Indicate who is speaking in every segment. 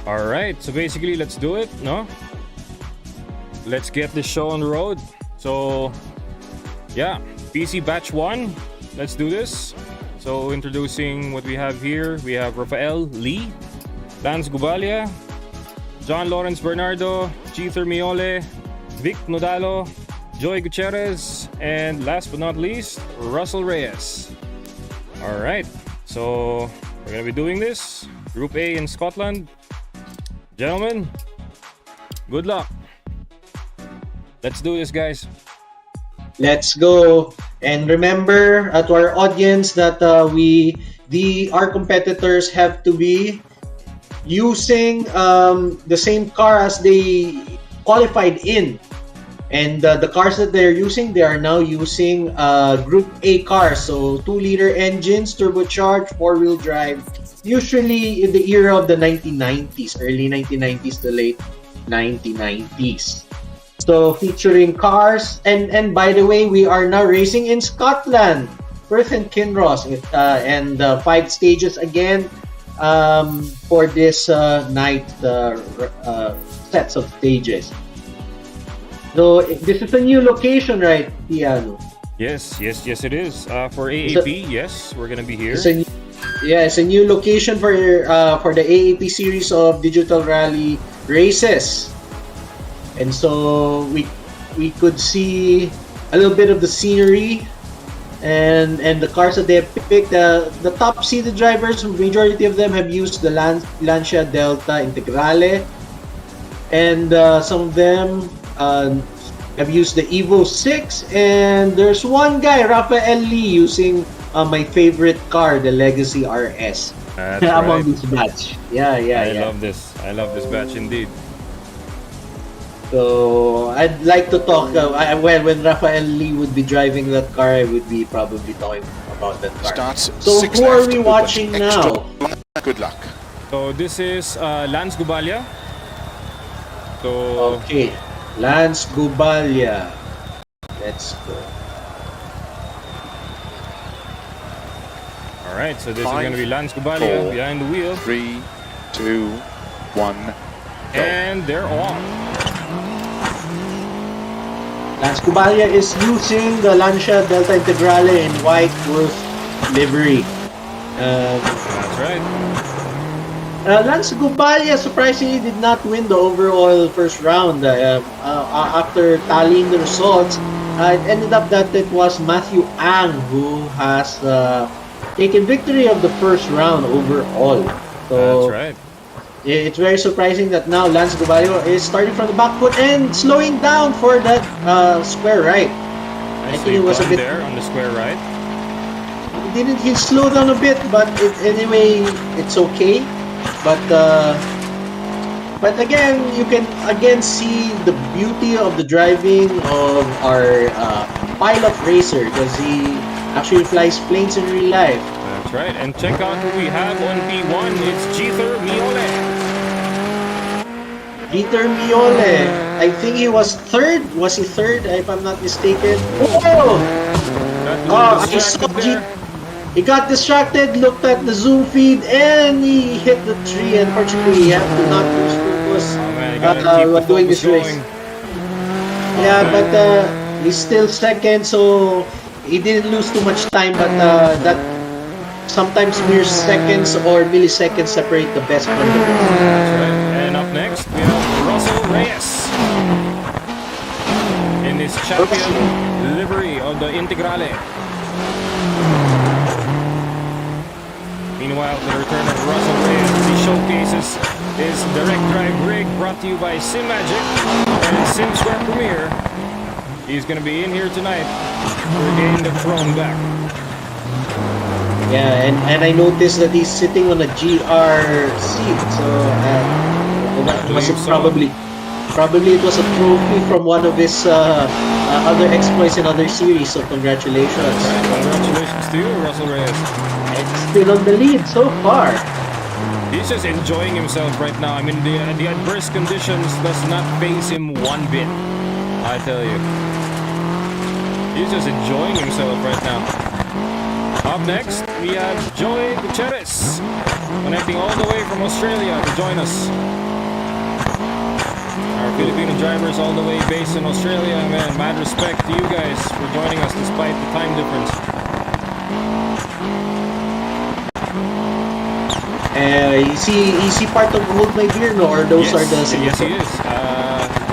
Speaker 1: All right, so basically, let's do it, no? Let's get this show on the road. So, yeah, PC Batch 1, let's do this. So, introducing what we have here, we have Rafael Lee, Lance Gubalia, John Lawrence Bernardo, Cheether Miole, Vic Nodalo, Joy Gutierrez, and last but not least, Russell Reyes. All right, so we're gonna be doing this. Group A in Scotland. Gentlemen, good luck. Let's do this, guys.
Speaker 2: Let's go. And remember to our audience that our competitors have to be using the same car as they qualified in. And the cars that they're using, they are now using Group A cars. So 2-liter engines, turbocharged, 4-wheel drive. Usually in the era of the 1990s, early 1990s to late 1990s. So featuring cars, and by the way, we are now racing in Scotland, Perth and Kinross, and 5 stages again for this night sets of stages. So this is a new location, right, Tiano?
Speaker 1: Yes, it is. For AAP, yes, we're gonna be here.
Speaker 2: It's a new location for the AAP series of digital rally races, and so we could see a little bit of the scenery and the cars that they have picked. The top seated drivers, majority of them have used the Lancia Delta Integrale, and some of them have used the Evo 6, and there's one guy, Rafael Lee, using my favorite car, the Legacy RS.
Speaker 1: That's
Speaker 2: among
Speaker 1: right.
Speaker 2: this batch. I
Speaker 1: love this. I love this batch indeed.
Speaker 2: So I'd like to talk. When Rafael Lee would be driving that car, I would be probably talking about that car.
Speaker 3: Starts
Speaker 2: so
Speaker 3: 6
Speaker 2: who are
Speaker 3: left,
Speaker 2: we watching now?
Speaker 3: Good luck.
Speaker 1: So this is Lance Gubalia. So
Speaker 2: Okay, Lance Gubalia. Let's go.
Speaker 1: all right, so this
Speaker 3: 5,
Speaker 1: is gonna be Lance Gubalia
Speaker 3: 4,
Speaker 1: behind the wheel,
Speaker 3: 3, 2, 1. Go.
Speaker 1: and they're off.
Speaker 2: Lance Gubalia is using the Lancia Delta Integrale in white wolf livery.
Speaker 1: That's right.
Speaker 2: Lance Gubalia surprisingly did not win the overall first round. After tallying the results, it ended up that it was Matthew Ang who has taken victory of the first round overall. So
Speaker 1: That's right.
Speaker 2: it's very surprising that now Lance Gubalia is starting from the back foot and slowing down for that square right. I think it was a bit
Speaker 1: there on the square right.
Speaker 2: Didn't he slow down a bit, but anyway, it's okay. But again, you can again see the beauty of the driving of our pilot racer, because he actually flies planes in real life.
Speaker 1: That's right. And check out who we have on P1. It's Cheether Miole.
Speaker 2: Peter Miole, I think he was third. Was he third, if I'm not mistaken? Oh! I saw he got distracted, looked at the zoom feed, and he hit the tree. Unfortunately, he had to not lose focus while doing this race. Yeah, but he's still second, so he didn't lose too much time. But that sometimes mere seconds or milliseconds separate the best from the worst.
Speaker 1: That's right. And up next, we have Russell Reyes in his champion livery of the Integrale. Meanwhile, the return of Russell Reyes as he showcases his direct drive rig brought to you by SIM² and SIM² Premier. He's going to be in here tonight to regain the throne back.
Speaker 2: Yeah, and I noticed that he's sitting on a GR seat, so that was probably it was a trophy from one of his other exploits in other series. So congratulations!
Speaker 1: Right. Congratulations to you, Russell Reyes.
Speaker 2: It's still on the lead so far.
Speaker 1: He's just enjoying himself right now. I mean, the adverse conditions does not faze him one bit. I tell you, he's just enjoying himself right now. Up next, we have Joey Gutierrez, connecting all the way from Australia to join us. Our Filipino drivers all the way based in Australia, man. Mad respect to you guys for joining us despite the time difference.
Speaker 2: Is he part of Hold My Beer, no? Or those are the
Speaker 1: Yes, he is.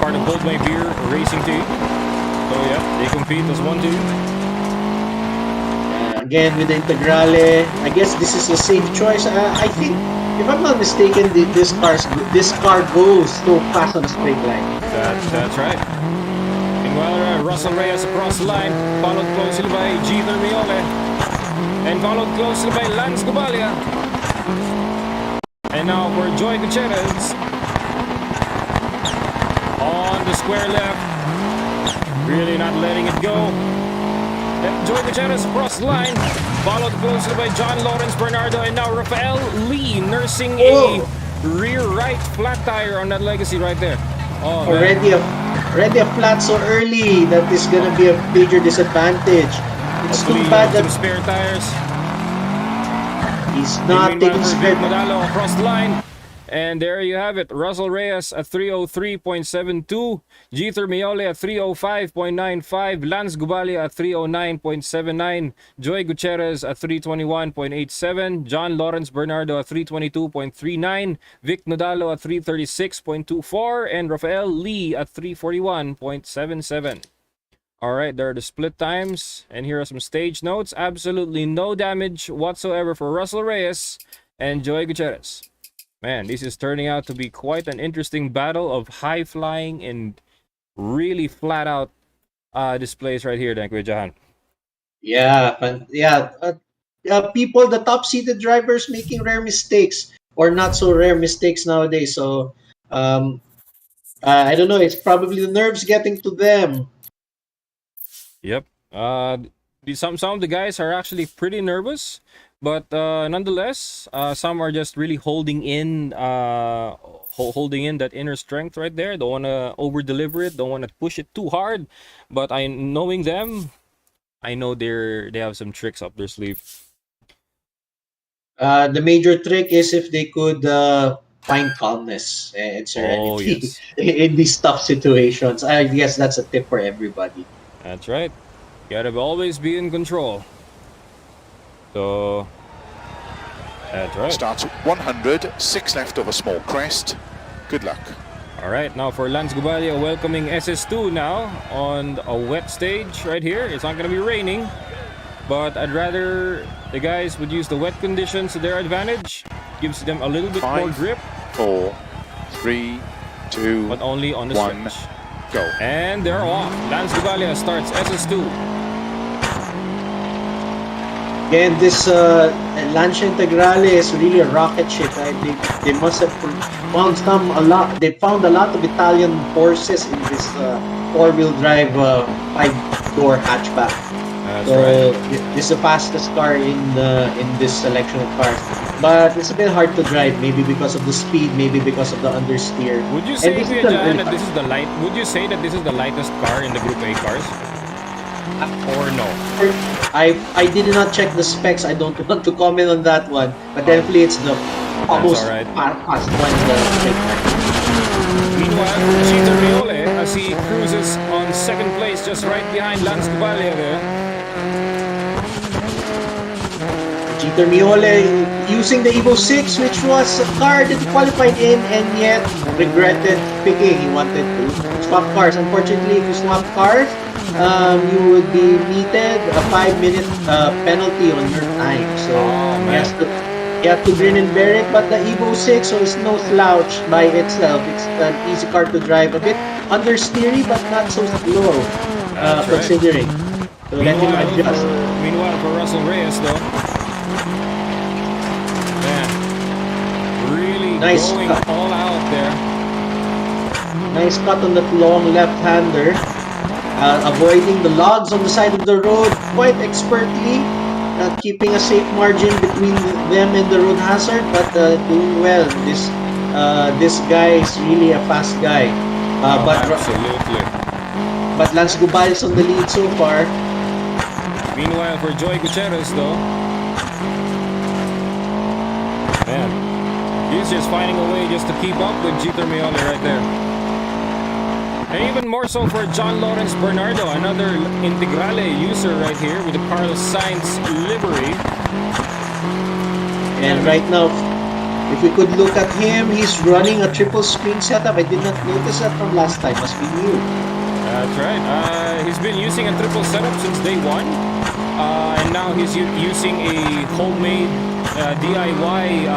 Speaker 1: Part of Hold My Beer racing team. So yeah, they compete as one team.
Speaker 2: Again, with the Integrale, I guess this is the safe choice. I think, if I'm not mistaken, this car goes so fast on a straight line.
Speaker 1: That's right. Meanwhile, Russell Reyes across the line, followed closely by G. Miole, and followed closely by Lance Gubalia. And now for Joey Gutierrez on the square left, really not letting it go. Joey Gutierrez across the line, followed closely by John Lawrence Bernardo, and now Rafael Lee nursing a rear right flat tire on that legacy right there. Oh,
Speaker 2: already a flat so early. That is gonna be a major disadvantage. It's
Speaker 1: hopefully,
Speaker 2: too bad that
Speaker 1: some spare tires.
Speaker 2: He's not taking spare.
Speaker 1: Modalo across the line. And there you have it. Russell Reyes at 303.72. Jeter Miole at 305.95. Lance Gubalia at 309.79. Joey Gutierrez at 321.87. John Lawrence Bernardo at 322.39. Vic Nodalo at 336.24. And Rafael Lee at 341.77. Alright, there are the split times. And here are some stage notes. Absolutely no damage whatsoever for Russell Reyes and Joey Gutierrez. Man, this is turning out to be quite an interesting battle of high flying and really flat out displays right here, Kuya Jahan.
Speaker 2: Yeah, people, the top seated drivers making rare mistakes or not so rare mistakes nowadays. So, I don't know. It's probably the nerves getting to them.
Speaker 1: Yep. Some of the guys are actually pretty nervous. But nonetheless, some are just really holding in that inner strength right there. Don't want to over deliver it. Don't want to push it too hard. But knowing them, I know they have some tricks up their sleeve.
Speaker 2: The major trick is if they could find calmness and serenity in these tough situations. I guess that's a tip for everybody.
Speaker 1: That's right. Gotta always be in control. So, that's right.
Speaker 3: Starts at 100, 6 left of a small crest. Good luck.
Speaker 1: All right, now for Lance Gubalia welcoming SS2 now on a wet stage right here. It's not going to be raining, but I'd rather the guys would use the wet conditions to their advantage. Gives them a little bit more grip.
Speaker 3: 4, 3, 2,
Speaker 1: but only on the
Speaker 3: 1,
Speaker 1: stretch.
Speaker 3: go.
Speaker 1: And they're off. Lance Gubalia starts SS2.
Speaker 2: Again, this Lancia Integrale is really a rocket ship. They must have found They found a lot of Italian forces in this four-wheel drive 5-door hatchback.
Speaker 1: That's right.
Speaker 2: This is the fastest car in this selection of cars. But it's a bit hard to drive, maybe because of the speed, maybe because of the understeer.
Speaker 1: Would you say, that this is the light? Would you say that this is the lightest car in the Group A cars? Or no?
Speaker 2: I did not check the specs. I don't want to comment on that one, but definitely it's the almost fast one in the straight line.
Speaker 1: Meanwhile, Jeter Miole, as he cruises on second place, just right behind Lance Gubalia there.
Speaker 2: Jeter Miole using the Evo 6, which was a car that he qualified in and yet regretted picking. He wanted to swap cars. Unfortunately, if you swap cars, you would be meted a 5-minute penalty on your time. So you have to grin and bear it. But the Evo 6 is no slouch by itself. It's an easy car to drive, a bit understeery but not so slow, considering. So let him adjust.
Speaker 1: Meanwhile, for Russell Reyes, though, man, really
Speaker 2: nice
Speaker 1: going
Speaker 2: cut.
Speaker 1: all out there.
Speaker 2: Nice cut on that long left-hander. Avoiding the logs on the side of the road quite expertly, keeping a safe margin between them and the road hazard, but doing well. This guy is really a fast guy.
Speaker 1: Absolutely.
Speaker 2: But Lance Gubalia is on the lead so far.
Speaker 1: Meanwhile, for Joey Gutierrez, though, He's just finding a way just to keep up with Jeter Miole right there. And even more so for John Lawrence Bernardo, another Integrale user right here with the Carlos Sainz livery.
Speaker 2: And right now, if we could look at him, he's running a triple screen setup. I did not notice that from last time. Must be new.
Speaker 1: That's right. He's been using a triple setup since day one. And now he's using a homemade DIY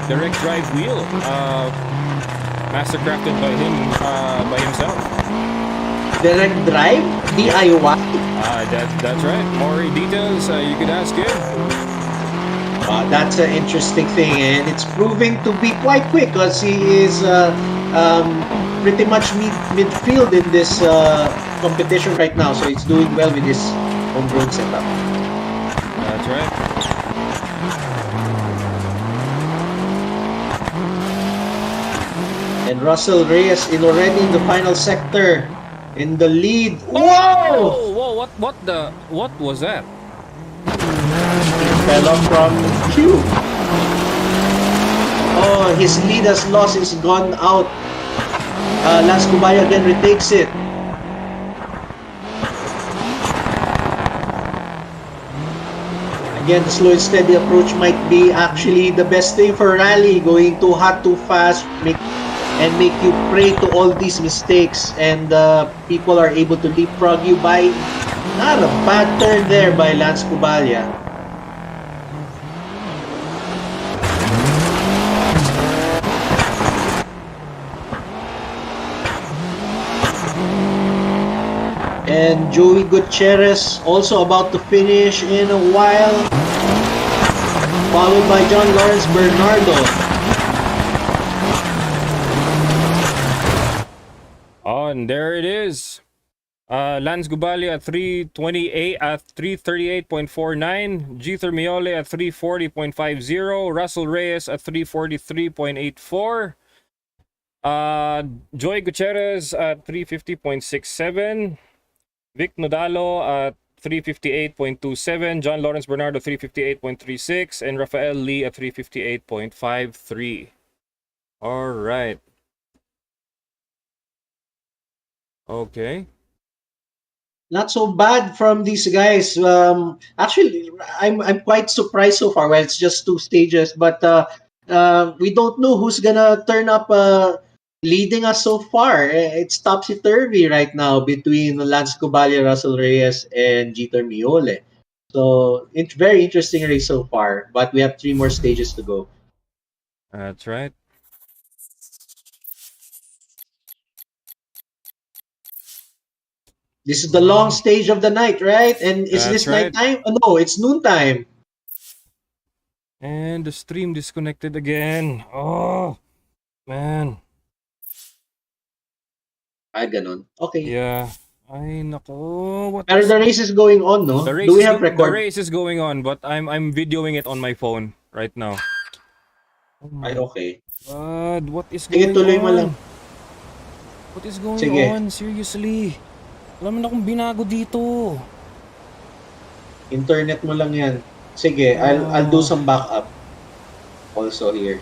Speaker 1: direct drive wheel, mastercrafted by him by himself.
Speaker 2: Direct drive? DIY?
Speaker 1: That's right. More details you could ask him.
Speaker 2: That's an interesting thing, and it's proving to be quite quick because he is pretty much midfield in this competition right now, so he's doing well with his homegrown setup.
Speaker 1: That's right.
Speaker 2: And Russell Reyes already in the final sector in the lead.
Speaker 1: Whoa! Whoa! What was that?
Speaker 2: Fell off from Q. Oh, his lead has lost. It's gone out. Lance Cubaya again retakes it. Again, the slow and steady approach might be actually the best thing for rally. Going too hot, too fast, make you prey to all these mistakes, and people are able to leapfrog you by not a bad turn there by Lance Cubaya. And Joey Gutierrez also about to finish in a while, followed by John Lawrence Bernardo.
Speaker 1: Oh, and there it is. Lance Gubalya at 328 at 338.49, Jeter Miole at 340.50, Russell Reyes at 343.84, Joey Gutierrez at 350.67, Vic Nodalo at 358.27, John Lawrence Bernardo 358.36, and Rafael Lee at 358.53. All right. Okay.
Speaker 2: Not so bad from these guys. Actually, I'm quite surprised so far. Well, it's just 2 stages, but we don't know who's gonna turn up leading us so far. It's topsy-turvy right now between Lance Cubaya, Russell Reyes, and Jeter Miole. So it's very interesting race so far, but we have 3 more stages to go.
Speaker 1: That's right.
Speaker 2: This is the long stage of the night, right? And is
Speaker 1: That's
Speaker 2: this
Speaker 1: right.
Speaker 2: nighttime? Oh, no, it's noontime.
Speaker 1: And the stream disconnected again. Oh, man.
Speaker 2: Ay, ganon. Okay.
Speaker 1: Yeah. Ay, nako. What
Speaker 2: Pero
Speaker 1: is...
Speaker 2: the race is going on, no?
Speaker 1: The race
Speaker 2: Do we
Speaker 1: is
Speaker 2: have
Speaker 1: the
Speaker 2: record?
Speaker 1: race is going on, but I'm videoing it on my phone right now. Oh my
Speaker 2: Ay, okay.
Speaker 1: God, what is
Speaker 2: Sige,
Speaker 1: going
Speaker 2: tuloy mo lang.
Speaker 1: on? What is going
Speaker 2: Sige.
Speaker 1: on? Seriously. Wala man akong binago dito.
Speaker 2: Internet mo lang yan. Sige, I'll do some backup also here.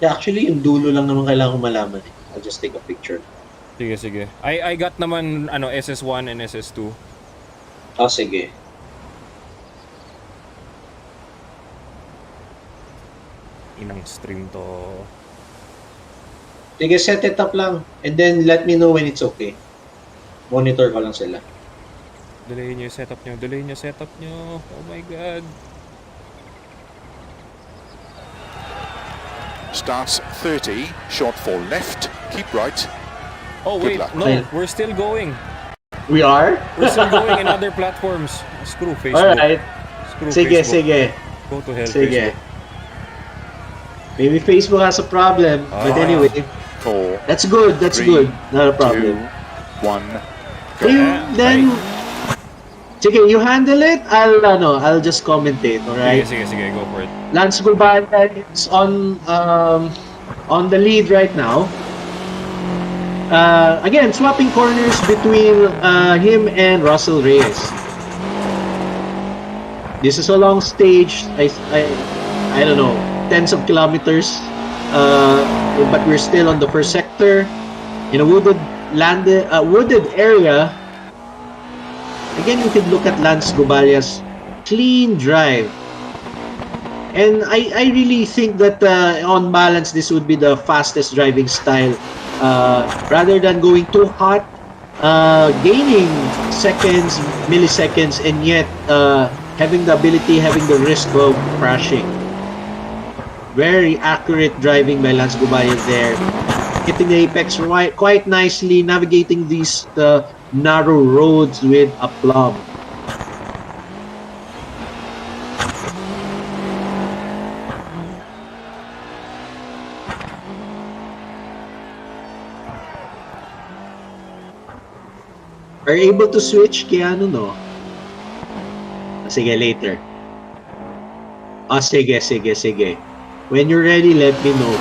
Speaker 2: Yeah, actually, yung dulo lang naman kailangan ko malaman. I'll just take a picture.
Speaker 1: Sige, sige. I got naman SS1 and SS2.
Speaker 2: Oh, sige.
Speaker 1: Inang stream to.
Speaker 2: Sige, set it up lang. And then let me know when it's okay. Monitor ko lang sila.
Speaker 1: Delayin nyo yung setup nyo. Delayin nyo yung setup nyo. Oh my God.
Speaker 3: Starts 30, short for left, keep right.
Speaker 1: Oh
Speaker 3: Good
Speaker 1: wait,
Speaker 3: luck.
Speaker 1: no,
Speaker 2: Okay.
Speaker 1: we're still going.
Speaker 2: We are?
Speaker 1: We're still going in other platforms. Screw Facebook.
Speaker 2: Alright.
Speaker 1: Screw
Speaker 2: Sige,
Speaker 1: Facebook.
Speaker 2: sige.
Speaker 1: Go to hell,
Speaker 2: Sige.
Speaker 1: Facebook.
Speaker 2: Maybe Facebook has a problem. But anyway,
Speaker 3: 4,
Speaker 2: that's good. That's
Speaker 3: 3,
Speaker 2: good. Not a problem.
Speaker 3: 2, 1, go.
Speaker 2: Then, sige, you handle it. I'll just commentate, alright?
Speaker 1: Sige, sige, sige, go for it.
Speaker 2: Lance Gulbana is on the lead right now. Again, swapping corners between him and Russell Reyes. This is a long stage. I don't know. tens of kilometers, but we're still on the first sector in a wooded area. Again, you could look at Lance Gubalia's clean drive. And I really think that on balance, this would be the fastest driving style. Rather than going too hot, gaining seconds, milliseconds, and yet having the ability, having the risk of crashing. Very accurate driving by Lance Gubalia there. Hitting the apex quite nicely, navigating these narrow roads with aplomb. Are you able to switch, Keanu, no? Sige, later. Sige. When you're ready, let me know.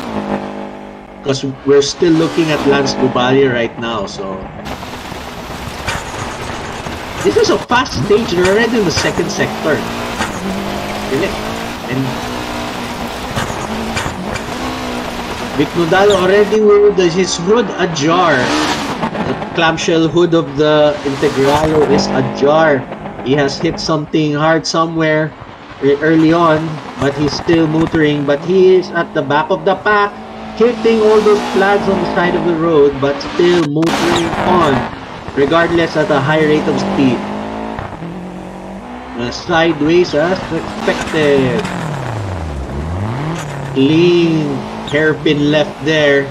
Speaker 2: Because we're still looking at Lance Gubalia right now, so... This is a fast stage. They're already in the second sector. Really? And... Vic Nodal already with his hood ajar. The clamshell hood of the Integralo is ajar. He has hit something hard somewhere early on, but he's still motoring. But he is at the back of the pack, hitting all those flags on the side of the road, but still motoring on, regardless at a high rate of speed. Sideways as expected. Clean hairpin left there.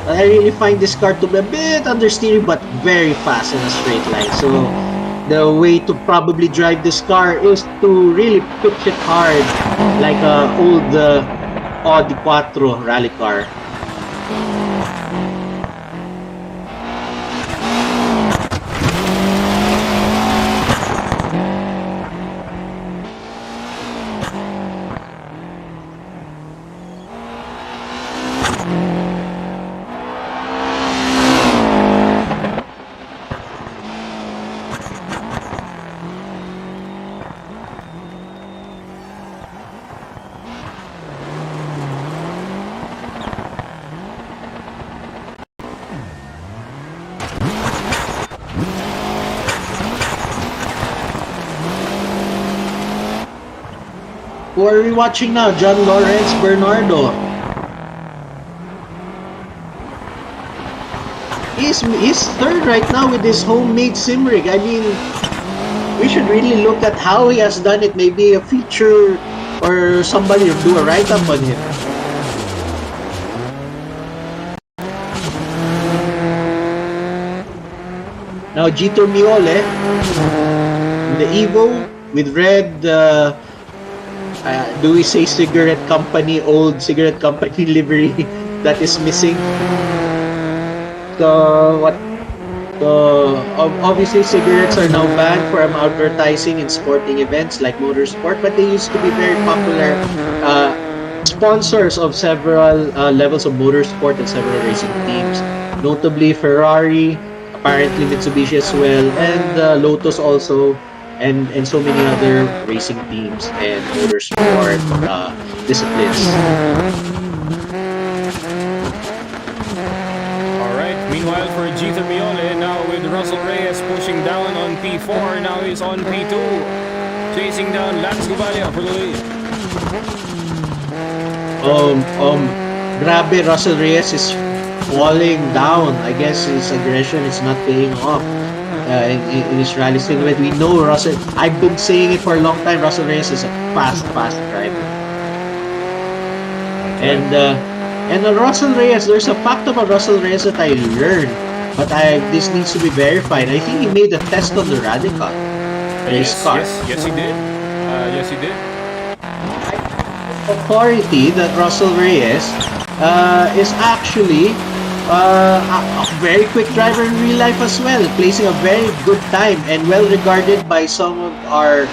Speaker 2: I really find this car to be a bit understeering but very fast in a straight line. So the way to probably drive this car is to really pitch it hard like a old Audi Quattro rally car. Who are we watching now? John Lawrence Bernardo. He's third right now with his homemade sim rig. I mean, we should really look at how he has done it. Maybe a feature or somebody will do a write-up on him. Now Gito Miole, the Evo with red. Do we say cigarette company, old cigarette company livery that is missing? So what? So obviously cigarettes are now banned from advertising in sporting events like motorsport, but they used to be very popular sponsors of several levels of motorsport and several racing teams, notably Ferrari, apparently Mitsubishi as well, and Lotus also. And so many other racing teams and motorsport disciplines.
Speaker 1: Alright, meanwhile for Gito Miole, now with Russell Reyes pushing down on P4, now he's on P2, chasing down Lance Gubalia for the lead.
Speaker 2: Grabe, Russell Reyes is falling down. I guess his aggression is not paying off. In his rally segment, we know Russell. I've been saying it for a long time. Russell Reyes is a fast driver, and Russell Reyes. There's a fact about Russell Reyes that I learned, but this needs to be verified. I think he made a test on the Radical race car.
Speaker 1: Yes, he did. Yes, he did.
Speaker 2: Authority that Russell Reyes is actually a very quick driver in real life as well, placing a very good time and well regarded by some of our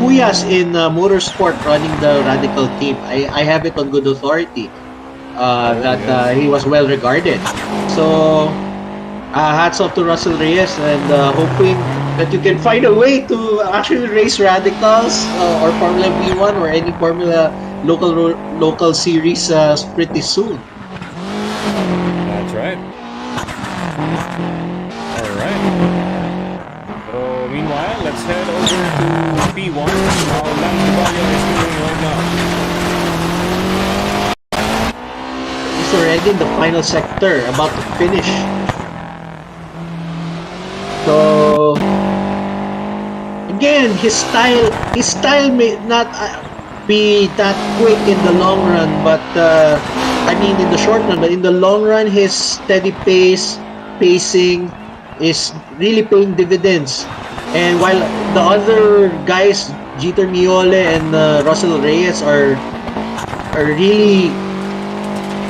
Speaker 2: kuyas in motorsport running the Radical team. I have it on good authority that he was well regarded. So hats off to Russell Reyes, and that you can find a way to actually race radicals or Formula V1 or any Formula local series pretty soon.
Speaker 1: That's right. All right. So meanwhile, let's head over to P1. How Lance Duvalia is doing right now.
Speaker 2: He's already in the final sector, about to finish. So again, his style may not be that quick in the long run, but I mean in the short run, but in the long run, his steady pacing is really paying dividends. And while the other guys, Jeter Miole and Russell Reyes are really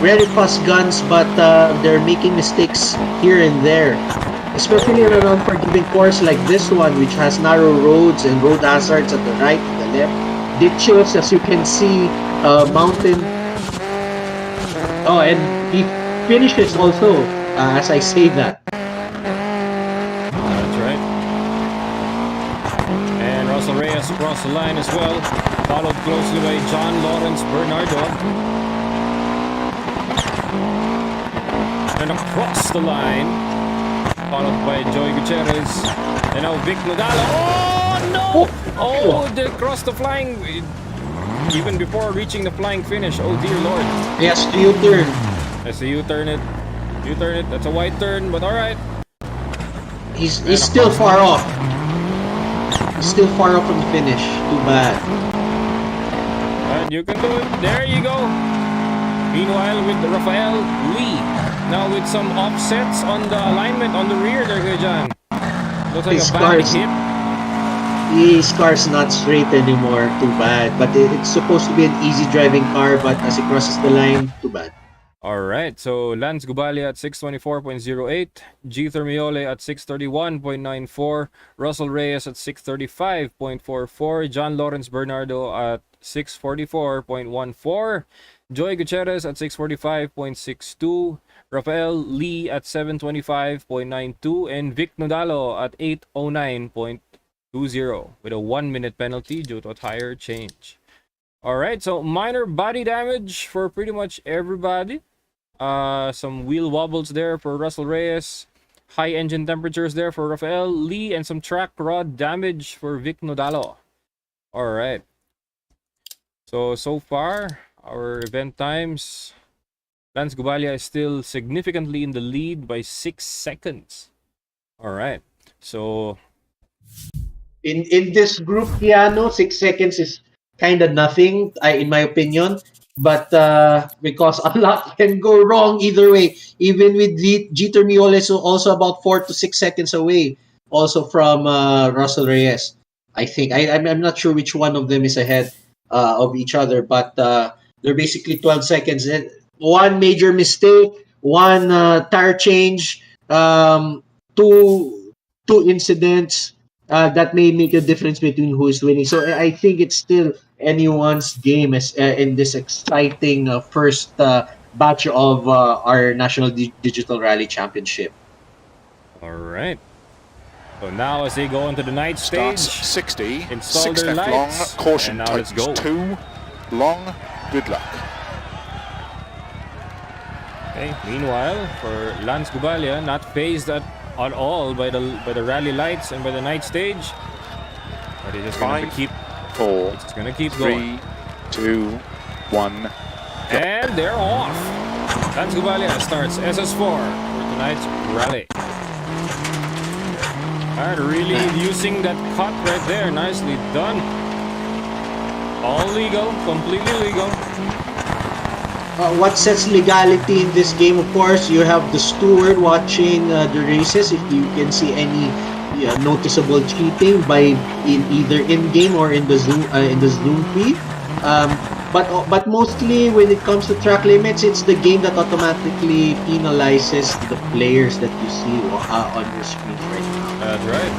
Speaker 2: very fast guns, but they're making mistakes here and there. Especially on an unforgiving course like this one, which has narrow roads and road hazards at the right and the left. Ditches, as you can see, mountain. Oh, and he finishes also, as I say that.
Speaker 1: That's right. And Russell Reyes across the line as well, followed closely by John Lawrence Bernardo. And across the line, followed by Joey Gutierrez, and now Vic Nodala. Oh no! Oh, they crossed the flying, even before reaching the flying finish. Oh dear lord.
Speaker 2: Yes, U-turn.
Speaker 1: I see U-turn it. U-turn it. That's a wide turn, but all right.
Speaker 2: He's still far off. He's still far off from the finish. Too bad.
Speaker 1: And you can do it. There you go. Meanwhile, with Rafael Lee. Now with some offsets on the alignment on the rear there, John. Looks like
Speaker 2: His
Speaker 1: a bad hit.
Speaker 2: His car's not straight anymore. Too bad. But it's supposed to be an easy driving car, but as it crosses the line, too bad.
Speaker 1: Alright, so Lance Gubalia at 624.08, Jeter Miole at 631.94, Russell Reyes at 635.44, John Lawrence Bernardo at 644.14, Joey Gutierrez at 645.62, Rafael Lee at 725.92, and Vic Nodalo at 809.20 with a 1-minute penalty due to a tire change. Alright, so minor body damage for pretty much everybody. Some wheel wobbles there for Russell Reyes, high engine temperatures there for Rafael Lee, and some track rod damage for Vic Nodalo. Alright, so far our event times, Lance Gubalia is still significantly in the lead by 6 seconds. Alright, so
Speaker 2: in this group, Keanu, 6 seconds is kind of nothing, in my opinion. But because a lot can go wrong either way, even with Jeter Miole, so also about 4 to 6 seconds away, also from Russell Reyes. I think I'm not sure which one of them is ahead of each other, but they're basically 12 seconds. And one major mistake, one tire change, two incidents. That may make a difference between who is winning. So I think it's still anyone's game in this exciting first batch of our National Digital Rally Championship.
Speaker 1: all right. So now as they go into the night stage,
Speaker 3: Starts 60,
Speaker 1: install
Speaker 3: 6
Speaker 1: their
Speaker 3: left long,
Speaker 1: lights,
Speaker 3: caution
Speaker 1: and now let's go.
Speaker 3: 2 long, good luck.
Speaker 1: Okay. Meanwhile, for Lance Gubalia, not phased at all by the rally lights and by the night stage, but he's just gonna
Speaker 3: 5,
Speaker 1: keep
Speaker 3: 4,
Speaker 1: it's gonna keep
Speaker 3: 3,
Speaker 1: going.
Speaker 3: 2, 1.
Speaker 1: And they're off. Lance Gubalia starts SS4 for tonight's rally. And really using that cut right there, nicely done. All legal, completely legal.
Speaker 2: What sets legality in this game, of course, you have the steward watching the races. If you can see any noticeable cheating in either in-game or in the Zoom feed. But mostly when it comes to track limits, it's the game that automatically penalizes the players that you see on your screen right now.
Speaker 1: That's right.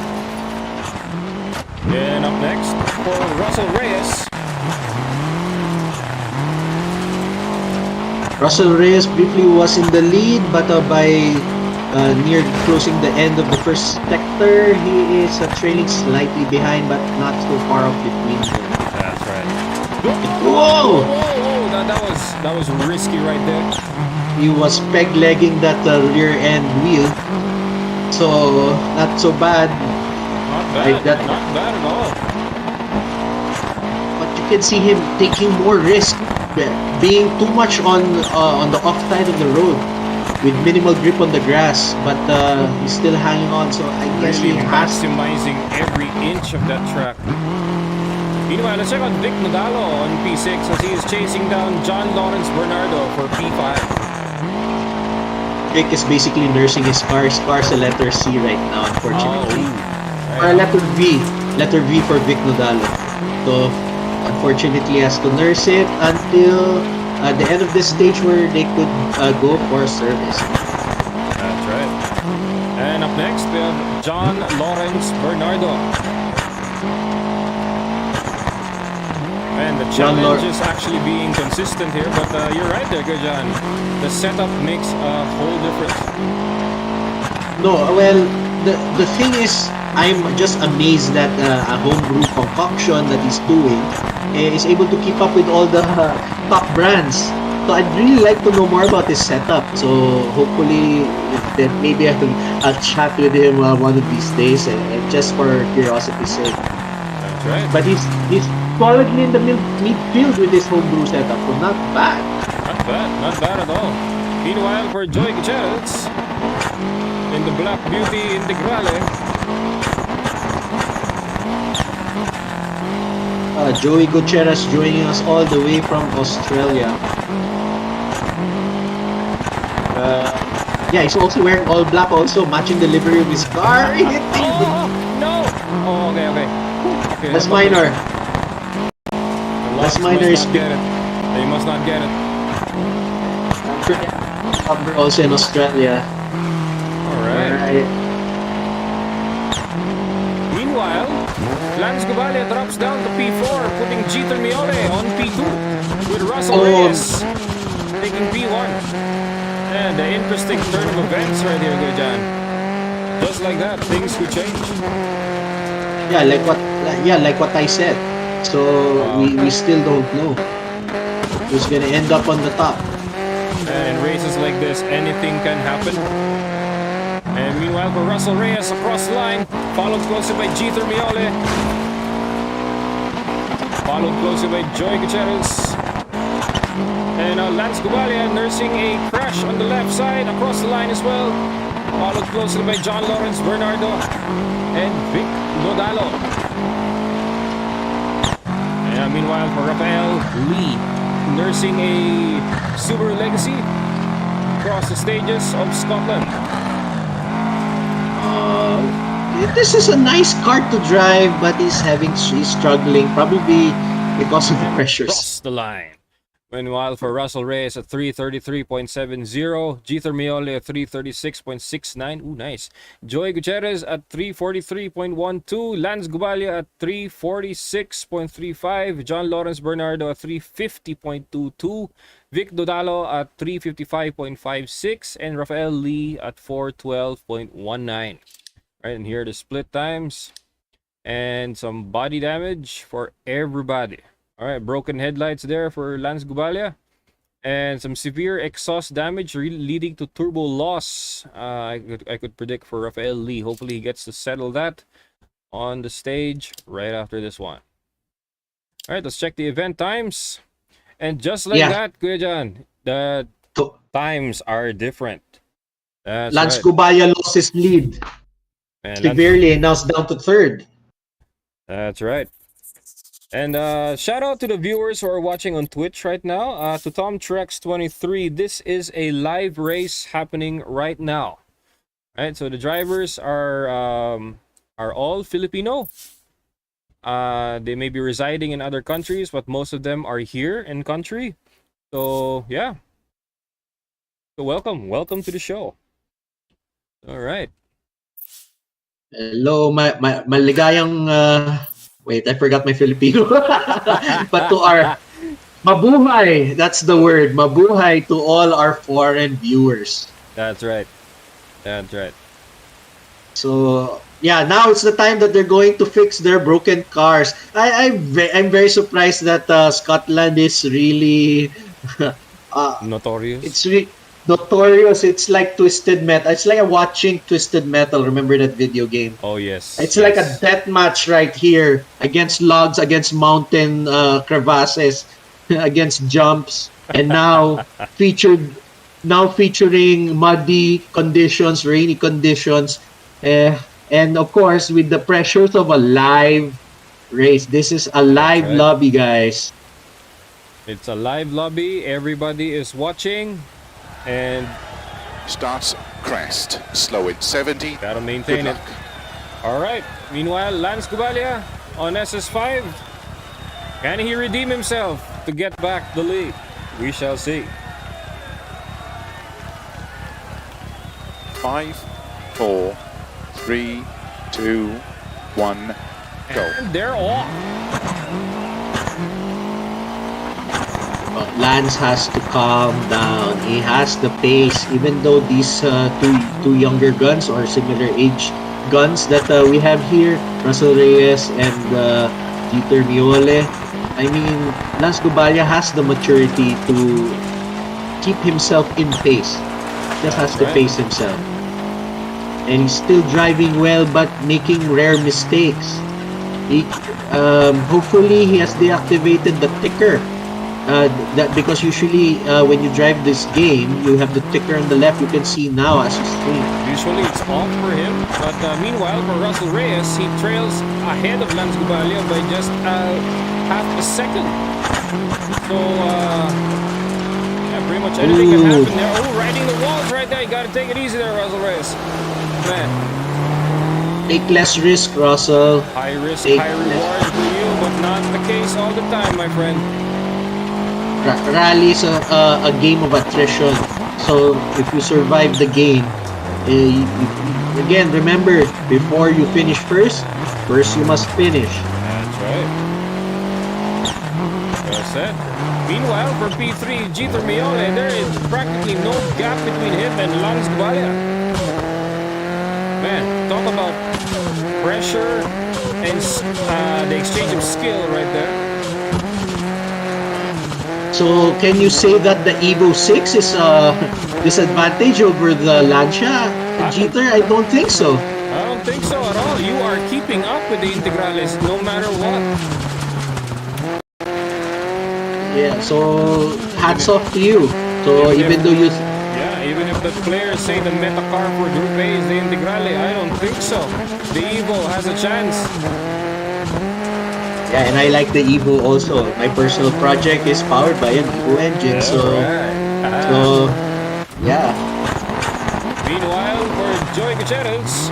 Speaker 1: And up next for Russell Reyes.
Speaker 2: Russell Reyes briefly was in the lead, but by near closing the end of the first sector. He is trailing slightly behind, but not so far off between them.
Speaker 1: That's right.
Speaker 2: Whoa!
Speaker 1: That was risky right there.
Speaker 2: He was peg-legging that rear end wheel, so not so bad.
Speaker 1: Not bad. Not bad at all.
Speaker 2: But you can see him taking more risk, being too much on the off side of the road, with minimal grip on the grass. But he's still hanging on, so I guess
Speaker 1: Really
Speaker 2: he has to.
Speaker 1: maximizing every inch of that track. Meanwhile, let's check on Vic Nadalo on P6 as he is chasing down John Lawrence Bernardo for P5.
Speaker 2: Vic is basically nursing his car. His car's a letter C right now, unfortunately.
Speaker 1: Oh,
Speaker 2: Or letter V for Vic Nadalo. So, unfortunately, has to nurse it until the end of this stage where they could go for service.
Speaker 1: That's right. And up next, we have John Lawrence Bernardo. And the challenge is actually being consistent here, but you're right there, good John. The setup makes a whole difference.
Speaker 2: No, well, the thing is, I'm just amazed that a homebrew concoction that he's doing is able to keep up with all the top brands. So I'd really like to know more about his setup. So hopefully, then maybe I'll chat with him one of these days, and just for curiosity's sake.
Speaker 1: That's right.
Speaker 2: But he's solidly in the midfield with his homebrew setup, so not bad.
Speaker 1: Not bad at all. Meanwhile, for Joey Gutierrez in the Black Beauty Integrale.
Speaker 2: Joey Gutierrez joining us all the way from Australia. Yeah, he's also wearing all black, also matching the livery of his car.
Speaker 1: Oh, no! Oh, okay.
Speaker 2: That's minor. That's minor is
Speaker 1: get it. They must not get it.
Speaker 2: Also in Australia.
Speaker 1: Alright. Meanwhile, Lance Gubalia drops down to P4, putting Jeter Miole on P2, with Russell Reyes taking P1. And the interesting turn of events right here, good John. Just like that, things could change.
Speaker 2: Yeah, like what I said. So we still don't know who's gonna end up on the top.
Speaker 1: And in races like this, anything can happen. And meanwhile, for Russell Reyes across the line, followed closely by Jeter Miole, followed closely by Joey Gutierrez. And Lance Gubalia nursing a crash on the left side across the line as well, followed closely by John Lawrence Bernardo and Vic Nadalo. And meanwhile, for Rafael Lee, nursing a Subaru Legacy across the stages of Scotland.
Speaker 2: This is a nice car to drive, but he's struggling, probably because of the pressures.
Speaker 1: Cross the line. Meanwhile, for Russell Reyes at 333.70, Jeter Miole at 336.69. Ooh, nice. Joey Gutierrez at 343.12, Lance Gubalia at 346.35, John Lawrence Bernardo at 350.22, Vic Nadalo at 355.56, and Rafael Lee at 412.19. Right, and here are the split times and some body damage for everybody. All right, broken headlights there for Lance Gubalia, and some severe exhaust damage leading to turbo loss. I could predict for Rafael Lee. Hopefully he gets to settle that on the stage right after this one. All right, let's check the event times, and just like that, Kuya John, the times are different. That's
Speaker 2: Lance
Speaker 1: right.
Speaker 2: Gubalia lost his lead severely, and now it's down to third.
Speaker 1: That's right. And shout out to the viewers who are watching on Twitch right now. To Tom Trex 23, this is a live race happening right now. Right, so the drivers are all Filipino. They may be residing in other countries, but most of them are here in country. So yeah. So welcome to the show. All right.
Speaker 2: Hello, maligayang. Wait, I forgot my Filipino. But to our mabuhay, that's the word. Mabuhay to all our foreign viewers.
Speaker 1: That's right. That's right.
Speaker 2: So yeah, now it's the time that they're going to fix their broken cars. I'm very surprised that Scotland is really
Speaker 1: Notorious.
Speaker 2: it's notorious. It's like Twisted Metal. It's like watching Twisted Metal. Remember that video game?
Speaker 1: Oh yes.
Speaker 2: It's like a
Speaker 1: yes.
Speaker 2: death match right here against logs, against mountain crevasses, against jumps, and now featuring muddy conditions, rainy conditions, uh, and of course with the pressures of a live race. This is a live
Speaker 1: right.
Speaker 2: lobby, guys.
Speaker 1: It's a live lobby. Everybody is watching, and
Speaker 3: Starts crest. Slow in 70.
Speaker 1: gotta
Speaker 3: Good
Speaker 1: maintain it.
Speaker 3: luck.
Speaker 1: All right. Meanwhile, Lance Gubalia on SS5. Can he redeem himself to get back the lead? We shall see.
Speaker 3: 5, 4, 3, 2, 1, go.
Speaker 1: And they're off.
Speaker 2: But Lance has to calm down. He has the pace, even though these two younger guns or similar age guns that we have here, Russell Reyes and Dieter Miole. I mean, Lance Gubalia has the maturity to keep himself in pace. Just has to
Speaker 1: Right.
Speaker 2: pace himself. And he's still driving well, but making rare mistakes. Hopefully, he has deactivated the ticker. That because usually when you drive this game, you have the ticker on the left. You can see now as you speak.
Speaker 1: Usually it's off for him, but meanwhile for Russell Reyes, he trails ahead of Lance Gubalia by just half a second. So yeah, pretty much anything can happen there. Oh, riding the walls right there. You gotta take it easy there, Russell Reyes. Man,
Speaker 2: Take less risk, Russell.
Speaker 1: high risk,
Speaker 2: Take
Speaker 1: high reward for you, but not the case all the time, my friend.
Speaker 2: Rally is a game of attrition. So if you survive the game, again, remember, before you finish first you must finish.
Speaker 1: That's right. Well said. Meanwhile, for P3, Dieter Miole, there is practically no gap between him and Lance Gubalia. Man, talk about pressure and the exchange of skill right there.
Speaker 2: So can you say that the Evo 6 is a disadvantage over the Lancia, Jeter? I don't think so.
Speaker 1: I don't think so at all. You are keeping up with the Integrales no matter what.
Speaker 2: Yeah, so hats off to you. So even though you...
Speaker 1: Yeah, even if the players say the meta car for Group A is the Integrale, I don't think so. The Evo has a chance.
Speaker 2: Yeah, and I like the Evo also. My personal project is powered by an Evo engine, so yeah.
Speaker 1: Meanwhile, for Joey Gutierrez,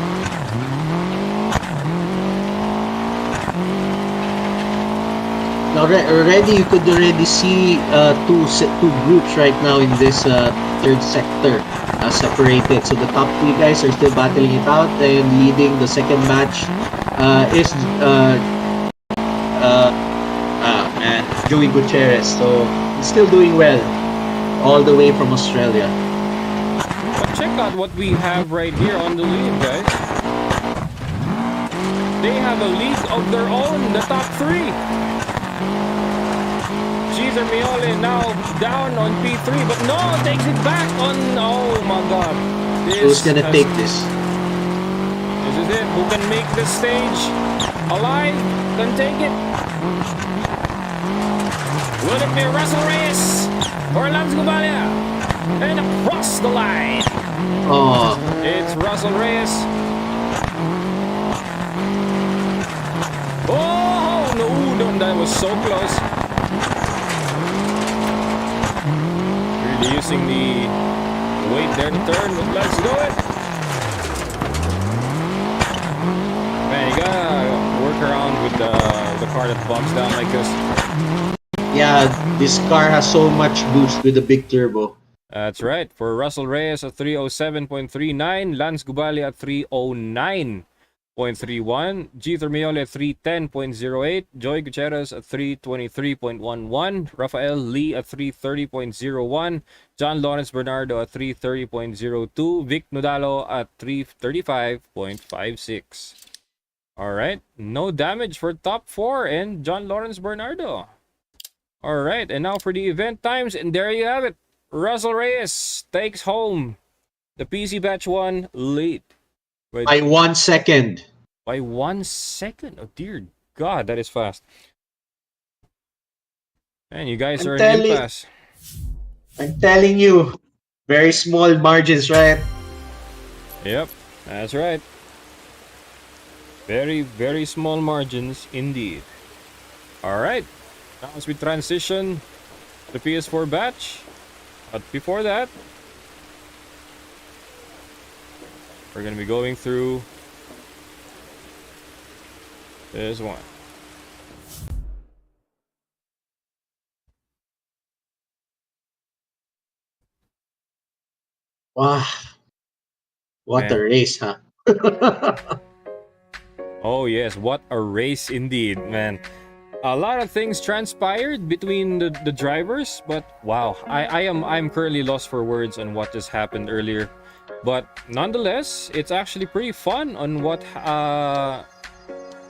Speaker 2: already you could already see two groups right now in this third sector separated. So the top three guys are still battling it out, and leading the second match is Joey Gutierrez. So he's still doing well, all the way from Australia.
Speaker 1: but check out what we have right here on the lead, guys. They have a league of their own, the top three. Dieter Miole now down on P3, but no, takes it back on. Oh my God!
Speaker 2: Who's gonna take this?
Speaker 1: This is it. Who can make this stage alive? Can take it. Will it be Russell Reyes or Lance Gubalia? And across the line,
Speaker 2: Oh,
Speaker 1: it's Russell Reyes. Oh no, that was so close. Really using the weight there to turn, but let's do it. Man, you gotta work around with the car that bumps down like this.
Speaker 2: yeah, this car has so much boost with the big turbo.
Speaker 1: That's right. For Russell Reyes at 307.39, Lance Gubalia at 309. 3.31, G. Thermiole at 310.08, Joy Gutierrez at 323.11, Rafael Lee at 330.01, John Lawrence Bernardo at 330.02, Vic Nodalo at 335.56. All right, no damage for top 4 and John Lawrence Bernardo. All right, and now for the event times, and there you have it. Russell Reyes takes home the PC Batch 1 lead.
Speaker 2: By 1 second.
Speaker 1: By 1 second? Oh, dear God, that is fast. And you guys are in impasse.
Speaker 2: I'm telling you, very small margins, right?
Speaker 1: Yep, that's right. Very, very small margins indeed. All right, now as we transition to the PS4 batch, but before that, we're going to be going through this one.
Speaker 2: Wow. What a race, huh?
Speaker 1: Oh yes, what a race indeed, man. A lot of things transpired between the drivers, but wow, I'm currently lost for words on what just happened earlier. But nonetheless, it's actually pretty fun on what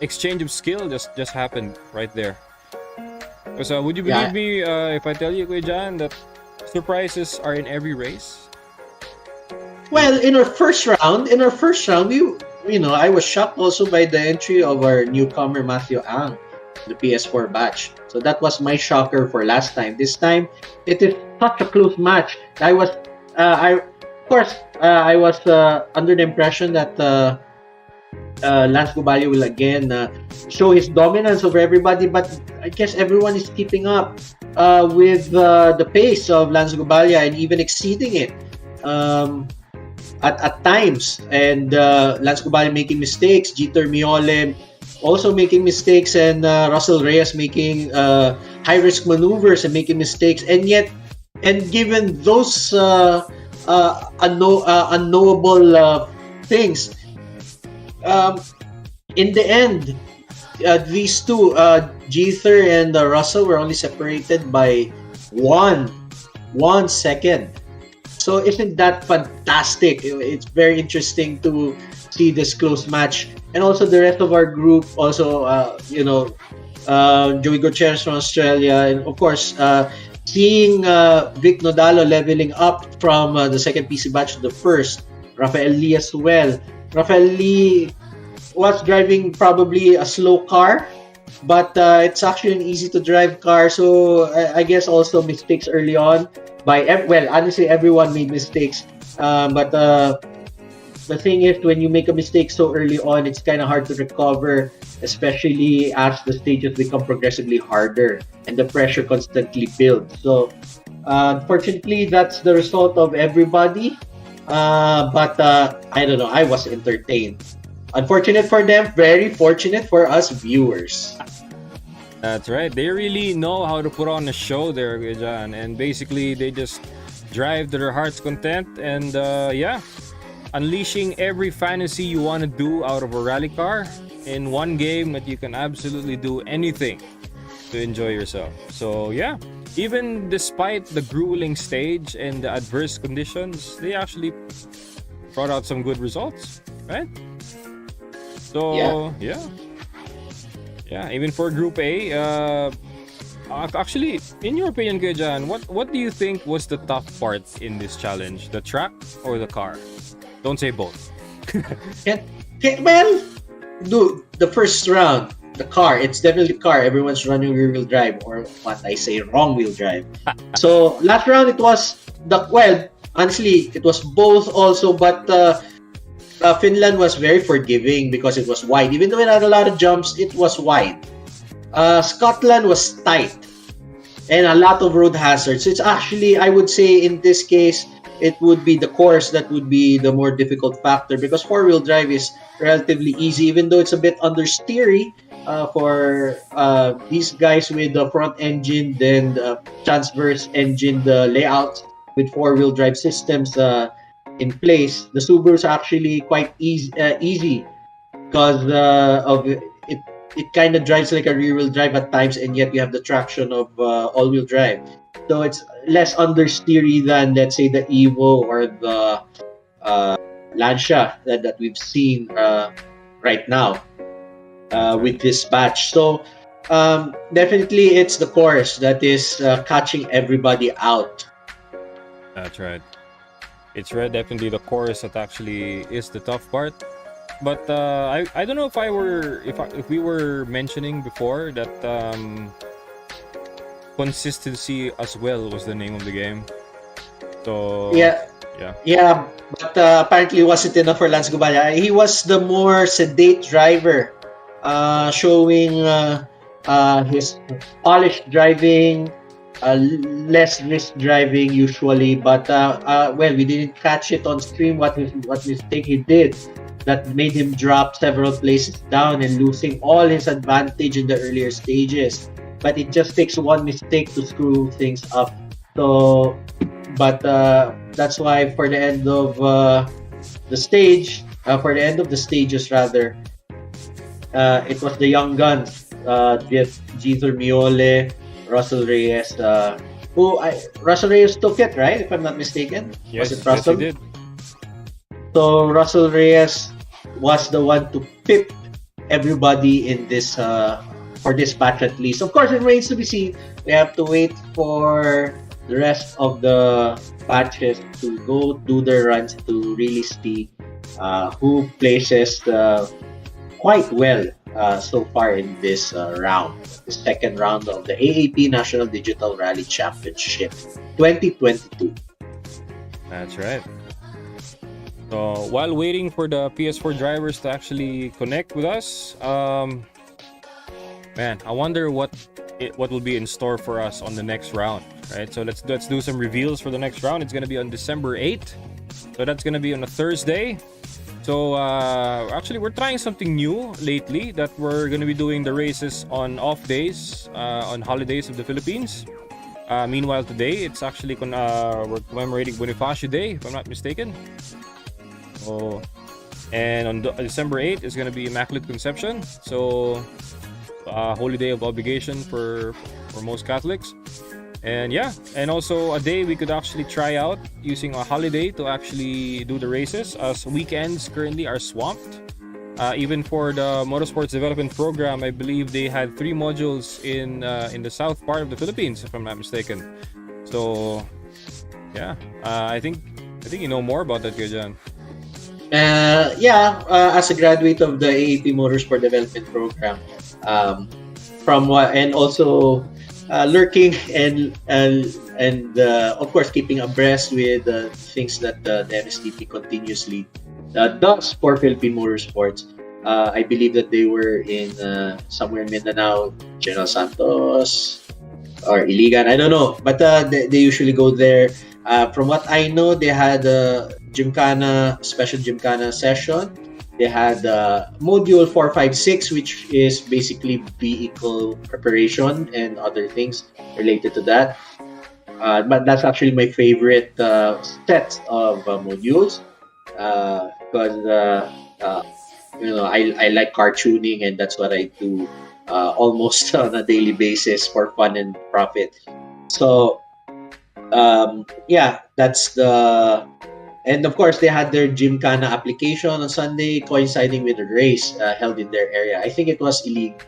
Speaker 1: exchange of skill just happened right there. Because would you believe me if I tell you, Kuya Jan, that surprises are in every race?
Speaker 2: Well, in our first round, I was shocked also by the entry of our newcomer Matthew Ang, the PS4 batch. So that was my shocker for last time. This time, it is such a close match. I was under the impression that Lance Gubalio will again show his dominance over everybody, but I guess everyone is keeping up with the pace of Lance Gubalio and even exceeding it at times. And Lance Gubalio making mistakes, G. Termiole also making mistakes, and Russell Reyes making high-risk maneuvers and making mistakes. And given those unknowable things, in the end, these two, Jeter and Russell, were only separated by one second. So isn't that fantastic? It's very interesting to see this close match, and also the rest of our group. Also, Joey Gutierrez from Australia, and of course, seeing Vic Nodalo leveling up from the second PC batch to the first. Rafael Lee as well. Rafael Lee was driving probably a slow car, but it's actually an easy to drive car. So I guess also mistakes early on. Honestly, everyone made mistakes. But the thing is, when you make a mistake so early on, it's kind of hard to recover, especially as the stages become progressively harder and the pressure constantly builds. So, unfortunately, that's the result of everybody. But I don't know. I was entertained. Unfortunate for them, very fortunate for us viewers.
Speaker 1: That's right. They really know how to put on a show there, John. And basically, they just drive to their heart's content. And unleashing every fantasy you want to do out of a rally car in one game that you can absolutely do anything to enjoy yourself. So, yeah. Even despite the grueling stage and the adverse conditions, they actually brought out some good results, right? So, yeah, even for Group A, actually, in your opinion, Kuya Jan, what do you think was the tough part in this challenge? The track or the car? Don't say both.
Speaker 2: Well, dude, the first round, the car, it's definitely the car. Everyone's running rear-wheel drive, or what I say, wrong-wheel drive. So, last round, it was honestly, it was both also, but Finland was very forgiving because it was wide. Even though it had a lot of jumps, it was wide. Scotland was tight and a lot of road hazards. It's actually, I would say, in this case, it would be the course that would be the more difficult factor, because four-wheel drive is relatively easy, even though it's a bit understeery for these guys with the front engine, then the transverse engine, the layouts with four-wheel drive systems in place. The Subaru is actually quite easy because of it. It kind of drives like a rear-wheel drive at times, and yet you have the traction of all-wheel drive. So it's less understeery than, let's say, the Evo or the Lancia that we've seen right now with this batch. So definitely it's the course that is catching everybody out.
Speaker 1: That's right. It's definitely the course that actually is the tough part. But I don't know if we were mentioning before that consistency as well was the name of the game. So
Speaker 2: Yeah, but apparently it wasn't enough for Lance Gubaya. He was the more sedate driver, showing his polished driving, less risk driving usually. But well, we didn't catch it on stream. What mistake he did that made him drop several places down and losing all his advantage in the earlier stages. But it just takes one mistake to screw things up. So, but that's why for the end of the stages rather, it was the young guns, Jeter Miole, Russell Reyes, Russell Reyes took it, right? If I'm not mistaken.
Speaker 1: Yes,
Speaker 2: was it Russell?
Speaker 1: yes, he did.
Speaker 2: So Russell Reyes was the one to pip everybody in this for this batch at least. Of course, it remains to be seen. We have to wait for the rest of the batches to go do their runs to really see who places quite well so far in this round, the second round of the AAP National Digital Rally Championship 2022.
Speaker 1: That's right. So while waiting for the PS4 drivers to actually connect with us, man, I wonder what will be in store for us on the next round, right? So let's do some reveals for the next round. It's gonna be on December 8th, so that's gonna be on a Thursday. So actually, we're trying something new lately, that we're gonna be doing the races on off days, on holidays of the Philippines. Meanwhile, today it's actually we're commemorating Bonifacio Day, if I'm not mistaken. So, and on December 8th is going to be Immaculate Conception, so holy day of obligation for most Catholics. And yeah, and also a day we could actually try out using a holiday to actually do the races, as weekends currently are swamped. Even for the Motorsports Development Program, I believe they had 3 modules in the south part of the Philippines, if I'm not mistaken. So yeah, I think you know more about that, Gajan.
Speaker 2: As a graduate of the AAP Motorsport Development Program, from what, and also lurking and of course keeping abreast with things that the MSDP continuously does for Philippine Motorsports. I believe that they were in somewhere in Mindanao, General Santos or Iligan, I don't know, but they usually go there. From what I know, they had a special Gymkhana session. They had Module 456, which is basically vehicle preparation and other things related to that. But that's actually my favorite set of modules, because I like car tuning, and that's what I do almost on a daily basis for fun and profit. So that's the. And of course, they had their Gymkhana application on Sunday, coinciding with a race held in their area. I think it was illegal.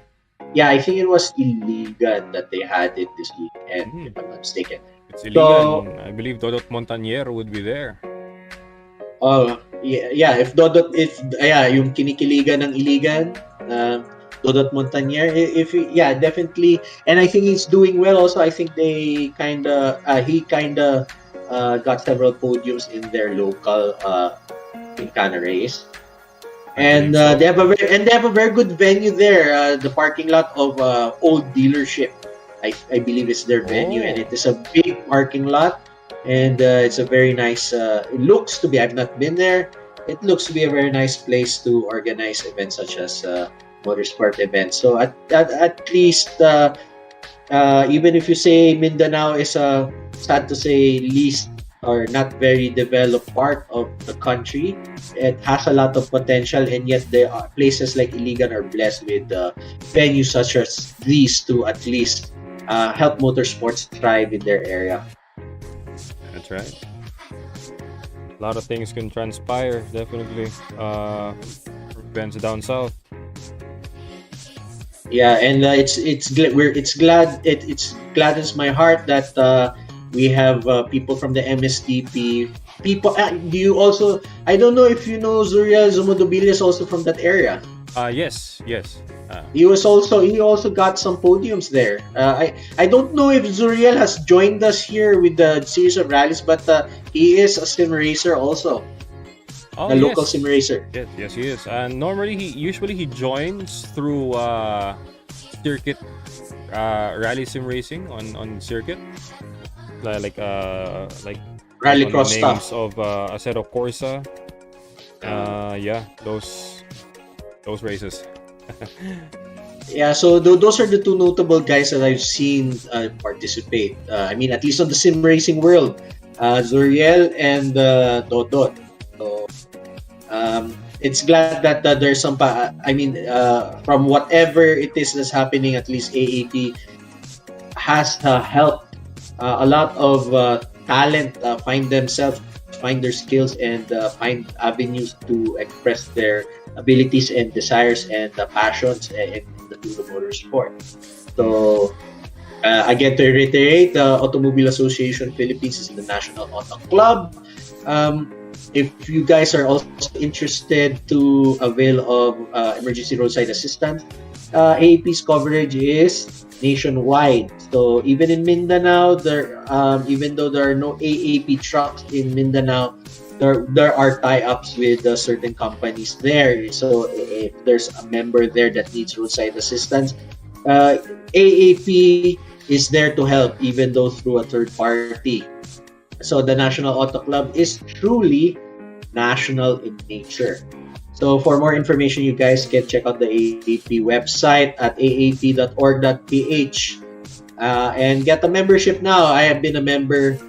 Speaker 2: Yeah, I think it was illegal that they had it this weekend, if I'm not mistaken.
Speaker 1: It's illegal. So, I believe Dodot Montanier would be there.
Speaker 2: Oh, if yung kinikiligan ng Iligan, Dodot Montanier, definitely. And I think he's doing well also. I think he kind of got several podiums in their local Gymkhana race, and they have a very good venue there. The parking lot of old dealership, I believe it's their venue, and it is a big parking lot, and it's a very nice. It looks to be. I've not been there. It looks to be a very nice place to organize events such as motorsport events. So at least. Even if you say Mindanao is sad to say least or not very developed part of the country. It has a lot of potential, and yet there are places like Iligan are blessed with venues such as these to at least help motorsports thrive in their area.
Speaker 1: That's right. A lot of things can transpire, definitely. Events down south.
Speaker 2: Yeah, and it gladdens my heart that we have people from the MSTP. People, do you also? I don't know if you know Zuriel Zumudobilia is also from that area.
Speaker 1: Yes.
Speaker 2: He also got some podiums there. I don't know if Zuriel has joined us here with the series of rallies, but he is a sim racer also.
Speaker 1: Oh,
Speaker 2: the local sim racer.
Speaker 1: Yes, he is. And normally he joins through circuit rally sim racing on circuit, like
Speaker 2: rallycross
Speaker 1: names
Speaker 2: stuff
Speaker 1: of Assetto Corsa. Yeah, those races.
Speaker 2: Yeah, so those are the two notable guys that I've seen participate. I mean, at least on the sim racing world, Zuriel and Dodot. So it's glad that there's some. From whatever it is that's happening, at least AAP has helped a lot of talent find themselves, find their skills, and find avenues to express their abilities and desires and passions in the field of motorsport. So, again, to reiterate, the Automobile Association Philippines is the National Auto Club. If you guys are also interested to avail of emergency roadside assistance, AAP's coverage is nationwide. So even in Mindanao, even though there are no AAP trucks in Mindanao, there are tie-ups with certain companies there. So if there's a member there that needs roadside assistance, AAP is there to help, even though through a third party. So the National Auto Club is truly national in nature. So for more information, you guys can check out the AAP website at aap.org.ph and get a membership now. I have been a member.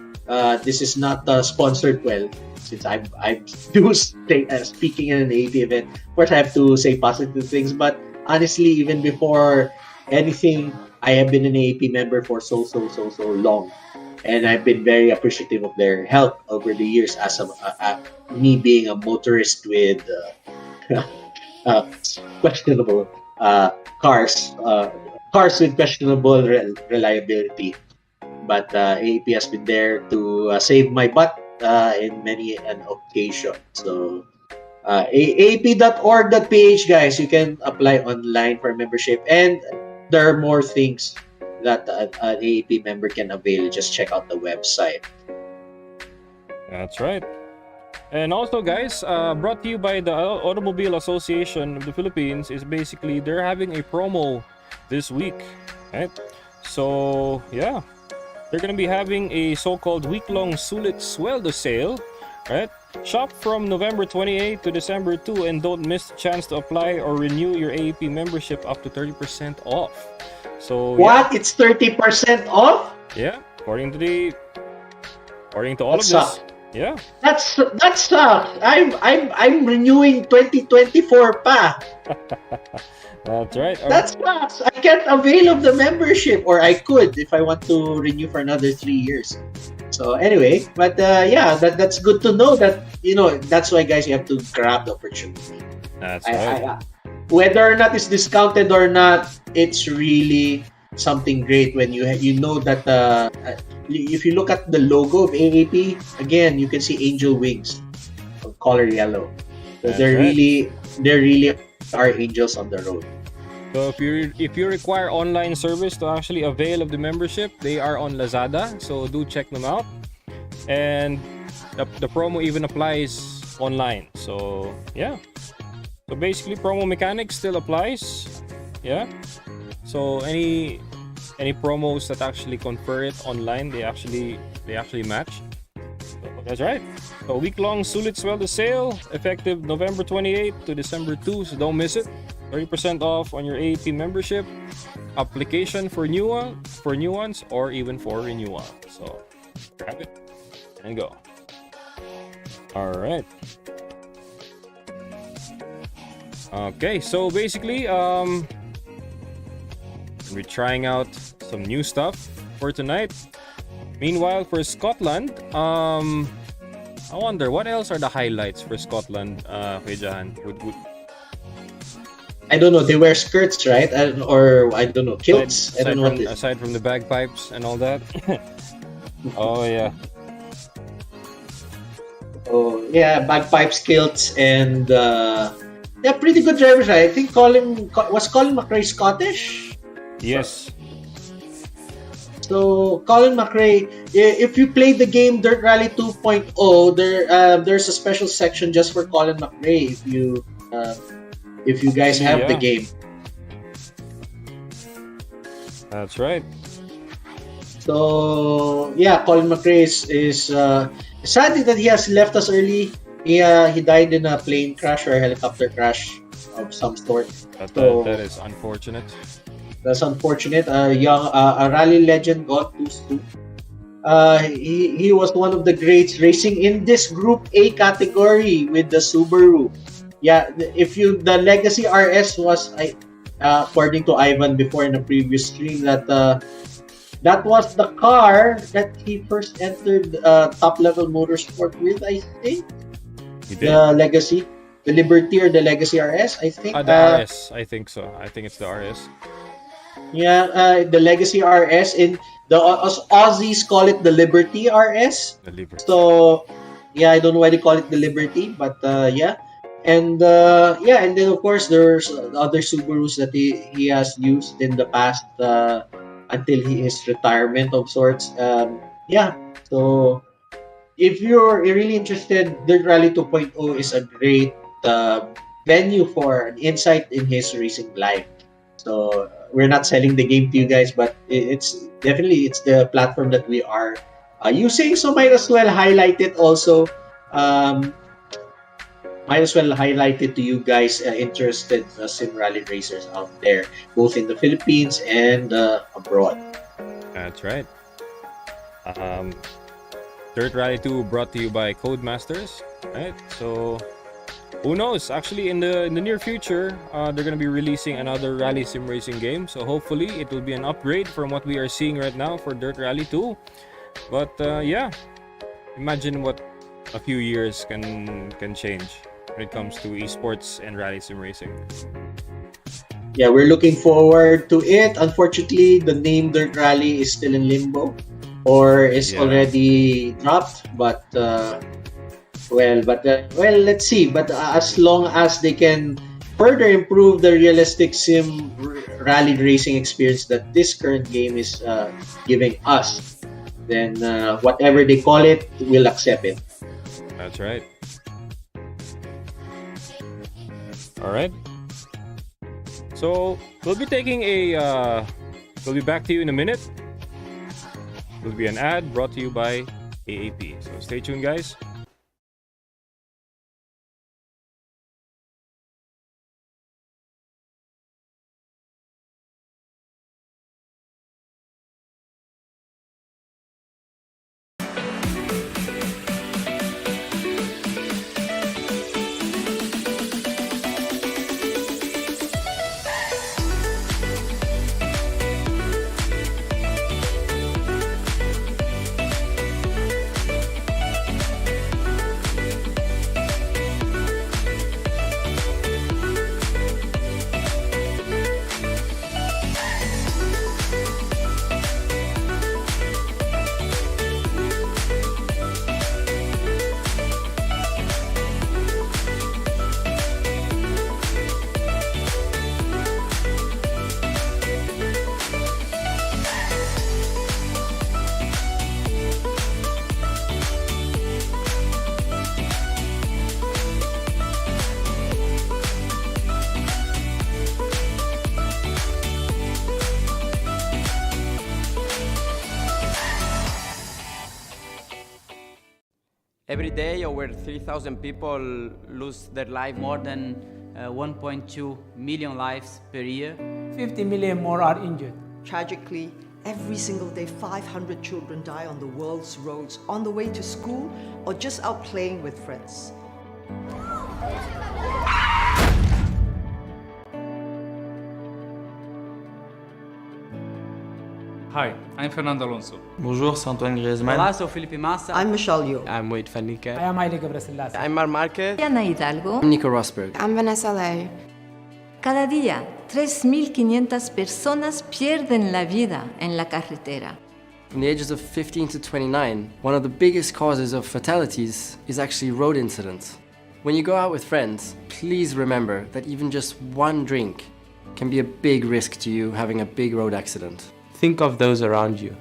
Speaker 2: This is not sponsored, well, since I'm speaking in an AAP event. Of course, I have to say positive things, but honestly, even before anything, I have been an AAP member for so long. And I've been very appreciative of their help over the years as me being a motorist with questionable cars with questionable reliability. But AAP has been there to save my butt in many an occasion. So aap.org.ph, guys, you can apply online for membership, and there are more things that an AAP member can avail. Just check out the website.
Speaker 1: That's right. And also, guys, brought to you by the Automobile Association of the Philippines, is basically they're having a promo this week, right? So yeah, they're gonna be having a so-called week-long Sulit Sweldo sale, right? Shop from November 28 to December 2 and don't miss the chance to apply or renew your AAP membership up to 30% off. So
Speaker 2: what? Yeah. It's 30% off?
Speaker 1: Yeah, according to all of this. Yeah.
Speaker 2: That sucks. I'm renewing 2024 pa.
Speaker 1: That's right.
Speaker 2: That sucks. I can't avail of the membership, or I could if I want to renew for another 3 years. So anyway, but yeah, that's good to know that, that's why, guys, you have to grab the opportunity.
Speaker 1: That's right.
Speaker 2: Whether or not it's discounted or not, it's really something great when you know that if you look at the logo of AAP, again, you can see angel wings of color yellow. So they're really are angels on the road.
Speaker 1: So if you require online service to actually avail of the membership, they are on Lazada, so do check them out. And the promo even applies online. So yeah. So basically, promo mechanics still applies. Yeah. So any promos that actually confer it online, they actually match. So that's right. So week-long Sulit Sweldo sale, effective November 28 to December 2. So don't miss it. 30% off on your AAP membership. Application for new ones, or even for renewal. So grab it and go. All right. Okay, so basically, we're trying out some new stuff for tonight. Meanwhile, for Scotland, I wonder what else are the highlights for Scotland, Jahan?
Speaker 2: I don't know. They wear skirts, right? Or I don't know, kilts. I don't know what it is.
Speaker 1: Aside from the bagpipes and all that. Oh yeah.
Speaker 2: Oh yeah, bagpipes, kilts, and yeah, pretty good drivers. Right? I think Colin McRae Scottish.
Speaker 1: Yes.
Speaker 2: So Colin McRae, if you played the game Dirt Rally 2.0, there's a special section just for Colin McRae. If you guys have the game.
Speaker 1: That's right.
Speaker 2: So yeah, Colin McRae is sadly that he has left us early. He died in a plane crash or a helicopter crash of some sort.
Speaker 1: That is unfortunate.
Speaker 2: That's unfortunate. A rally legend gone too soon. He was one of the greats racing in this Group A category with the Subaru. Yeah, the Legacy RS was, according to Ivan before in the previous stream, that was the car that he first entered top level motorsport with. I think
Speaker 1: He did.
Speaker 2: The Legacy, the Liberty or the Legacy RS. I think
Speaker 1: the RS. I think so. I think it's the RS.
Speaker 2: Yeah, the Legacy RS. In the Aussies call it the Liberty RS.
Speaker 1: The Liberty.
Speaker 2: So yeah, I don't know why they call it the Liberty, but yeah. And and then of course there's other Subarus that he has used in the past until his retirement of sorts. Yeah, so if you're really interested, Dirt Rally 2.0 is a great venue for an insight in his racing life. So we're not selling the game to you guys, but it's the platform that we are using. So might as well highlight it also. Might as well highlight it to you guys interested sim rally racers out there, both in the Philippines and abroad.
Speaker 1: That's right. Dirt Rally 2 brought to you by Codemasters, right? So who knows? Actually, in the near future, they're gonna be releasing another rally sim racing game. So hopefully, it will be an upgrade from what we are seeing right now for Dirt Rally 2. But yeah, imagine what a few years can change when it comes to esports and rally sim racing.
Speaker 2: Yeah, we're looking forward to it. Unfortunately, the name Dirt Rally is still in limbo or is already dropped. But let's see. But as long as they can further improve the realistic sim rally racing experience that this current game is giving us, then whatever they call it, we'll accept it.
Speaker 1: That's right. All right. So we'll be taking we'll be back to you in a minute. Will be an ad brought to you by AAP. So stay tuned, guys.
Speaker 4: Every day, over 3,000 people lose their life.
Speaker 5: More than 1.2 million lives per year.
Speaker 6: 50 million more are injured.
Speaker 7: Tragically,
Speaker 5: Every single day, 500 children die on the world's roads on the way to school or just out playing with friends.
Speaker 6: Hi, I'm Fernando Alonso.
Speaker 7: Bonjour, c'est Antoine Griezmann.
Speaker 8: Olá, sou Felipe Massa.
Speaker 5: I'm Michelle Yeoh.
Speaker 4: I'm Wade Van Niekerk.
Speaker 8: I am Haile Gebrselassie.
Speaker 4: I'm Marc Marquez.
Speaker 9: Ana Hidalgo.
Speaker 4: I'm Nico Rosberg.
Speaker 10: I'm Vanessa Lowe.
Speaker 9: Cada día, 3.500 personas pierden la vida en la carretera.
Speaker 11: From the ages of 15 to 29, one of the biggest causes of fatalities is actually road incidents. When you go out with friends, please remember that even just one drink can be a big risk to you having a big road accident.
Speaker 12: Think of those around you.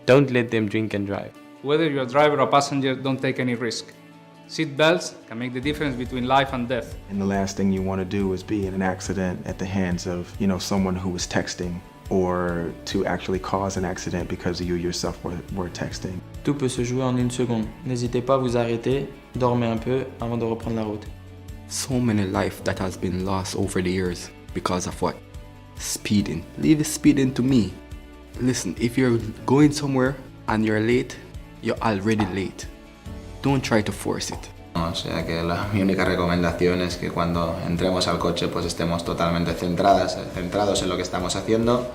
Speaker 12: Don't let them drink and drive.
Speaker 6: Whether you're a driver or passenger, don't take any risk. Seat belts can make the difference between life and death.
Speaker 13: And the last thing you want to do is be in an accident at the hands of, someone who was texting, or to actually cause an accident because you yourself were texting.
Speaker 7: Tout peut se jouer en une seconde. N'hésitez pas à vous arrêter, dormez un peu avant de reprendre la route.
Speaker 14: So many life that has been lost over the years because of what? Speeding. Leave the speeding to me. Listen, if you're going somewhere and you're late, you're already late. Don't try to force it.
Speaker 15: O sea que mi única recomendación es que cuando entremos al coche pues estemos totalmente centrados en lo que estamos haciendo.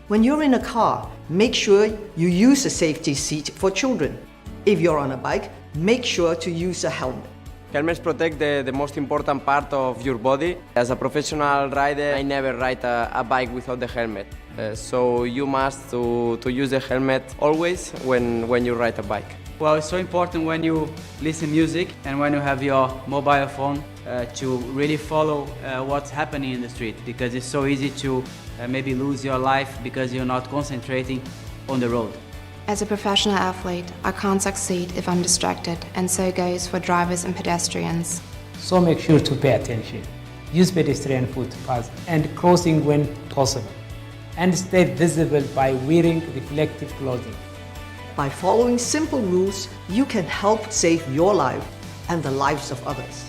Speaker 5: When you're in a car, make sure you use a safety seat for children. If you're on a bike, make sure to use a helmet.
Speaker 4: Helmets protect the most important part of your body. As a professional rider, I never ride a bike without the helmet. So you must to use the helmet always when you ride a bike.
Speaker 8: Well, it's so important when you listen music and when you have your mobile phone to really follow what's happening in the street, because it's so easy to maybe lose your life because you're not concentrating on the road.
Speaker 10: As a professional athlete, I can't succeed if I'm distracted, and so goes for drivers and pedestrians.
Speaker 8: So make sure to pay attention. Use pedestrian footpaths and crossing when possible. And stay visible by wearing reflective clothing.
Speaker 5: By following simple rules, you can help save your life and the lives of others.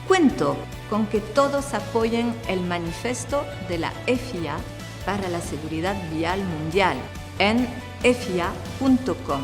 Speaker 9: Cuento con que todos apoyen el manifiesto de la FIA para la seguridad vial mundial en fia.com.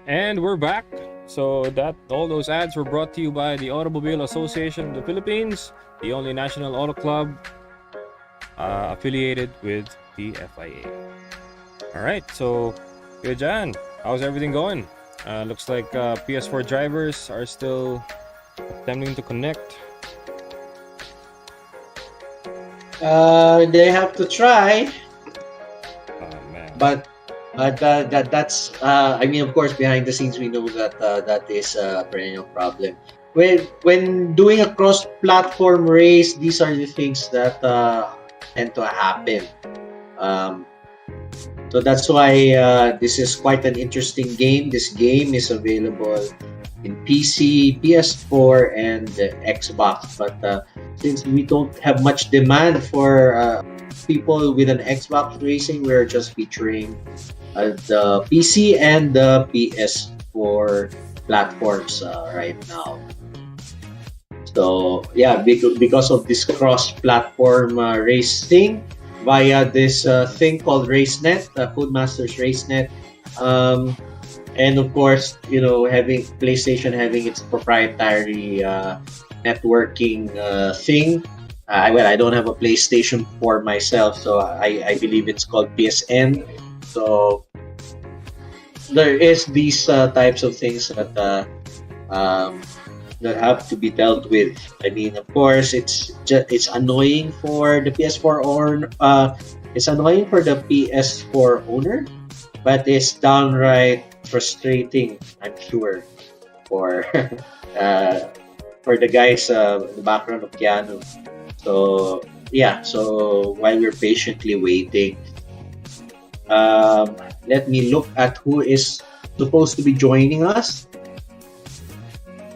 Speaker 1: And we're back. So that all those ads were brought to you by the Automobile Association of the Philippines, the only national auto club affiliated with the FIA. All right, so good, Jan. How's everything going? Looks like PS4 drivers are still attempting to connect.
Speaker 2: They have to try.
Speaker 1: Oh man.
Speaker 2: But that's I mean, of course, behind the scenes we know that that is a perennial problem. When doing a cross-platform race, these are the things that tend to happen. So that's why this is quite an interesting game. This game is available in PC, PS4, and Xbox. But since we don't have much demand for people with an Xbox racing, we're just featuring the PC and the PS4 platforms right now. So yeah, because of this cross-platform racing via this thing called RaceNet, Codemasters RaceNet, and of course, you know, having PlayStation having its proprietary networking thing. I don't have a PlayStation 4 myself, so I believe it's called PSN. So there is these types of things that that have to be dealt with. I mean, of course, it's annoying for the PS4 owner. It's annoying for the PS4 owner, but it's downright frustrating, I'm sure, for for the guys in the background of Keanu. So yeah, so while we're patiently waiting, let me look at who is supposed to be joining us.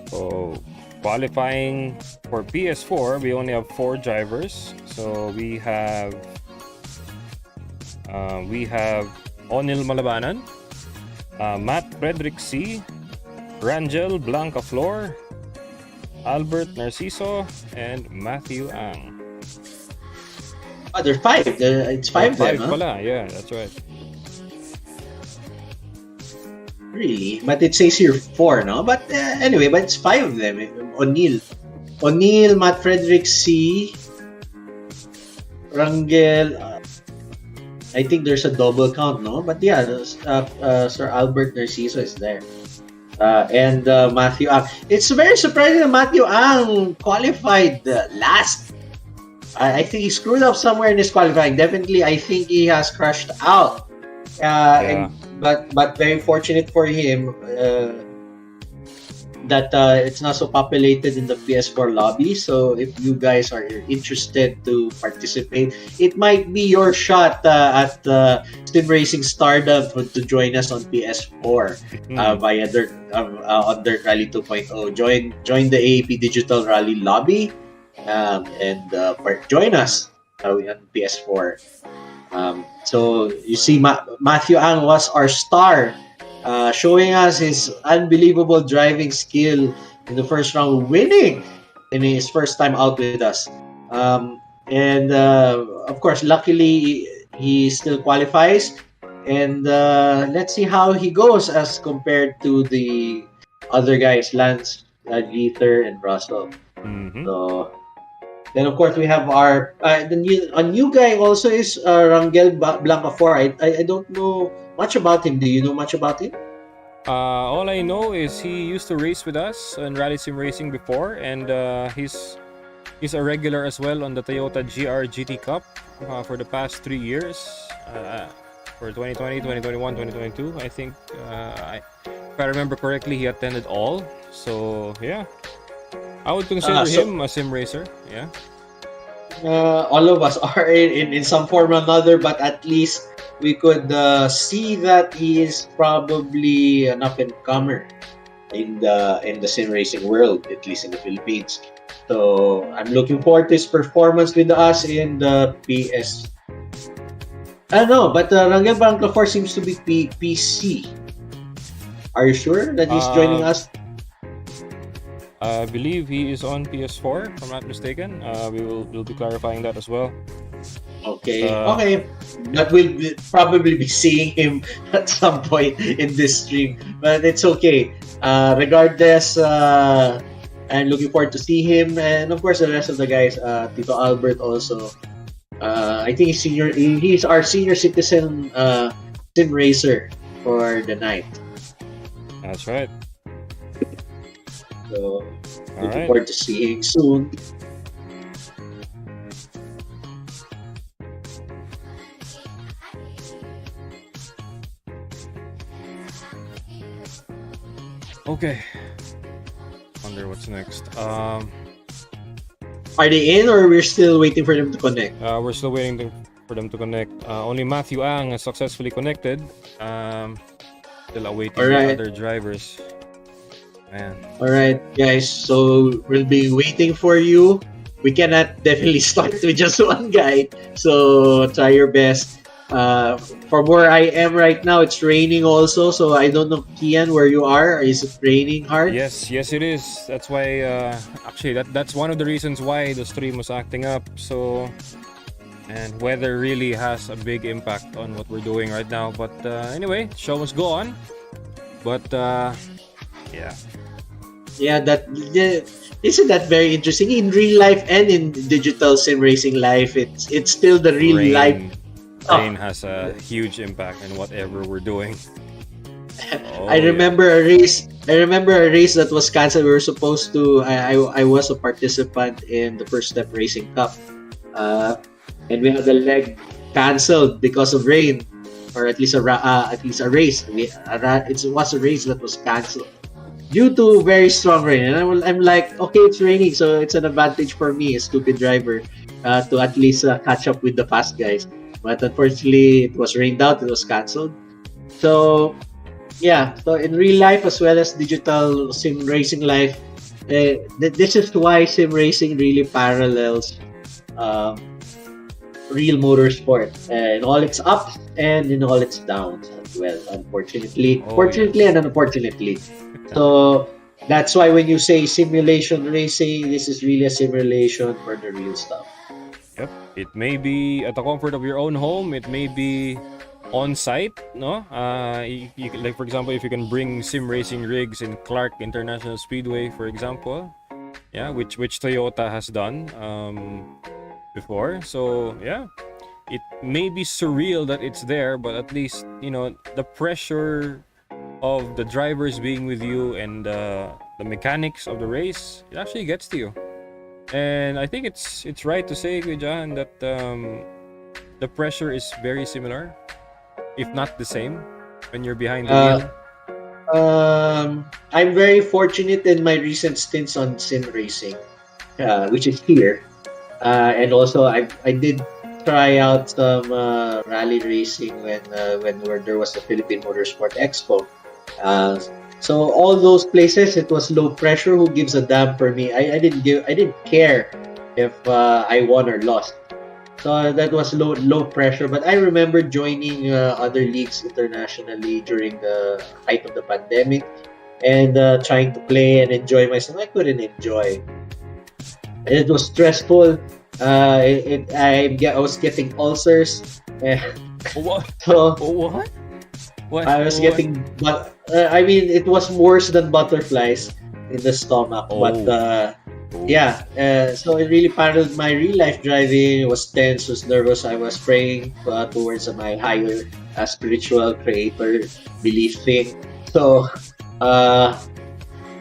Speaker 1: So qualifying for PS4, we only have 4 drivers. So we have Onil Malabanan, Matt Frederick C, Rangel Blanca Flor, Albert Narciso, and Matthew Ang.
Speaker 2: Oh, there are 5. It's 5 then, huh?
Speaker 1: Pala. Yeah, that's right.
Speaker 2: Really? But it says here 4, no? But anyway, but it's 5 of them. O'Neill, Matt Frederick C, Rangel. I think there's a double count, no? But yeah, Sir Albert Narciso is there. And Matthew Ang. It's very surprising that Matthew Ang qualified last. I think he screwed up somewhere in his qualifying. Definitely, I think he has crashed out. But very fortunate for him that it's not so populated in the PS4 lobby. So if you guys are interested to participate, it might be your shot at Sim Racing Stardom to join us on PS4 via on Dirt Rally 2.0. Join the AAP Digital Rally lobby and join us on PS4. So you see, Matthew Ang was our star, showing us his unbelievable driving skill in the first round, winning in his first time out with us. And of course, luckily, he still qualifies. And let's see how he goes as compared to the other guys, Lance, Geether, and Russell. So then, of course, we have our a new guy also is Rangel Blanca 4. I don't know much about him. Do you know much about him?
Speaker 1: All I know is he used to race with us on Rally Sim Racing before, and he's a regular as well on the Toyota GR GT Cup for the past 3 years. For 2020, 2021, 2022, I think. If I remember correctly, he attended all. So yeah. I would consider him a sim racer, yeah.
Speaker 2: All of us are in some form or another, but at least we could see that he is probably an up-and-comer in the sim racing world, at least in the Philippines. So I'm looking forward to his performance with us in the PS. I don't know, but Rangel Blanca 4 seems to be PC. Are you sure that he's joining us?
Speaker 1: I believe he is on PS4, if I'm not mistaken. We'll be clarifying that as well.
Speaker 2: Okay. But we'll probably be seeing him at some point in this stream. But it's okay. regardless, I'm looking forward to see him, and of course the rest of the guys. Tito Albert also. I think he's our senior citizen sim racer for the night.
Speaker 1: That's right.
Speaker 2: So looking forward to seeing soon.
Speaker 1: Okay. Wonder what's next.
Speaker 2: Are they in, or we're still waiting for them to connect?
Speaker 1: We're still waiting for them to connect. Only Matthew Ang has successfully connected. Still awaiting the other drivers. Man.
Speaker 2: Alright, guys. So we'll be waiting for you. We cannot definitely start with just one guy. So try your best. From where I am right now, it's raining also. So I don't know, Kian, where you are. Is it raining hard?
Speaker 1: Yes, it is. That's why, actually, that's one of the reasons why the stream was acting up. So, and weather really has a big impact on what we're doing right now. But anyway, show must go on. But yeah.
Speaker 2: Yeah, isn't that very interesting? In real life and in digital sim racing life, it's still the real life.
Speaker 1: Rain has a huge impact on whatever we're doing.
Speaker 2: I remember a race that was canceled. We were supposed to. I was a participant in the First Step Racing Cup, and we had the leg canceled because of rain, or at least a race. It was a race that was canceled due to very strong rain. And I'm like, okay, it's raining, so it's an advantage for me, a stupid driver, to at least catch up with the fast guys. But unfortunately, it was rained out. It was cancelled. So, yeah. So in real life as well as digital sim racing life, this is why sim racing really parallels real motorsport in all its ups and in all its downs as well. Unfortunately, and unfortunately. So that's why when you say simulation racing, this is really a simulation for the real stuff.
Speaker 1: Yep. It may be at the comfort of your own home. It may be on site, no? You can, like for example, if you can bring sim racing rigs in Clark International Speedway, for example, yeah, which Toyota has done before. So yeah, it may be surreal that it's there, but at least the pressure of the drivers being with you and the mechanics of the race, it actually gets to you. And I think it's right to say, Gujan, that the pressure is very similar, if not the same, when you're behind the wheel.
Speaker 2: I'm very fortunate in my recent stints on sim racing, which is here, and also I did try out some rally racing when there was the Philippine Motorsport Expo. So all those places, it was low pressure. Who gives a damn for me? I didn't care if I won or lost. So that was low pressure. But I remember joining other leagues internationally during the height of the pandemic and trying to play and enjoy myself. I couldn't enjoy. It was stressful. I was getting ulcers.
Speaker 1: What?
Speaker 2: So,
Speaker 1: what?
Speaker 2: I was getting, but I mean, it was worse than butterflies in the stomach. But yeah, so it really paralleled my real life driving. It was tense, was nervous. I was praying towards my higher spiritual creator belief thing. So,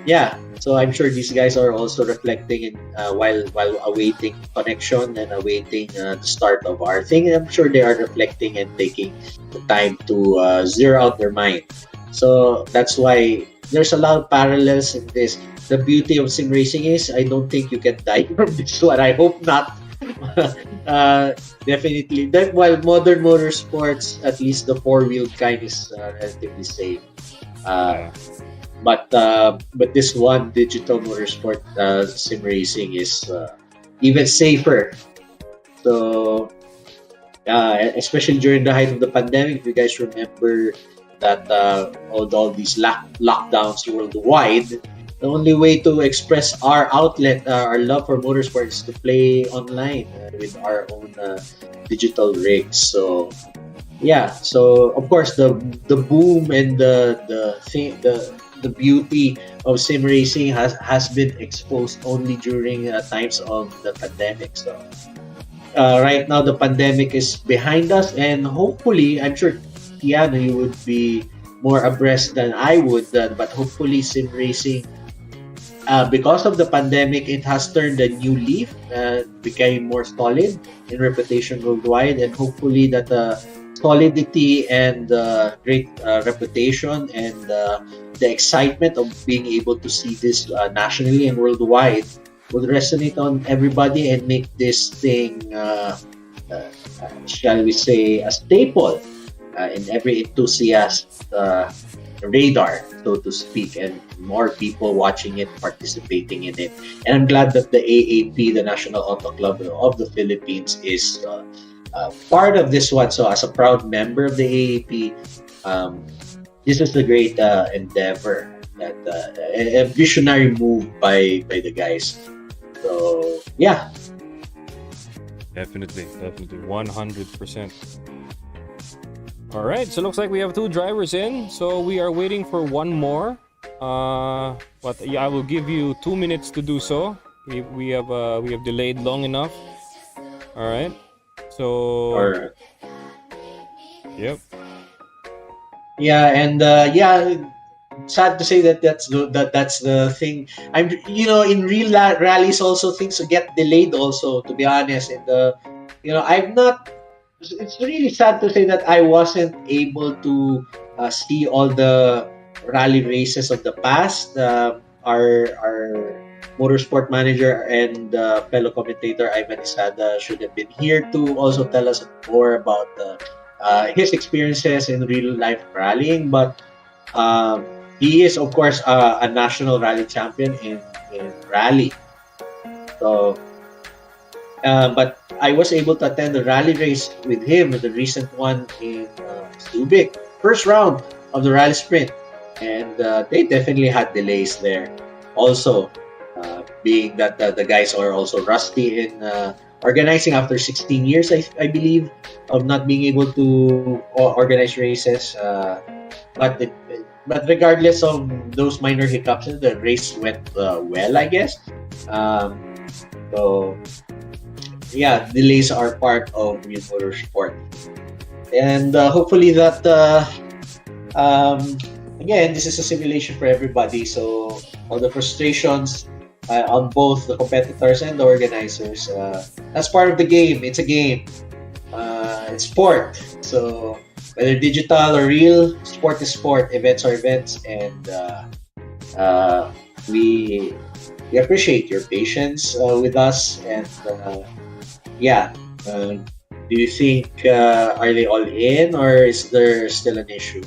Speaker 2: yeah. So I'm sure these guys are also reflecting in, while awaiting connection and awaiting the start of our thing. I'm sure they are reflecting and taking the time to zero out their mind. So that's why there's a lot of parallels in this. The beauty of sim racing is I don't think you can die from this one. I hope not. Definitely. While modern motorsports, at least the four-wheeled kind is relatively safe. But this one digital motorsport sim racing is even safer. So especially during the height of the pandemic, if you guys remember that all these lockdowns worldwide, the only way to express our outlet, our love for motorsport, is to play online with our own digital rigs. So yeah, so of course the boom and the the beauty of sim racing has been exposed only during times of the pandemic. So right now the pandemic is behind us, and hopefully, I'm sure Tiano, you would be more abreast than I would, but hopefully sim racing, because of the pandemic, it has turned a new leaf, became more solid in reputation worldwide, and hopefully that solidity and great reputation and the excitement of being able to see this nationally and worldwide will resonate on everybody and make this thing, shall we say, a staple in every enthusiast radar, so to speak, and more people watching it, participating in it. And I'm glad that the AAP, the National Auto Club of the Philippines, is part of this one. So as a proud member of the AAP, this is a great endeavor, that a visionary move by the guys. So yeah,
Speaker 1: definitely 100%. All right, so looks like we have 2 drivers in, so we are waiting for one more. But yeah, I will give you 2 minutes to do so. We have delayed long enough. All right, so
Speaker 2: all right.
Speaker 1: Yep.
Speaker 2: Yeah, and sad to say that that's the thing. I'm in real rallies also things get delayed also, to be honest. And I'm not. It's really sad to say that I wasn't able to see all the rally races of the past. Our motorsport manager and fellow commentator Ivan Isada should have been here to also tell us more about his experiences in real life rallying. But he is, of course, a national rally champion in rally. So, but I was able to attend the rally race with him, the recent one in Subic, first round of the rally sprint, and they definitely had delays there. Also, being that the guys are also rusty in organizing after 16 years, I believe, of not being able to organize races. But regardless of those minor hiccups, the race went well, I guess. So yeah, delays are part of real motorsport, and hopefully that again, this is a simulation for everybody. So all the frustrations on both the competitors and the organizers, that's part of the game. It's a game. It's sport. So whether digital or real, sport is sport. Events are events, and we appreciate your patience with us. And do you think are they all in, or is there still an issue?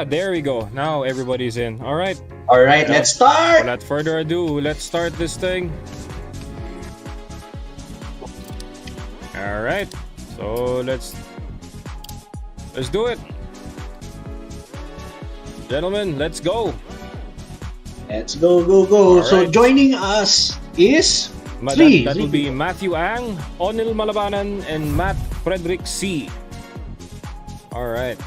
Speaker 1: There we go. Now everybody's in. All right,
Speaker 2: let's start.
Speaker 1: Without further ado, let's start this thing. All right, so let's do it, gentlemen. Let's go.
Speaker 2: Go. So right. Joining us is
Speaker 1: that will be Matthew Ang, Onil Malabanan, and Matt Frederick C. All right.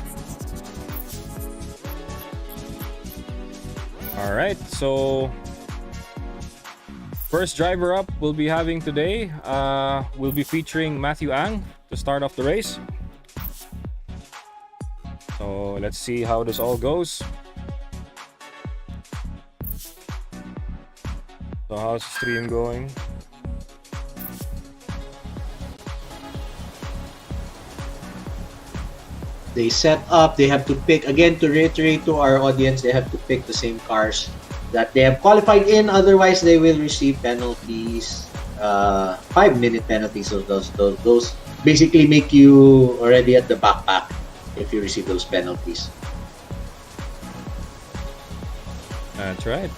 Speaker 1: So first driver up we'll be having today, we'll be featuring Matthew Ang to start off the race. So let's see how this all goes. So how's the stream going?
Speaker 2: They set up, they have to pick, again, to reiterate to our audience, they have to pick the same cars that they have qualified in, otherwise they will receive penalties, 5-minute penalties. Of those basically make you already at the backpack if you receive those penalties.
Speaker 1: That's right.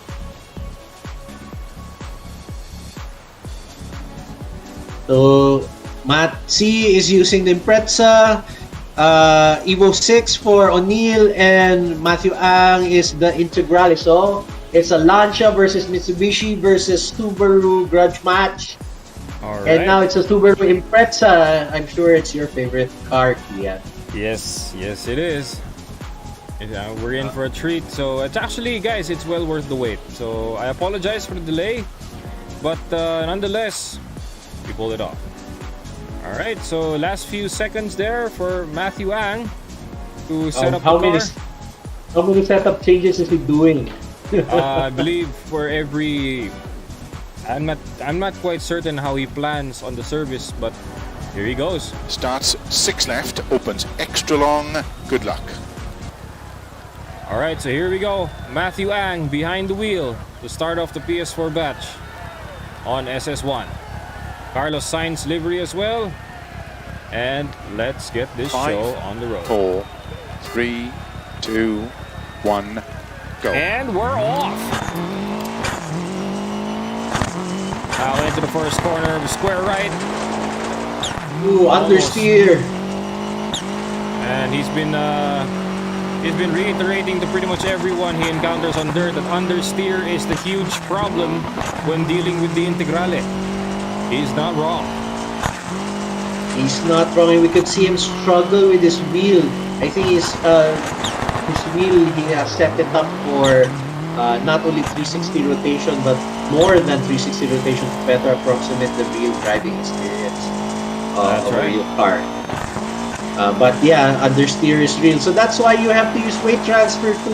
Speaker 2: So Matt C is using the Impreza. Evo 6 for O'Neill, and Matthew Ang is the Integrale. So it's a Lancia versus Mitsubishi versus Subaru grudge match.
Speaker 1: All right.
Speaker 2: And now it's a Subaru Impreza. I'm sure it's your favorite car, Kia.
Speaker 1: Yes, it is. We're in for a treat. So it's actually, guys, it's well worth the wait. So I apologize for the delay, but nonetheless, we pulled it off. All right, so last few seconds there for Matthew Ang to set up the car.
Speaker 2: How many setup changes is he doing?
Speaker 1: I believe for every... I'm not quite certain how he plans on the service, but here he goes.
Speaker 3: Starts 6 left, opens extra long. Good luck.
Speaker 1: All right, so here we go. Matthew Ang behind the wheel to start off the PS4 batch on SS1. Carlos Sainz livery as well. And let's get this
Speaker 3: 5,
Speaker 1: show on the road.
Speaker 3: 4, 3, 2, 1, go.
Speaker 1: And we're off. Now into the first corner of the square right.
Speaker 2: Ooh, understeer.
Speaker 1: And he's been reiterating to pretty much everyone he encounters on dirt that understeer is the huge problem when dealing with the Integrale. He's not wrong.
Speaker 2: He's not wrong. We could see him struggle with his wheel. I think his wheel, he has set it up for not only 360 rotation, but more than 360 rotation to better approximate the real driving experience of a real car. But yeah, understeer is real. So that's why you have to use weight transfer to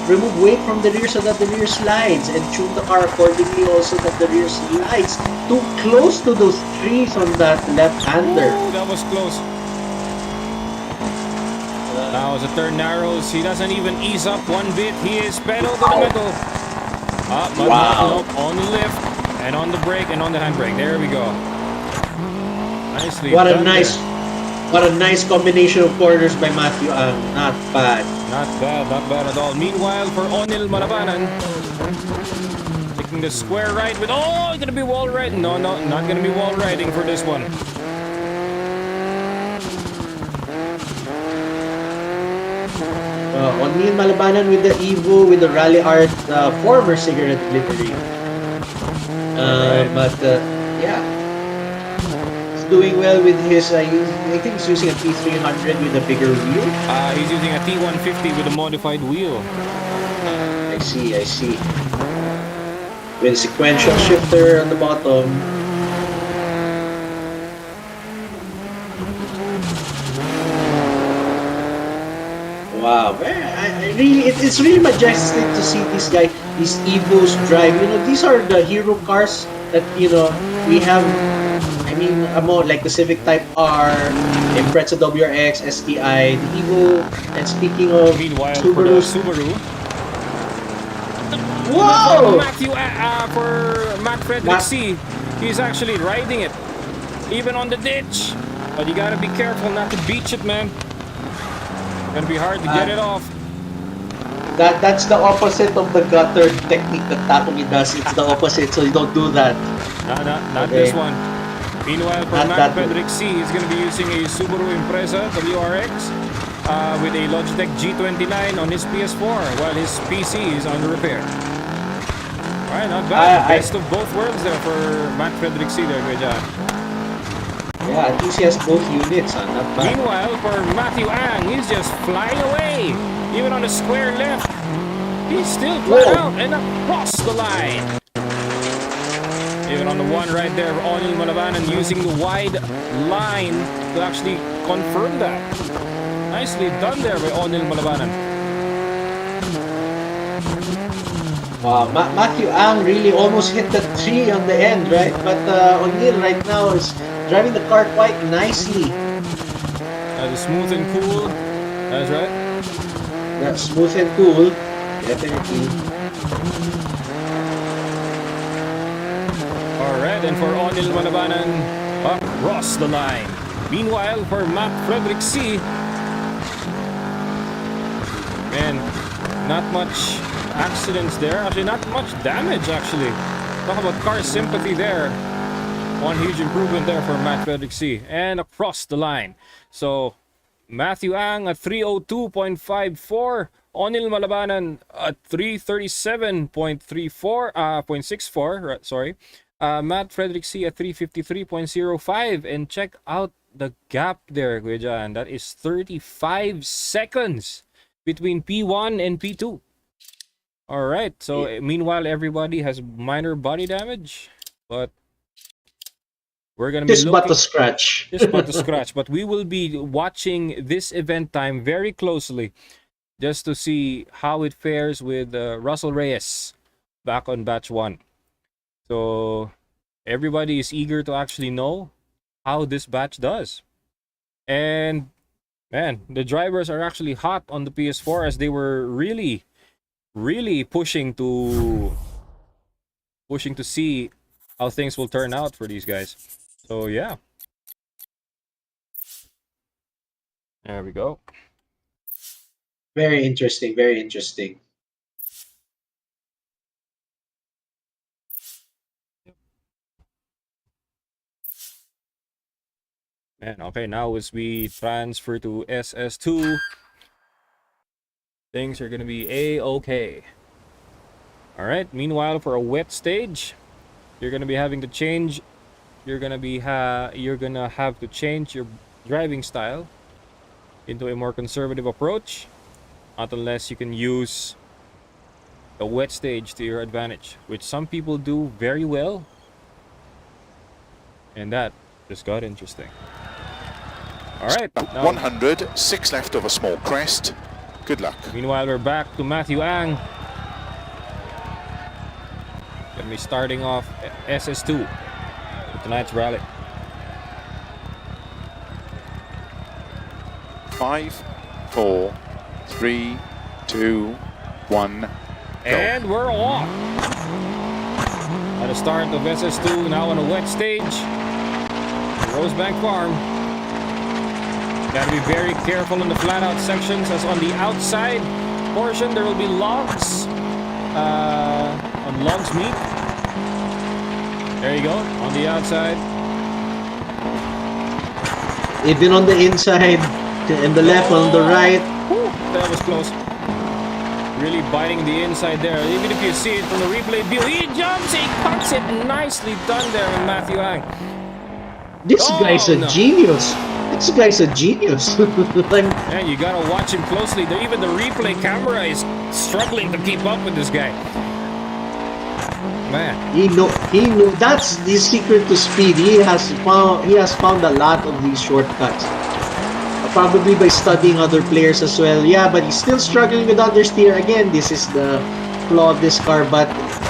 Speaker 2: remove weight from the rear so that the rear slides, and tune the car accordingly also that the rear slides too close to those trees on that left-hander.
Speaker 1: That was close. Now as the turn narrows, he doesn't even ease up one bit. He is pedal to the metal. But
Speaker 2: wow.
Speaker 1: No, on the lift and on the brake and on the handbrake. There we go. Nicely
Speaker 2: What a
Speaker 1: done
Speaker 2: nice
Speaker 1: there.
Speaker 2: What a nice combination of corners by Matthew Ang. Not bad.
Speaker 1: Not bad at all. Meanwhile, for Onil Malabanan, taking the square right with, oh, gonna be wall right. No, not gonna be wall riding for this one.
Speaker 2: Onil Malabanan with the Evo, with the Rally Art former cigarette livery. But yeah, he's doing well with his. I think he's using a T300 with a bigger wheel.
Speaker 1: He's using a T150 with a modified wheel.
Speaker 2: I see. With a sequential shifter on the bottom. Wow, it's really majestic to see this guy, these Evos drive. You know, these are the hero cars that, you know, we have. I mean, like the Civic Type R, Impreza WRX, STI, the Evo, and speaking of
Speaker 1: Subaru.
Speaker 2: Whoa!
Speaker 1: For Matt Frederick C, he's actually riding it, even on the ditch. But you gotta be careful not to beach it, man. Gonna be hard to get it off.
Speaker 2: That's the opposite of the gutter technique that Takumi does. It's the opposite, so you don't do that.
Speaker 1: Not this one. Meanwhile, for Matt Frederick C, he's gonna be using a Subaru Impreza WRX with a Logitech G29 on his PS4, while his PC is under repair. Alright, not bad. Best of both worlds there for Matt Frederick C there, good job.
Speaker 2: Yeah, at least he has both units, not bad.
Speaker 1: Meanwhile, for Matthew Ang, he's just flying away. Even on the square left, he's still flat out and across the line. Even on the one right there, Onil Malabanan using the wide line to actually confirm that. Nicely done there by Onil Malabanan.
Speaker 2: Wow, Matthew Ang really almost hit the tree on the end, right? But Onil right now is driving the car quite nicely.
Speaker 1: That is smooth and cool. That's right.
Speaker 2: That's smooth and cool. Definitely.
Speaker 1: Alright, and for Onil Malabanan, across the line. Meanwhile, for Matt Frederick C, man, not much accidents there. Actually, not much damage, actually. Talk about car sympathy there. One huge improvement there for Matt Frederick C. And across the line. So, Matthew Ang at 302.54. Onil Malabanan at 337.64. Sorry. Matt Frederick C at 353.05. And check out the gap there, Kuya Jan. That is 35 seconds between P1 and P2. All right. So meanwhile, everybody has minor body damage, but we're gonna be
Speaker 2: Just but to scratch.
Speaker 1: Just but to scratch. But we will be watching this event time very closely, just to see how it fares with Russell Reyes back on batch 1. So everybody is eager to actually know how this batch does. And man, the drivers are actually hot on the PS4, as they were really pushing to see how things will turn out for these guys. So yeah, there we go.
Speaker 2: Very interesting, very interesting.
Speaker 1: Man, okay, now as we transfer to SS2, things are gonna be A-okay. All right, meanwhile, for a wet stage, you're gonna be having to change. You're gonna have to change your driving style into a more conservative approach, not unless you can use a wet stage to your advantage, which some people do very well. And that just got interesting. All right, now,
Speaker 3: 100, 6 left of a small crest. Good luck.
Speaker 1: Meanwhile, we're back to Matthew Ang. Gonna be starting off SS2 with tonight's rally.
Speaker 3: 5, 4, 3, 2, 1. Go.
Speaker 1: And we're off. At the start of SS2, now on a wet stage, Rosebank Farm. Got to be very careful in the flat-out sections, as on the outside portion there will be logs. On logs meet. There you go, on the outside.
Speaker 2: Even on the inside, and the left, on the right.
Speaker 1: Whew, that was close. Really biting the inside there. Even if you see it from the replay view, he jumps, he cuts it. Nicely done there with Matthew Ang.
Speaker 2: This guy's a genius. This guy's a genius.
Speaker 1: Man, you gotta watch him closely. Even the replay camera is struggling to keep up with this guy. Man,
Speaker 2: he know that's the secret to speed. He has found a lot of these shortcuts. Probably by studying other players as well. Yeah, but he's still struggling with understeer. Again, this is the flaw of this car, but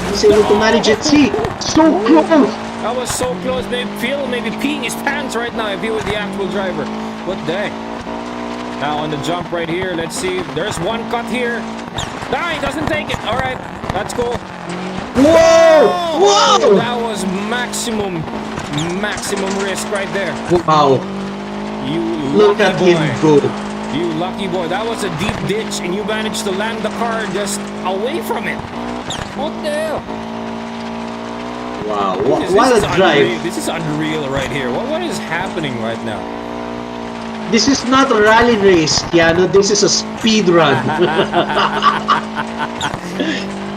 Speaker 2: he's able to manage it. See, so close.
Speaker 1: That was so close. Maybe peeing his pants right now if he was the actual driver. What the heck? Now on the jump right here, let's see. There's one cut here. Nah, he doesn't take it. All right, that's cool.
Speaker 2: Whoa! Whoa!
Speaker 1: That was maximum risk right there.
Speaker 2: Wow.
Speaker 1: You
Speaker 2: look at him go.
Speaker 1: You lucky boy. That was a deep ditch, and you managed to land the car just away from it. What the hell?
Speaker 2: Wow, what a drive.
Speaker 1: Unreal. This is unreal right here. What is happening right now?
Speaker 2: This is not a rally race, Keanu. This is a speed run.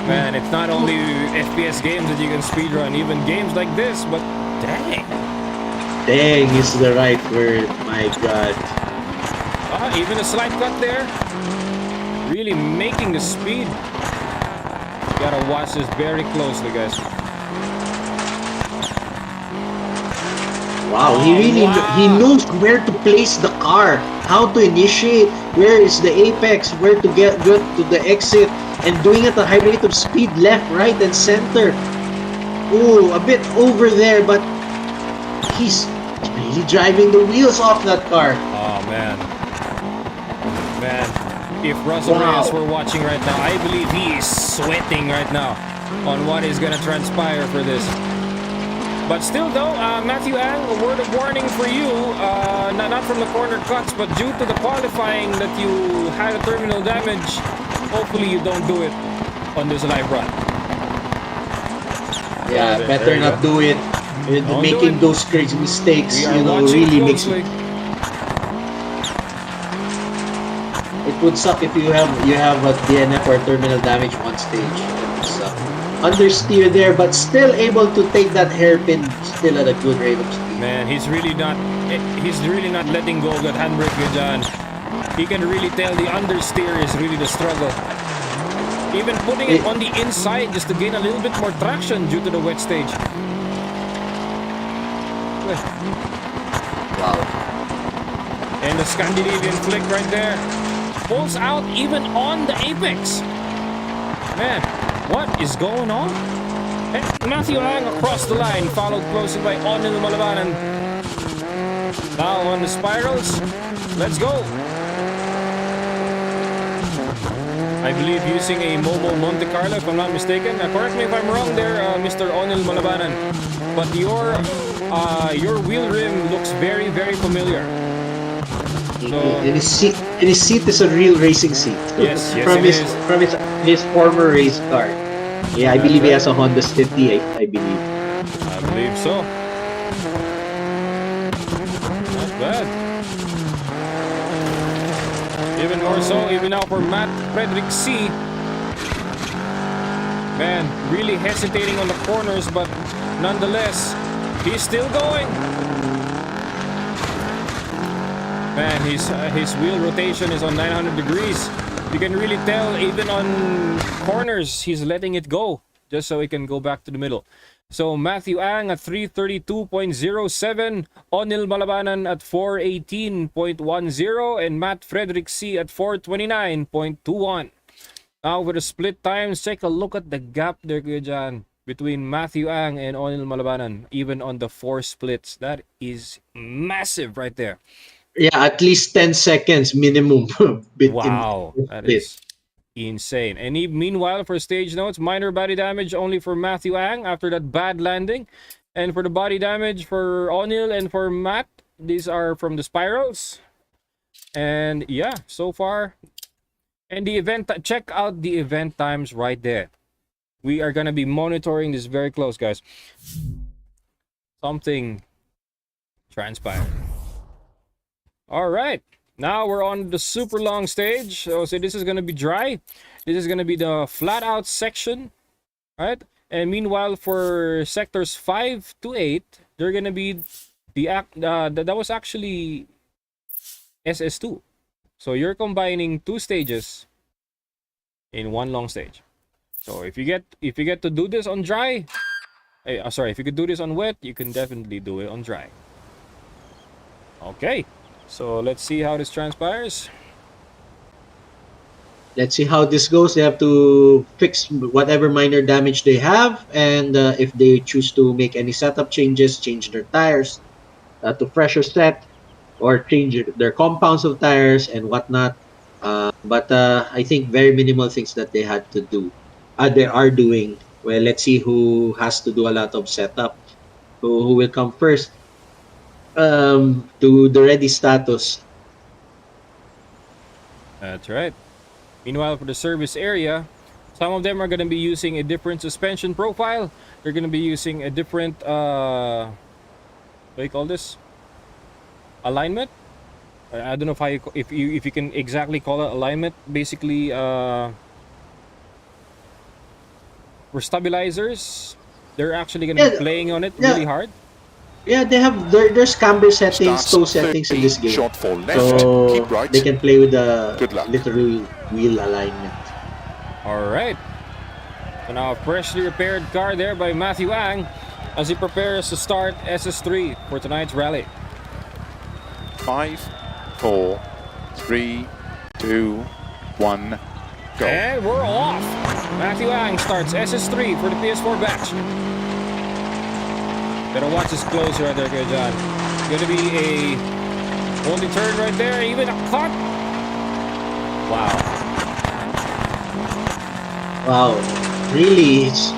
Speaker 1: Man, it's not only FPS games that you can speed run, even games like this, but dang.
Speaker 2: Dang is the right word, my god.
Speaker 1: Even a slight cut there. Really making the speed. You gotta watch this very closely, guys.
Speaker 2: Wow, he knows where to place the car, how to initiate, where is the apex, where to get to the exit, and doing it at a high rate of speed, left, right, and center. Ooh, a bit over there, but he's really driving the wheels off that car.
Speaker 1: Oh man. Man, if Russell Reyes were watching right now, I believe he is sweating right now on what is gonna transpire for this. But still though, Matthew Ang, a word of warning for you, not from the corner cuts, but due to the qualifying that you had a terminal damage, hopefully you don't do it on this live run.
Speaker 2: Yeah, better not do it. Making those crazy mistakes, you know, really makes it. It would suck if you have a DNF or terminal damage one stage. Understeer there, but still able to take that hairpin still at a good rate of speed.
Speaker 1: Man, he's really not letting go of that handbrake, John. He can really tell the understeer is really the struggle. Even putting it on the inside just to gain a little bit more traction due to the wet stage.
Speaker 2: Wow.
Speaker 1: And the Scandinavian flick right there. Pulls out even on the apex. Man, what is going on? And Matthew Ang across the line, followed closely by Onil Malabanan. Now on the spirals. Let's go. I believe using a Momo Monte Carlo, if I'm not mistaken. Correct me if I'm wrong there, Mr. Onil Malabanan. But your wheel rim looks very, very familiar. So,
Speaker 2: and his seat is a real racing seat.
Speaker 1: Yes,
Speaker 2: from his former race car. Yeah, I believe he has a Honda City. I believe.
Speaker 1: I believe so. Not bad. Even more so, even now for Matt Frederick C. Man, really hesitating on the corners, but nonetheless, he's still going. Man, his wheel rotation is on 900 degrees. You can really tell even on corners, he's letting it go just so he can go back to the middle. So Matthew Ang at 332.07, Onil Malabanan at 418.10, and Matt Frederick C at 429.21. Now with the split times, take a look at the gap there, John, between Matthew Ang and Onil Malabanan, even on the 4 splits. That is massive right there.
Speaker 2: Yeah, at least 10 seconds minimum.
Speaker 1: Wow, that is insane. And meanwhile, for stage notes, minor body damage only for Matthew Ang after that bad landing. And for the body damage for Onil and for Matt, these are from the spirals. And yeah, so far. And the event, check out the event times right there. We are going to be monitoring this very close, guys. Something transpired. All right, now we're on the super long stage. So this is going to be dry. This is going to be the flat out section, right? And meanwhile, for sectors 5 to 8, they're going to be that was actually SS2. So you're combining 2 stages in 1 long stage. So if you get to do this on dry, if you could do this on wet, you can definitely do it on dry. Okay. So let's see how this transpires.
Speaker 2: Let's see how this goes. They have to fix whatever minor damage they have, and if they choose to make any setup changes, change their tires to fresher set, or change their compounds of tires and whatnot. But I think very minimal things that they had to do. They are doing. Well, let's see who has to do a lot of setup. Who will come first? To the ready status.
Speaker 1: That's right. Meanwhile, for the service area, some of them are going to be using a different suspension profile. They're going to be using a different what do you call this? Alignment. I don't know if you can exactly call it alignment. Basically, for stabilizers, they're actually going to be playing on it really hard.
Speaker 2: Yeah, they have there's camber settings, toe settings in this game.
Speaker 3: Short for left,
Speaker 2: so
Speaker 3: keep right.
Speaker 2: they can play with the literal wheel alignment.
Speaker 1: All right. So now a freshly repaired car there by Matthew Ang as he prepares to start SS3 for tonight's rally.
Speaker 3: 5, 4, 3, 2, 1, go.
Speaker 1: And we're off. Matthew Ang starts SS3 for the PS4 batch. Better watch this close right there, good John. Gonna be a only turn right there, even a cut. Wow.
Speaker 2: Wow, really? It's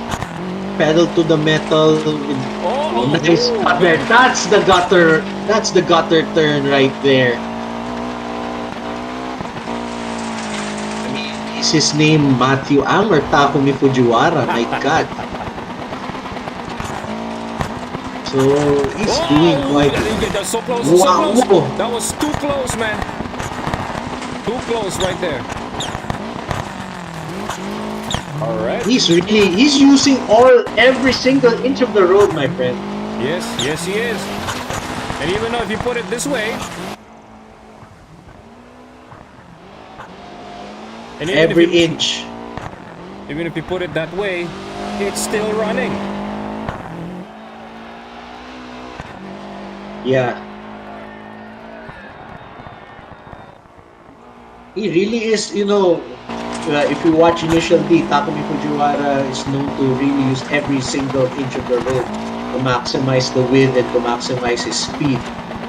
Speaker 2: pedal to the metal. Nice gutter. That's the gutter. That's the gutter turn right there. I mean, is his name Matthew Ang or Takumi Fujiwara? My God. So he's doing quite.
Speaker 1: That's so close.
Speaker 2: Wow.
Speaker 1: So close. That was too close, man. Too close right there. All right.
Speaker 2: He's using every single inch of the road, my friend.
Speaker 1: Yes, he is. And even though if you put it this way, and
Speaker 2: every inch.
Speaker 1: Even if you put it that way, it's still running.
Speaker 2: Yeah. He really is, if you watch Initial D, Takumi Fujiwara is known to really use every single inch of the road to maximize the width and to maximize his speed.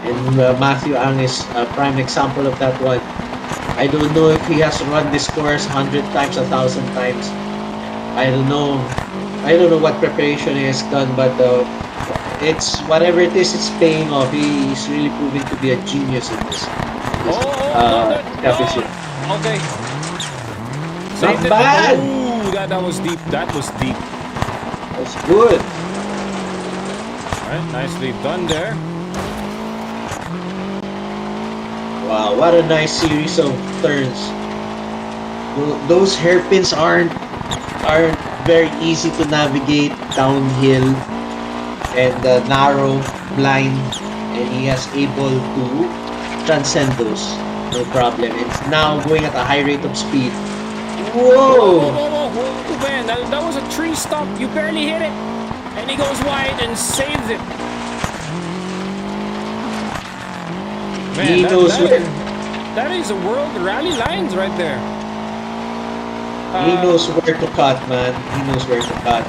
Speaker 2: And Matthew Ang is a prime example of that one. I don't know if he has run this course 100 times, 1,000 times. I don't know what preparation he has done, but it's whatever it is, it's paying off. He's really proving to be a genius in this. Championship.
Speaker 1: Okay.
Speaker 2: Not bad.
Speaker 1: Ooh, that was deep. That was deep.
Speaker 2: That's good.
Speaker 1: Alright, nicely done there.
Speaker 2: Wow, what a nice series of turns. Those hairpins aren't very easy to navigate downhill and narrow, blind, and he is able to transcend those. No problem. And now going at a high rate of speed. Whoa!
Speaker 1: Whoa, man, that was a tree stump. You barely hit it. And he goes wide and saves it. Man,
Speaker 2: He knows where.
Speaker 1: That is a world rally lines right there.
Speaker 2: He knows where to cut, man. He knows where to cut.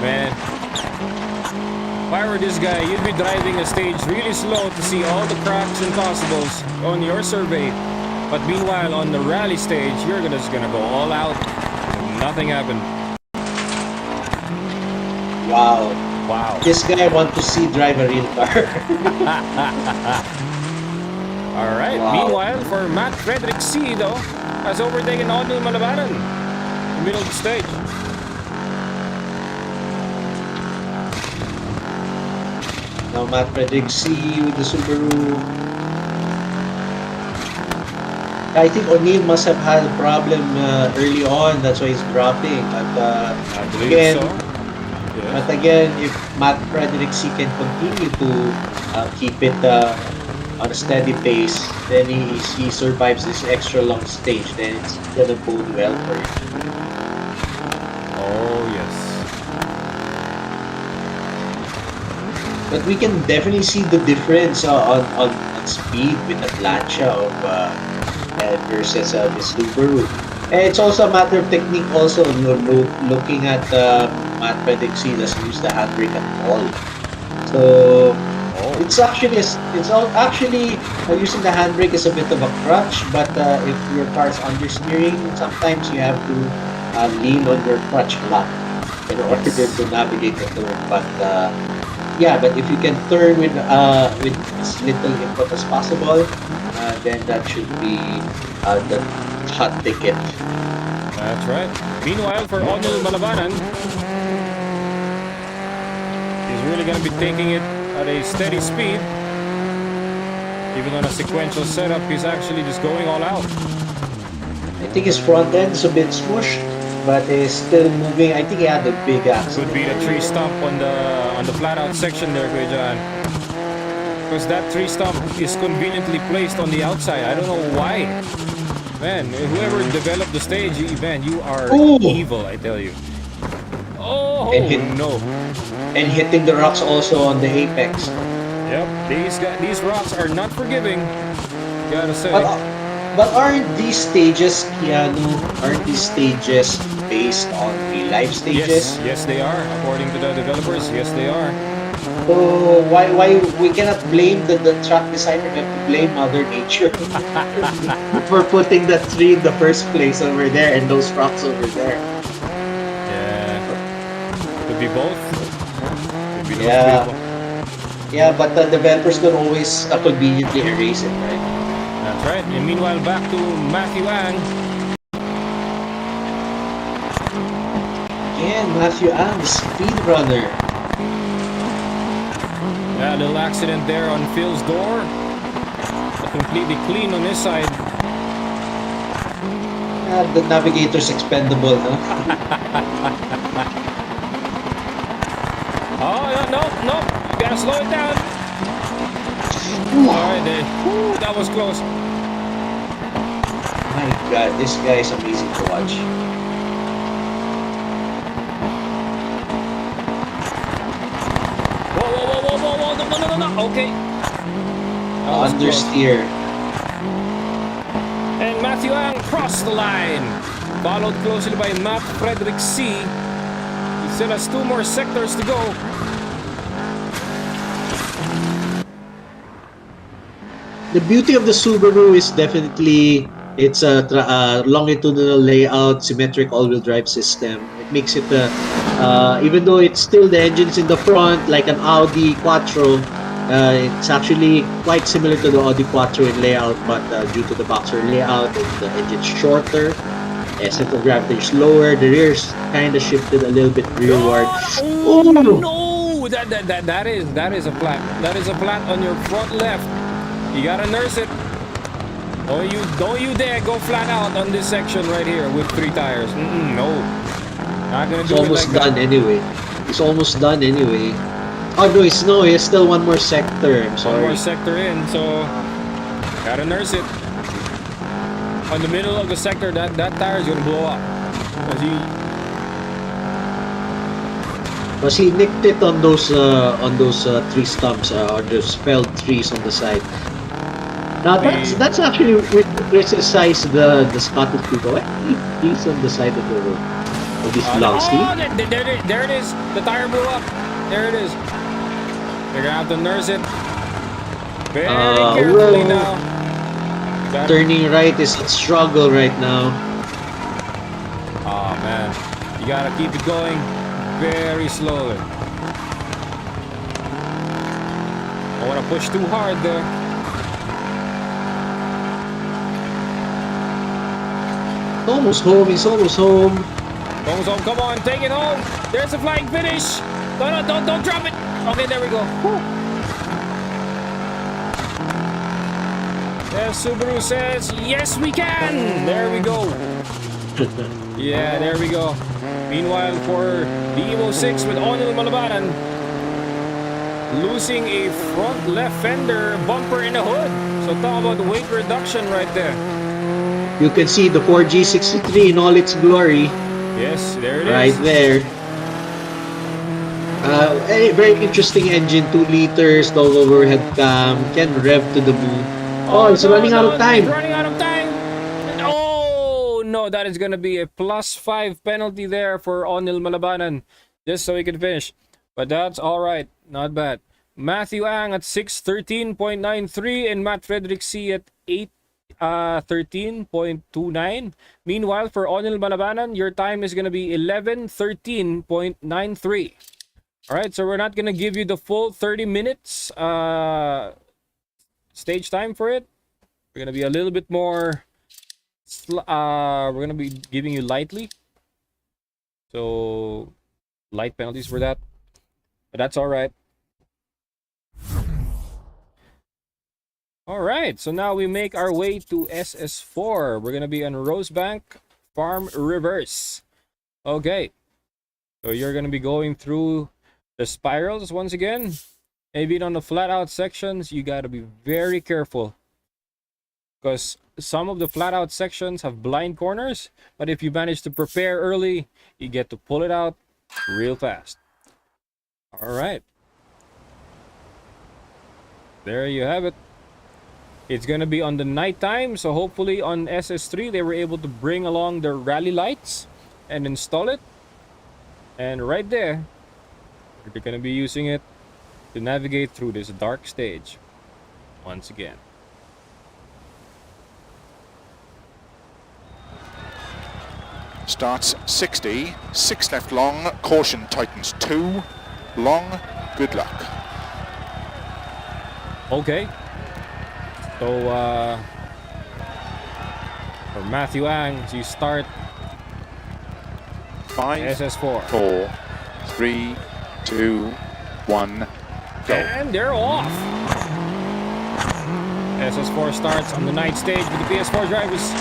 Speaker 1: Man, if I were this guy, you'd be driving the stage really slow to see all the cracks and possibles on your survey. But meanwhile, on the rally stage, you're just gonna go all out. Nothing happened.
Speaker 2: Wow.
Speaker 1: Wow.
Speaker 2: This guy I want to see drive a real car.
Speaker 1: Alright,
Speaker 2: Wow.
Speaker 1: Meanwhile, for Matt Frederick C, though, has overtaken Onil Malabanan in the middle of the stage.
Speaker 2: Now Matt Frederick C with the Subaru. I think O'Neill must have had a problem early on. That's why he's dropping. But
Speaker 1: I believe
Speaker 2: again,
Speaker 1: so. Yeah.
Speaker 2: but again, if Matt Frederick C can continue to keep it on a steady pace, then he survives this extra long stage. Then it's gonna bode well for him.
Speaker 1: Oh, yes.
Speaker 2: But we can definitely see the difference on speed with the plancha of versus the Subaru. And it's also a matter of technique. Also, looking at Matt Frederick C doesn't use the handbrake at all. So it's actually using the handbrake is a bit of a crutch. But if your car is understeering, sometimes you have to lean on your crutch a lot in order to navigate the turn. But yeah, but if you can turn with as little input as possible, then that should be the hot ticket.
Speaker 1: That's right. Meanwhile, for Onil Malabanan, he's really going to be taking it at a steady speed. Even on a sequential setup, he's actually just going all out.
Speaker 2: I think his front end is a bit smooshed, but he's still moving. I think he had a big accident.
Speaker 1: Could be the tree stump on the flat out section there, Kuya John. Because that tree stump is conveniently placed on the outside. I don't know why. Man, whoever developed the stage, man, you are evil, I tell you. Oh, no.
Speaker 2: And hitting the rocks also on the apex.
Speaker 1: Yep, these rocks are not forgiving, gotta say.
Speaker 2: But aren't these stages, Keanu, based on real life stages?
Speaker 1: Yes, they are. According to the developers, yes, they are.
Speaker 2: So why we cannot blame the track designer? We have to blame Mother Nature for putting that tree in the first place over there and those rocks over there.
Speaker 1: Yeah, could be both. Could be those people.
Speaker 2: Yeah, but the developers don't always conveniently erase it, right?
Speaker 1: That's right. And meanwhile, back to Matthew Ang.
Speaker 2: Again, Matthew Ang, the speedrunner.
Speaker 1: Yeah, a little accident there on Phil's door. But completely clean on his side.
Speaker 2: The navigator's expendable, huh?
Speaker 1: Oh, no. You gotta slow it down. Alright, that was close.
Speaker 2: My God, this guy is amazing to watch.
Speaker 1: Whoa, no. Okay.
Speaker 2: Understeer.
Speaker 1: And Matthew Ang crossed the line. Followed closely by Matt Frederick C. He still has 2 more sectors to go.
Speaker 2: The beauty of the Subaru is definitely its longitudinal layout, symmetric all-wheel drive system. It makes it, even though it's still the engines in the front, like an Audi Quattro, it's actually quite similar to the Audi Quattro in layout, but due to the boxer layout, the engine's shorter, center of gravity is lower, the rear's kind of shifted a little bit rearward.
Speaker 1: Oh no! That is a flat. That is a flat on your front left. You gotta nurse it. Don't you dare go flat out on this section right here with 3 tires. No, not gonna do it like that.
Speaker 2: It's almost done anyway. It's almost done anyway. Oh no, he has still one more sector. I'm sorry.
Speaker 1: One more sector in, so gotta nurse it. On the middle of the sector, that tire is gonna blow up.
Speaker 2: Because he nicked it on those 3 stumps or those felled trees on the side. Now that's actually with criticize the spotted people. Trees on the side of the road. Of these long
Speaker 1: there it is. The tire blew up. There it is. You're gonna have to nurse it very carefully now.
Speaker 2: Turning right is a struggle right now.
Speaker 1: Oh man, you gotta keep it going very slowly. Don't wanna push too hard there.
Speaker 2: Almost home. He's almost home.
Speaker 1: Almost home. Come on, take it home. There's a flying finish. No, don't drop it. Okay, there we go. Yeah, Subaru says, yes, we can. There we go. Yeah, there we go. Meanwhile, for the Evo 6 with Onil Malabanan, losing a front left fender bumper in the hood. So talk about weight reduction right there.
Speaker 2: You can see the 4G63 in all its glory.
Speaker 1: Yes, there it is.
Speaker 2: Right there. A very interesting engine, 2 liters, dual overhead cam, can rev to the moon. Oh, it's running out of time.
Speaker 1: It's running out of time. Oh, no, that is going to be a +5 penalty there for Onil Malabanan, just so he can finish. But that's all right. Not bad. Matthew Ang at 6:13.93 and Matt Frederick C at 13.29. Meanwhile, for Onil Malabanan, your time is going to be 11:13.93. All right, so we're not going to give you the full 30 minutes stage time for it. We're going to be a little bit more we're going to be giving you lightly. So light penalties for that. But that's all right. All right, so now we make our way to SS4. We're going to be on Rosebank Farm Reverse. Okay. So you're going to be going through the spirals once again. Maybe on the flat out sections, you got to be very careful. Because some of the flat out sections have blind corners. But if you manage to prepare early, you get to pull it out real fast. All right. There you have it. It's going to be on the night time, so hopefully on SS3 they were able to bring along their rally lights and install it. And right there, they're going to be using it to navigate through this dark stage once again.
Speaker 3: Starts 60, 6 left long, caution tightens 2, long, good luck.
Speaker 1: Okay. So, for Matthew Ang, you start
Speaker 3: 5,
Speaker 1: SS4.
Speaker 3: 4, 3, 2, 1, go.
Speaker 1: And they're off. SS4 starts on the night stage with the PS4 drivers.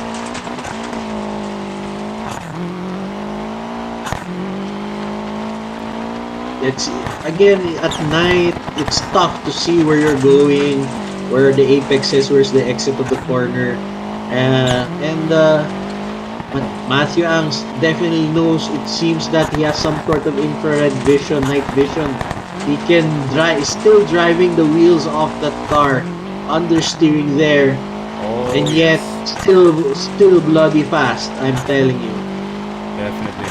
Speaker 2: It's again at night. It's tough to see where you're going, where the apex is, where's the exit of the corner, but Matthew Angst definitely knows. It seems that he has some sort of infrared vision, night vision. He can drive, still driving the wheels off that car, understeering there, and yet still bloody fast. I'm telling you.
Speaker 1: Definitely,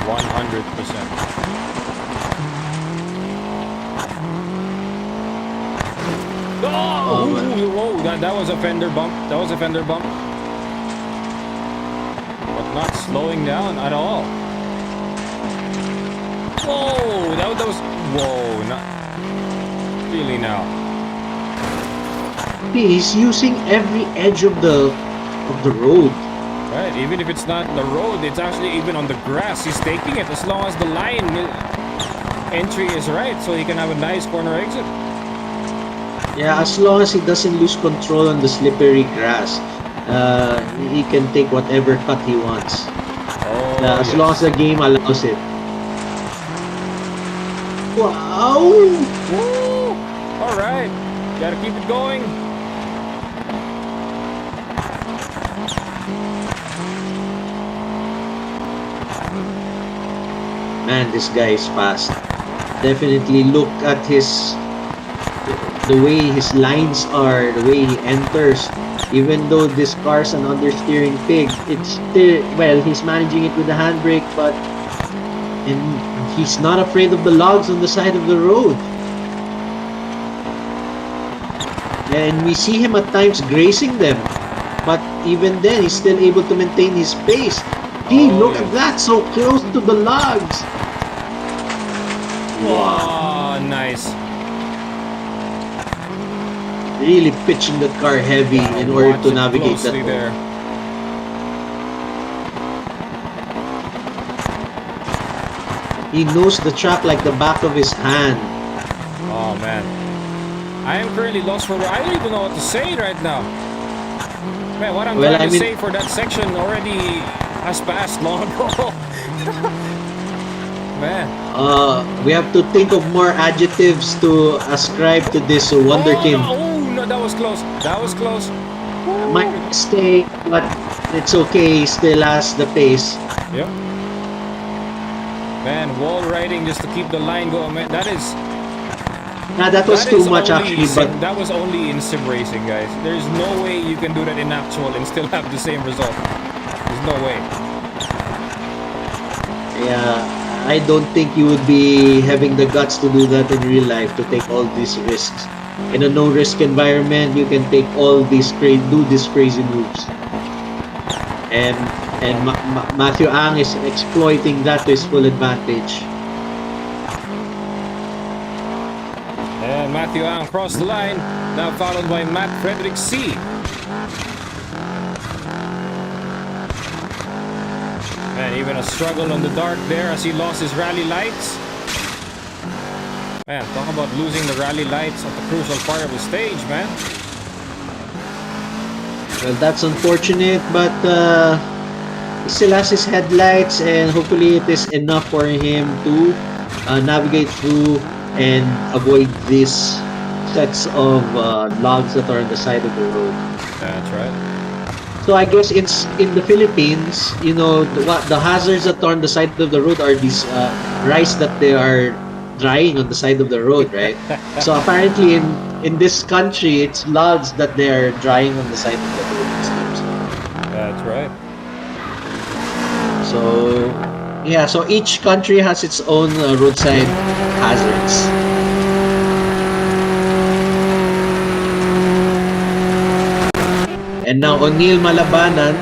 Speaker 1: 100%. Whoa, that was a fender bump. But not slowing down at all. Whoa, that was whoa, not really now.
Speaker 2: He's using every edge of the road.
Speaker 1: Right, even if it's not the road, it's actually even on the grass. He's taking it as long as the line entry is right, so he can have a nice corner exit.
Speaker 2: Yeah, as long as he doesn't lose control on the slippery grass, he can take whatever cut he wants. As long as the game allows it. Wow!
Speaker 1: Woo! All right, gotta keep it going.
Speaker 2: Man, this guy is fast. Definitely look at the way his lines are, the way he enters. Even though this car's an understeering pig, it's still, well, he's managing it with the handbrake, but he's not afraid of the logs on the side of the road. And we see him at times grazing them, but even then he's still able to maintain his pace. Look at that, so close to the logs.
Speaker 1: Wow, nice.
Speaker 2: Really pitching the car heavy in order to navigate that.
Speaker 1: There.
Speaker 2: He knows the track like the back of his hand.
Speaker 1: Oh man, I am currently lost for. I don't even know what to say right now. Man, what I'm trying to say for that section already has passed long ago. Man.
Speaker 2: We have to think of more adjectives to ascribe to this wonderkind.
Speaker 1: No, that was close.
Speaker 2: My mistake, but it's okay. He still has the pace.
Speaker 1: Yep. Man, wall riding just to keep the line going. Man, that was too much actually. But that was only in sim racing, guys. There's no way you can do that in actual and still have the same result. There's no way.
Speaker 2: Yeah, I don't think you would be having the guts to do that in real life, to take all these risks. In a no-risk environment, you can take all these do these crazy moves. And Matthew Ang is exploiting that to his full advantage.
Speaker 1: And Matthew Ang crossed the line, now followed by Matt Frederick C. Man, even a struggle on the dark there as he lost his rally lights. Man, talk about losing the rally lights at the crucial part of the stage, man.
Speaker 2: Well, that's unfortunate, but he still has his headlights, and hopefully it is enough for him to navigate through and avoid these sets of logs that are on the side of the road.
Speaker 1: That's right.
Speaker 2: So I guess it's in the Philippines, you know, the hazards that are on the side of the road are these rice that they are drying on the side of the road, right? So apparently in this country, it's logs that they are drying on the side of the road.
Speaker 1: That's right.
Speaker 2: So yeah, so each country has its own roadside hazards. And now O'Neil Malabanan,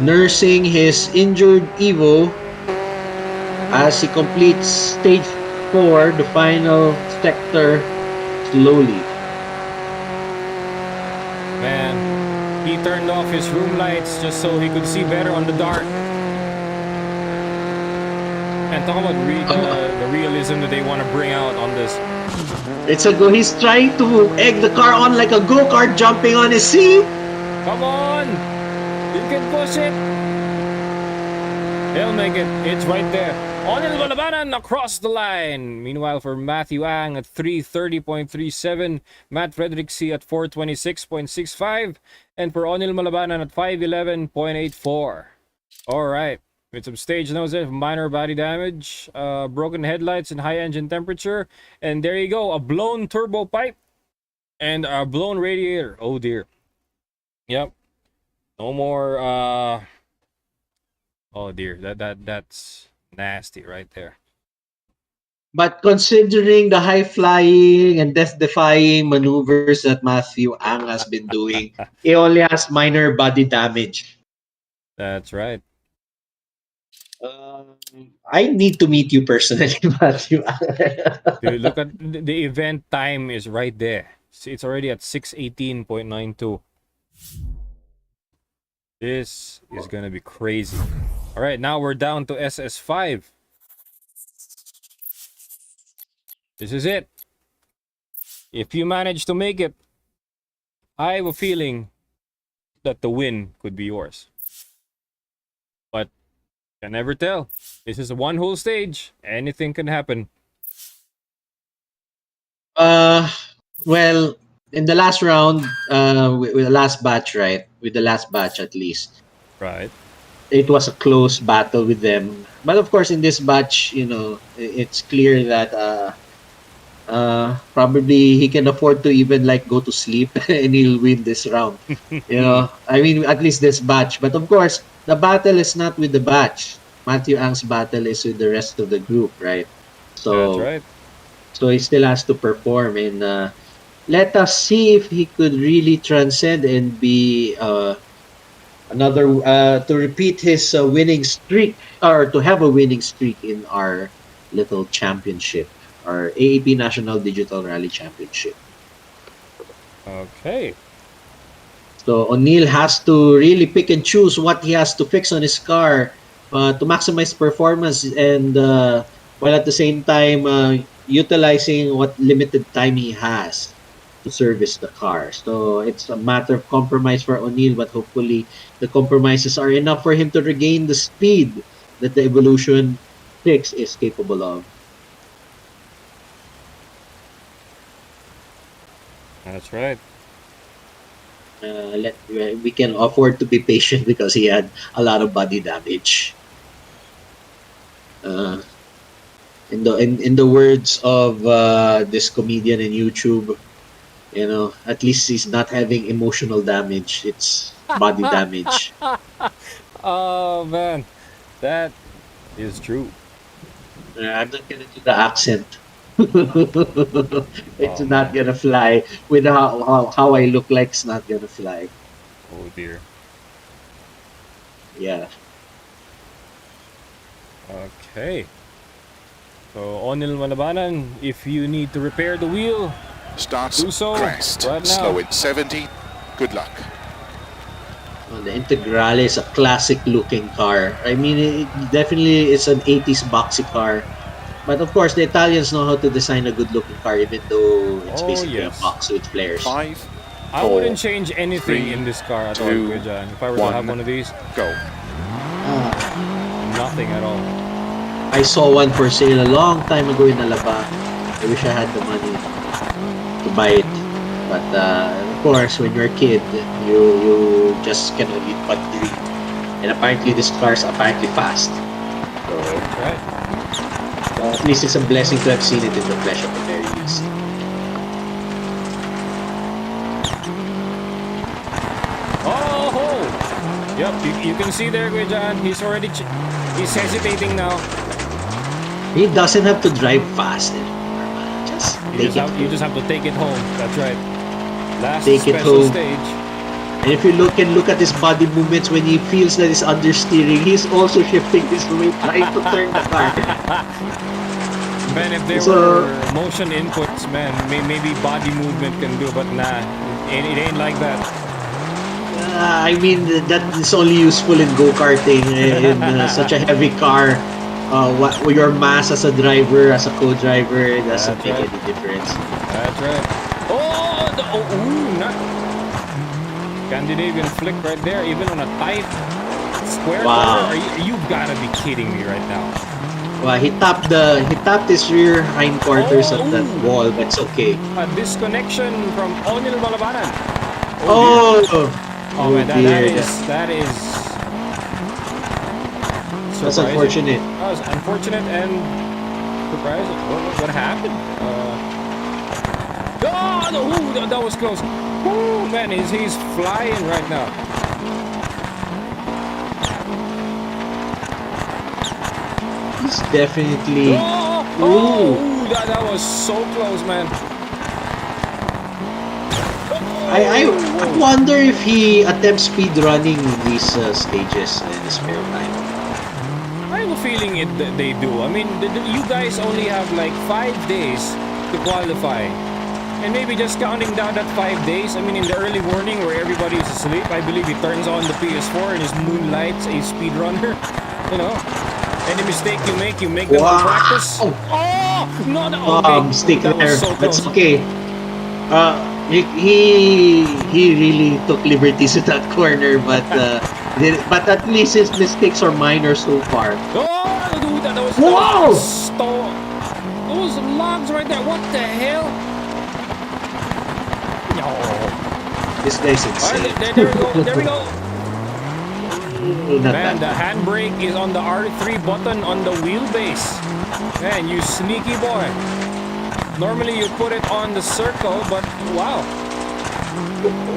Speaker 2: nursing his injured Evo as he completes stage 4, the final sector, slowly.
Speaker 1: Man, he turned off his room lights just so he could see better on the dark. And talk about the realism that they want to bring out on this.
Speaker 2: He's trying to egg the car on like a go-kart jumping on his seat.
Speaker 1: Come on! You can push it! He'll make it. It's right there. Onil Malabanan across the line. Meanwhile, for Matthew Ang at 330.37, Matt Fredericksi at 426.65, and for Onil Malabanan at 511.84. All right. With some stage notes there, minor body damage, broken headlights and high engine temperature. And there you go, a blown turbo pipe and a blown radiator. Oh dear. Yep. No more oh dear. That's nasty right there.
Speaker 2: But considering the high-flying and death-defying maneuvers that Matthew Ang has been doing, he only has minor body damage.
Speaker 1: That's right.
Speaker 2: I need to meet you personally, Matthew.
Speaker 1: Dude, look at the event time is right there. It's already at 6:18.92. This is gonna be crazy. All right, now we're down to SS5. This is it. If you manage to make it, I have a feeling that the win could be yours. But can never tell. This is a one-hole stage. Anything can happen.
Speaker 2: Well, in the last round, with the last batch, right? With the last batch, at least.
Speaker 1: Right.
Speaker 2: It was a close battle with them. But of course, in this batch, it's clear that probably he can afford to even like go to sleep and he'll win this round. I mean, at least this batch. But of course, the battle is not with the batch. Matthew Ang's battle is with the rest of the group, right? So,
Speaker 1: that's right.
Speaker 2: So he still has to perform, and let us see if he could really transcend and be another to repeat his winning streak, or to have a winning streak in our little championship, our AAP National Digital Rally Championship.
Speaker 1: Okay.
Speaker 2: So O'Neill has to really pick and choose what he has to fix on his car to maximize performance, and while at the same time utilizing what limited time he has to service the car. So it's a matter of compromise for O'Neill, but hopefully the compromises are enough for him to regain the speed that the Evolution 6 is capable of.
Speaker 1: That's right.
Speaker 2: We can afford to be patient because he had a lot of body damage. In the words of this comedian in YouTube, at least he's not having emotional damage. It's body damage.
Speaker 1: Oh man, that is true.
Speaker 2: I'm not gonna do the accent. It's not gonna fly. With how I look like, it's not gonna fly.
Speaker 1: Oh dear.
Speaker 2: Yeah.
Speaker 1: Okay. So Onil Malabanan, if you need to repair the wheel,
Speaker 3: starts
Speaker 1: do so
Speaker 3: crest.
Speaker 1: right now.
Speaker 3: Slow in 70. Good luck.
Speaker 2: Well, the Integrale is a classic-looking car. I mean, it definitely is an 80s boxy car. But of course, the Italians know how to design a good-looking car, even though it's basically a box with flares.
Speaker 3: 5.
Speaker 1: I wouldn't change anything in this car at all, John. If I were to have one of these,
Speaker 3: go.
Speaker 1: Nothing at all.
Speaker 2: I saw one for sale a long time ago in Alaba. I wish I had the money to buy it. But of course, when you're a kid, you just cannot eat but dream. And apparently, this car is apparently fast. So,
Speaker 1: right.
Speaker 2: At least it's a blessing to have seen it in the flesh at the very least.
Speaker 1: Oh! Yep, you can see there, John. He's already he's hesitating now.
Speaker 2: He doesn't have to drive fast anymore.
Speaker 1: You just have to take it home. That's right. Last
Speaker 2: take it
Speaker 1: special
Speaker 2: home.
Speaker 1: stage.
Speaker 2: And if you look at his body movements when he feels that he's understeering, he's also shifting his weight, trying to turn the car.
Speaker 1: Man, if there were motion inputs, man, maybe body movement can do, but nah, it ain't like that.
Speaker 2: I mean, that is only useful in go-karting, in such a heavy car. Your mass as a driver, as a co-driver, it doesn't make any difference.
Speaker 1: That's right. Not Scandinavian flick right there, even on a tight square corner. You gotta be kidding me right now.
Speaker 2: Well, he tapped his rear hindquarters at that wall, but it's okay.
Speaker 1: A disconnection from Onil Malabanan.
Speaker 2: Oh
Speaker 1: man, that is
Speaker 2: that's
Speaker 1: surprising.
Speaker 2: unfortunate.
Speaker 1: That was unfortunate and surprising. What happened? That was close. Oh man, he's flying right now.
Speaker 2: He's definitely.
Speaker 1: That was so close, man.
Speaker 2: I wonder if he attempts speed running these stages in his spare time.
Speaker 1: I have a feeling they do. I mean, you guys only have like 5 days to qualify. And maybe just counting down that 5 days, I mean, in the early morning where everybody is asleep, I believe he turns on the PS4 and his moonlights a speedrunner. You know? Any mistake you make them on practice. Okay.
Speaker 2: Mistake
Speaker 1: That was
Speaker 2: there.
Speaker 1: so
Speaker 2: That's
Speaker 1: close.
Speaker 2: okay. He really took liberties in that corner, but at least his mistakes are minor so far.
Speaker 1: Dude, that was those logs right there. What the hell?
Speaker 2: This guy's insane.
Speaker 1: There we go.
Speaker 2: Not
Speaker 1: Man,
Speaker 2: bad.
Speaker 1: the handbrake is on the R3 button on the wheelbase. Man, you sneaky boy. Normally you put it on the circle, but wow.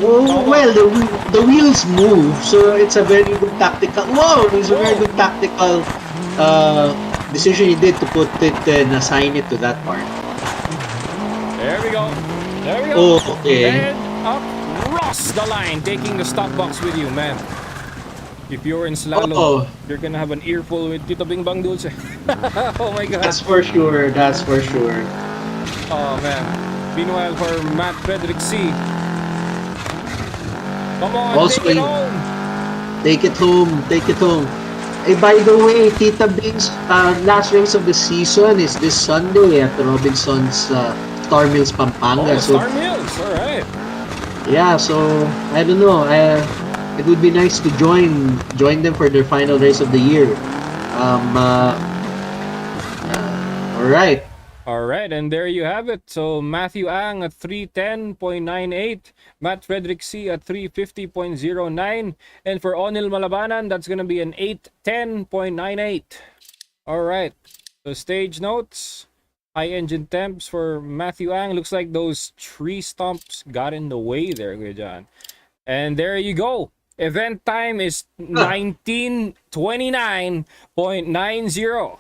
Speaker 2: Well, the wheels move, so it's a very good tactical. It's a very good tactical decision he did to put it and assign it to that part.
Speaker 1: There we go.
Speaker 2: Okay.
Speaker 1: And up Ross the line, taking the stock box with you, man. If you're in slalom, you're gonna have an earful with Tito Bing Bang Dulce. Oh my god.
Speaker 2: That's for sure.
Speaker 1: Oh man. Meanwhile, for Matt Frederick C. Come on,
Speaker 2: Also,
Speaker 1: take it home.
Speaker 2: Take it home. Hey, by the way, Tita Bing's last race of the season is this Sunday at Robinson's Star Mills, Pampanga.
Speaker 1: Star Mills, alright.
Speaker 2: Yeah, so I don't know. It would be nice to join them for their final race of the year.
Speaker 1: All right, and there you have it. So Matthew Ang at 310.98, Matt Frederick C at 350.09, and for Onil Malabanan, that's gonna be an 810.98. All right, so stage notes, high engine temps for Matthew Ang. Looks like those tree stumps got in the way there, Kuya John. And there you go. Event time is 1929.90.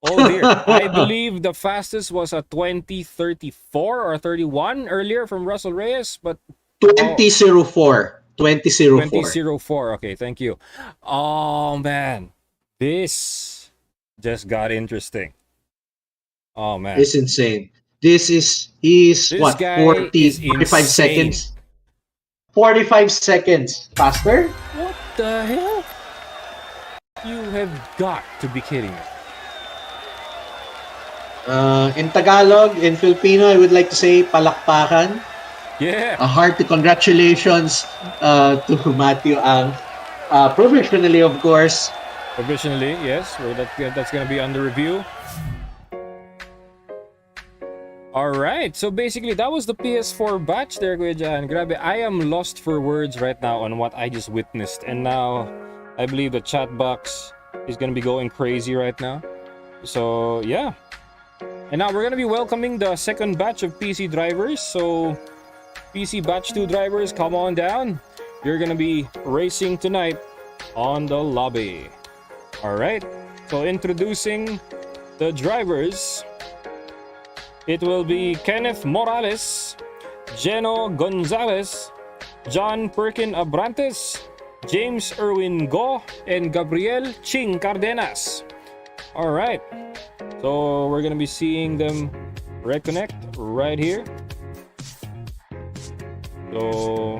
Speaker 1: Oh dear. I believe the fastest was a 2034 or 31 earlier from Russell Reyes, but
Speaker 2: 2004.
Speaker 1: 2004. Okay, thank you. Oh man. This just got interesting. Oh man.
Speaker 2: This is insane. He's what,
Speaker 1: guy
Speaker 2: 45 seconds? 45 seconds faster?
Speaker 1: What the hell? You have got to be kidding me.
Speaker 2: In Tagalog, in Filipino, I would like to say palakpakan.
Speaker 1: Yeah.
Speaker 2: A hearty congratulations to Matthew Ang. Professionally, of course.
Speaker 1: Provisionally, yes. That's going to be under review. Alright, so basically that was the PS4 batch there, Kuya Jan. Grabe, I am lost for words right now on what I just witnessed. And now, I believe the chat box is going to be going crazy right now. So, yeah. And now we're going to be welcoming the second batch of PC drivers. So, PC batch 2 drivers, come on down. You're going to be racing tonight on the lobby. Alright, so introducing the drivers. It will be Kenneth Morales, Geno Gonzalez, John Perkin Abrantes, James Erwin Go, and Gabriel Ching Cardenas. Alright, so we're gonna be seeing them reconnect right here. So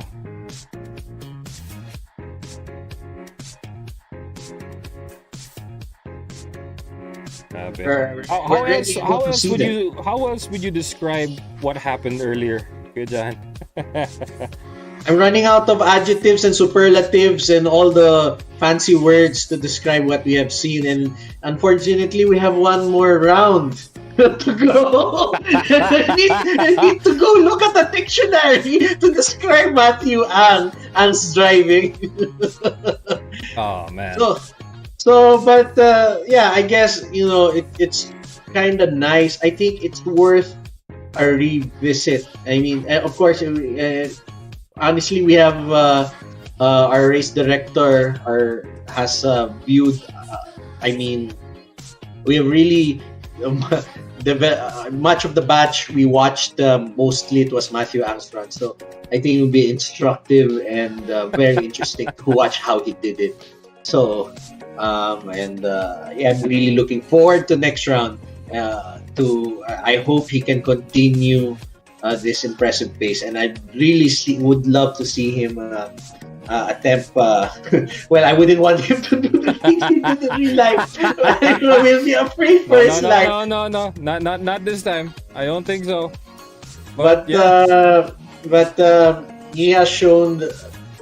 Speaker 1: how else would you describe what happened earlier, Kuya Jan?
Speaker 2: I'm running out of adjectives and superlatives and all the fancy words to describe what we have seen, and unfortunately, we have one more round to go. I need to go look at the dictionary to describe Matthew Ang's driving.
Speaker 1: Oh man.
Speaker 2: But yeah, I guess it's kind of nice. I think it's worth a revisit. I mean, of course, honestly, we have our race director has viewed. I mean, we have really much of the batch we watched. Mostly it was Matthew Armstrong, so I think it will be instructive and very interesting to watch how he did it. So, yeah, I'm really looking forward to next round. I hope he can continue this impressive pace, and I really would love to see him attempt. Well, I wouldn't want him to do the real life. I will be afraid for his life.
Speaker 1: No, not this time. I don't think so.
Speaker 2: But he has shown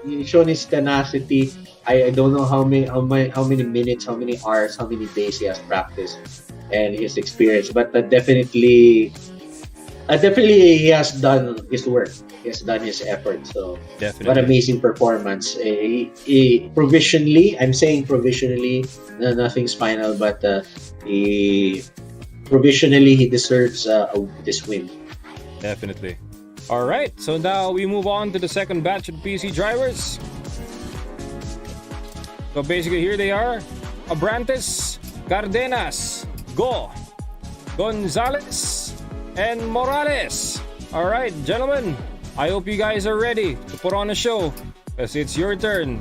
Speaker 2: his tenacity. I don't know how many minutes, how many hours, how many days he has practiced and his experience, but definitely he has done his work. He has done his effort. So
Speaker 1: definitely,
Speaker 2: what amazing performance! Provisionally, I'm saying provisionally, nothing's final, but provisionally he deserves this win.
Speaker 1: Definitely. All right, so now we move on to the second batch of PC drivers. So basically, here they are: Abrantes, Cardenas, Go, Gonzalez, and Morales. All right, gentlemen, I hope you guys are ready to put on a show, because it's your turn.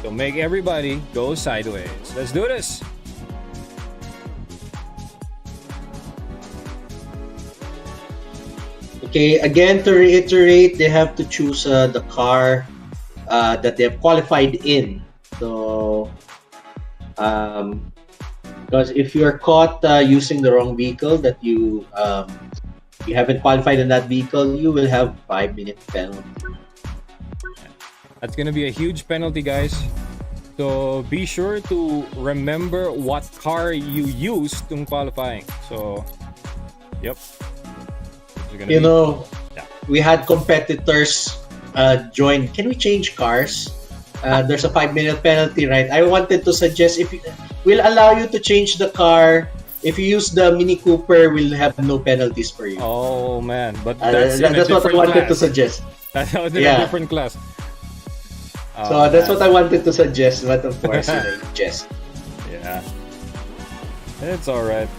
Speaker 1: So make everybody go sideways. Let's do this.
Speaker 2: Okay, again, to reiterate, they have to choose the car that they have qualified in. So, because if you're caught using the wrong vehicle, that you haven't qualified in that vehicle, you will have 5-minute penalty.
Speaker 1: That's gonna be a huge penalty, guys. So be sure to remember what car you used in qualifying. So, yep.
Speaker 2: We had competitors join. Can we change cars? There's a 5-minute penalty, right? I wanted to suggest we'll allow you to change the car. If you use the Mini Cooper, we'll have no penalties for you.
Speaker 1: Oh man, but
Speaker 2: that's what I wanted to suggest.
Speaker 1: That was in a different class.
Speaker 2: So that's what I wanted to suggest, but of course, just.
Speaker 1: Yeah, it's all right.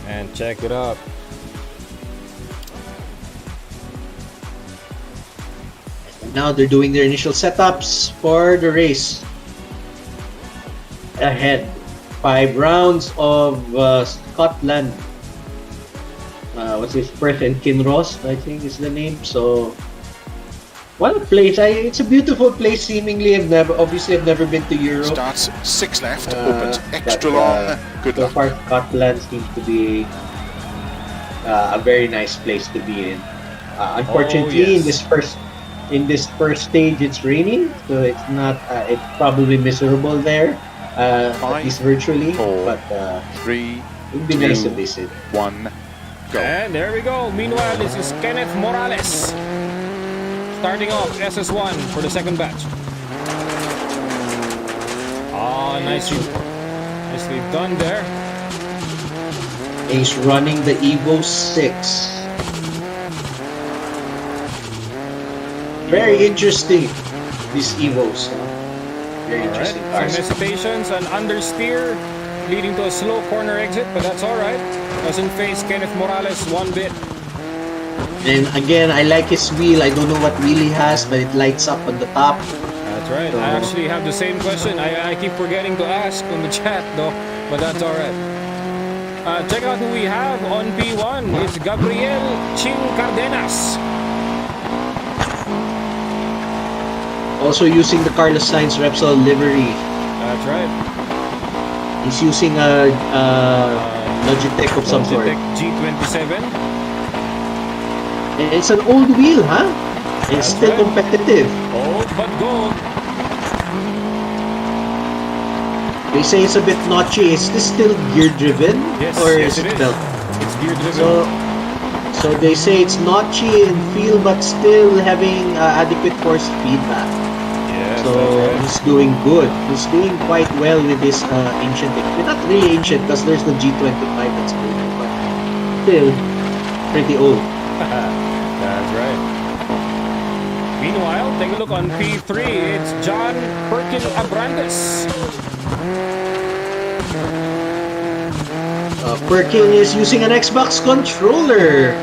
Speaker 1: And check it out.
Speaker 2: Now they're doing their initial setups for the race. Ahead, 5 rounds of Scotland. What's this? Perth Kinross, I think is the name. So, what a place! It's a beautiful place. Seemingly, I've never been to Europe.
Speaker 3: Starts 6 left, opens extra long. Good luck.
Speaker 2: So far, Scotland seems to be a very nice place to be in. Unfortunately, in this first stage, it's raining, so it's not. It's probably miserable there, at least virtually.
Speaker 3: 4,
Speaker 2: but
Speaker 3: 3,
Speaker 2: it would be nice to visit.
Speaker 3: 1, go.
Speaker 1: And there we go. Meanwhile, this is Kenneth Morales starting off SS1 for the second batch. Nicely done there.
Speaker 2: He's running the Evo 6. Very interesting, these Evos. Very interesting cars.
Speaker 1: Some hesitations and understeer leading to a slow corner exit, but that's alright. Doesn't face Kenneth Morales one bit.
Speaker 2: And again, I like his wheel. I don't know what wheel he has, but it lights up on the top.
Speaker 1: That's right. I actually have the same question. I keep forgetting to ask on the chat though, but that's alright. Check out who we have on P1. It's Gabriel Ching Cardenas.
Speaker 2: Also using the Carlos Sainz Repsol livery.
Speaker 1: That's right.
Speaker 2: He's using a Logitech of some sort.
Speaker 1: Logitech G27.
Speaker 2: And it's an old wheel, huh? It's
Speaker 1: That's
Speaker 2: still
Speaker 1: right.
Speaker 2: competitive.
Speaker 1: Old but gold.
Speaker 2: They say it's a bit notchy. Is this still gear driven?
Speaker 1: Yes,
Speaker 2: Or
Speaker 1: yes
Speaker 2: is
Speaker 1: it
Speaker 2: it
Speaker 1: is.
Speaker 2: belt?
Speaker 1: It's gear driven.
Speaker 2: So they say it's notchy in feel but still having adequate force feedback.
Speaker 1: Yes,
Speaker 2: So
Speaker 1: that's right.
Speaker 2: he's doing good. He's doing quite well with this ancient equipment. Not really ancient because there's the G25 that's older, but still pretty old.
Speaker 1: That's right. Meanwhile, take a look on P3. It's John Perkin Abrantes.
Speaker 2: Perkin is using an Xbox controller.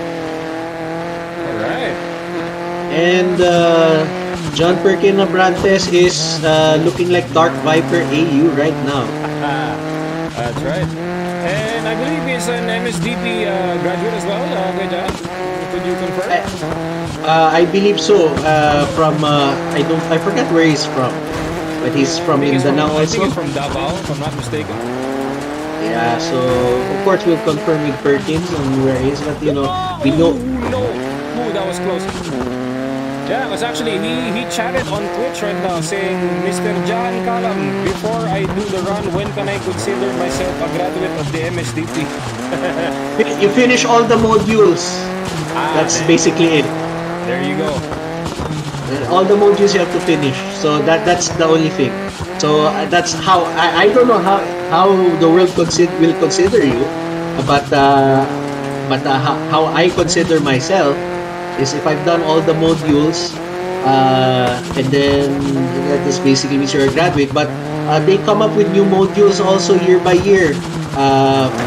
Speaker 1: Alright.
Speaker 2: And John Perkin Abrantes is looking like Dark Viper AU right now.
Speaker 1: That's right. And I believe he's an MSDP graduate as well, Kuya John. Could you confirm?
Speaker 2: I believe so. I forgot where he's from, but he's from Mindanao
Speaker 1: I think
Speaker 2: also.
Speaker 1: he's from Davao, if I'm not mistaken.
Speaker 2: Yeah, so of course we'll confirm with Perkins on where he is, but we know.
Speaker 1: Ooh, that was close. Yeah, it was actually, he chatted on Twitch right now saying, Mr. John Kalam, before I do the run, when can I consider myself a graduate of the MSDP?
Speaker 2: You finish all the modules. That's basically it.
Speaker 1: There you go.
Speaker 2: All the modules you have to finish. So that's the only thing. So that's how I don't know how the world will consider you, but how I consider myself is if I've done all the modules, and then that is basically means you're a graduate. But they come up with new modules also year by year.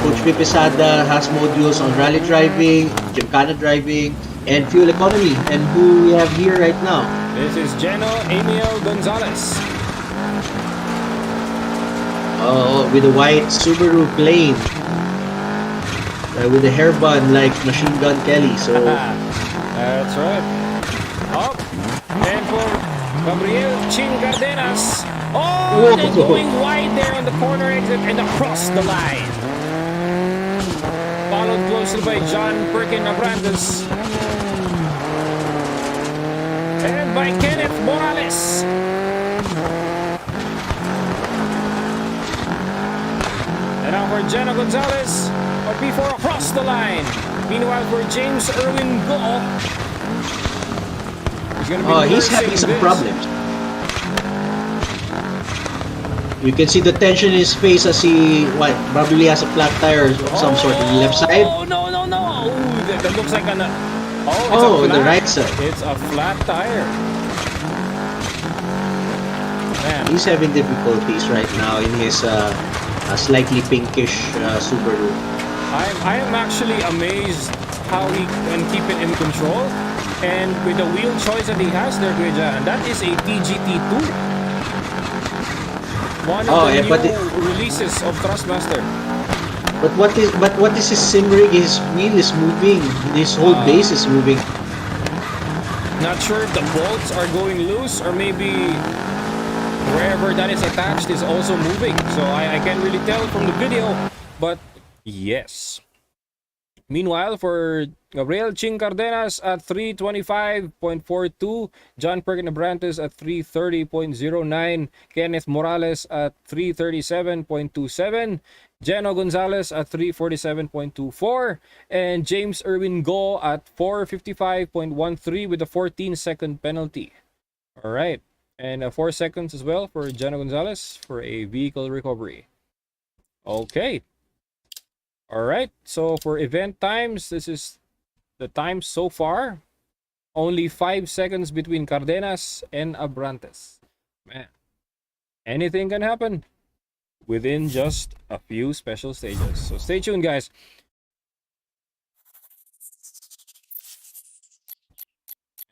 Speaker 2: Coach Pipisada has modules on rally driving, gymkhana driving, and fuel economy. And who we have here right now?
Speaker 1: This is Geno Emil Gonzalez.
Speaker 2: Oh, with a white Subaru plane. With a hair bun like Machine Gun Kelly. So
Speaker 1: that's right. Oh, and for Gabriel Ching Cardenas. Oh, they're going wide there on the corner exit and across the line. Followed closely by John Perkin Abrantes. And by Kenneth Morales. And now for Jenna Gonzalez. But before across the line. Meanwhile for James Irwin Go.
Speaker 2: he's having some problems. You can see the tension in his face as he probably has a flat tire of some sort on the left side.
Speaker 1: Oh no! Ooh, that looks like an.
Speaker 2: Oh, the right side.
Speaker 1: It's a flat tire. Man.
Speaker 2: He's having difficulties right now in his slightly pinkish Subaru.
Speaker 1: I am actually amazed how he can keep it in control, and with the wheel choice that he has there, Guija, and that is a TGT2. One of the new releases of Thrustmaster.
Speaker 2: But what is his sim rig? His wheel is moving. This whole base is moving.
Speaker 1: Not sure if the bolts are going loose or maybe wherever that is attached is also moving. So I can't really tell from the video, but yes. Meanwhile, for Gabriel Ching Cardenas at 325.42, John Perkin Abrantes at 330.09, Kenneth Morales at 337.27, Geno Gonzalez at 347.24, and James Irwin Go at 455.13 with a 14-second penalty. All right, and 4 seconds as well for Geno Gonzalez for a vehicle recovery. Okay. All right, so for event times, this is the time so far. Only 5 seconds between Cardenas and Abrantes. Man, anything can happen within just a few special stages. So stay tuned, guys.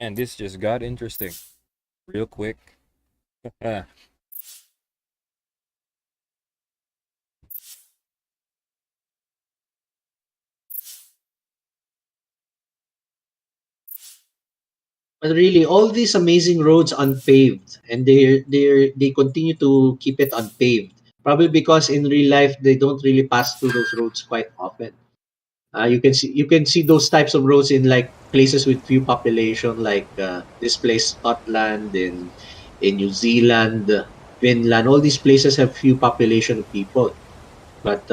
Speaker 1: And this just got interesting real quick.
Speaker 2: But really, all these amazing roads unpaved, and they continue to keep it unpaved. Probably because in real life they don't really pass through those roads quite often. You can see those types of roads in like places with few population, like this place, Scotland, in New Zealand, Finland. All these places have few population of people, but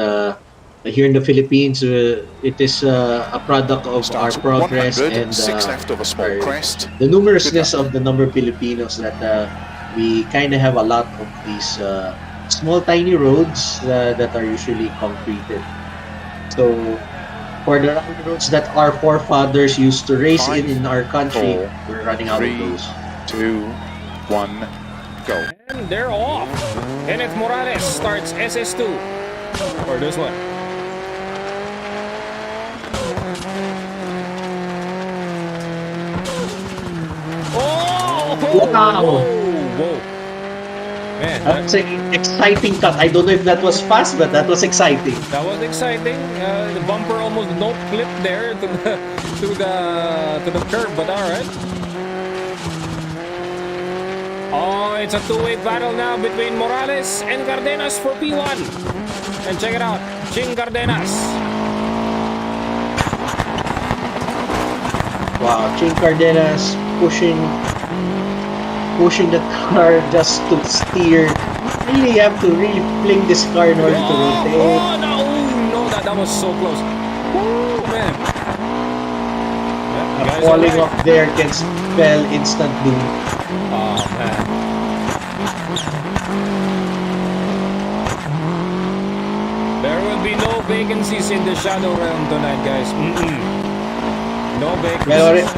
Speaker 2: here in the Philippines, it is a product of our
Speaker 3: Starts at
Speaker 2: progress
Speaker 3: 100,
Speaker 2: and
Speaker 3: six left of a small crest.
Speaker 2: the numerousness of the number of Filipinos that we kind of have a lot of these small tiny roads that are usually concreted. So for the round roads that our forefathers used to race in our country, we're running out of those.
Speaker 3: 2, 1, go.
Speaker 1: And they're off. Kenneth Morales starts SS2 for this one. Oh!
Speaker 2: Wow!
Speaker 1: Whoa! Man,
Speaker 2: That's an exciting cut. I don't know if that was fast, but that was exciting.
Speaker 1: that was exciting. The bumper almost no clip there to the curb, but all right. Oh, it's a two-way battle now between Morales and Cardenas for P1. And check it out, Ching Cardenas.
Speaker 2: Wow, Ching Cardenas pushing the car just to steer. Really have to really fling this car in order to rotate.
Speaker 1: Oh no, that was so close. Woo, man. Yeah, guys
Speaker 2: Falling
Speaker 1: are right.
Speaker 2: off there can spell instant doom.
Speaker 1: Oh man. There will be no vacancies in the shadow realm tonight, guys. No vacancies.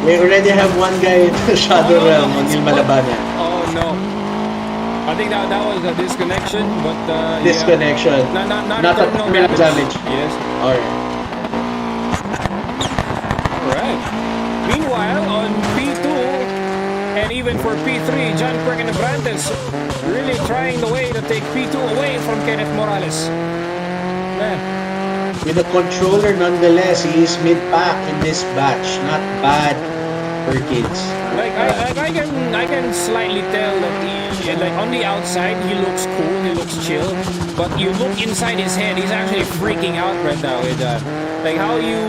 Speaker 2: We already have one guy in the shadow realm on Il Malabanan.
Speaker 1: Oh no. I think that was a disconnection, but
Speaker 2: Disconnection.
Speaker 1: Yeah. Not
Speaker 2: a
Speaker 1: terminal
Speaker 2: terminal damage.
Speaker 1: Yes.
Speaker 2: Alright.
Speaker 1: Alright. Meanwhile, on P2 and even for P3, John Perkin-Abrantes really trying the way to take P2 away from Kenneth Morales. Man.
Speaker 2: With a controller nonetheless, he is mid-pack in this batch. Not bad, Perkins.
Speaker 1: Like I can slightly tell that like on the outside he looks cool, he looks chill, but you look inside his head, he's actually freaking out right now with like how you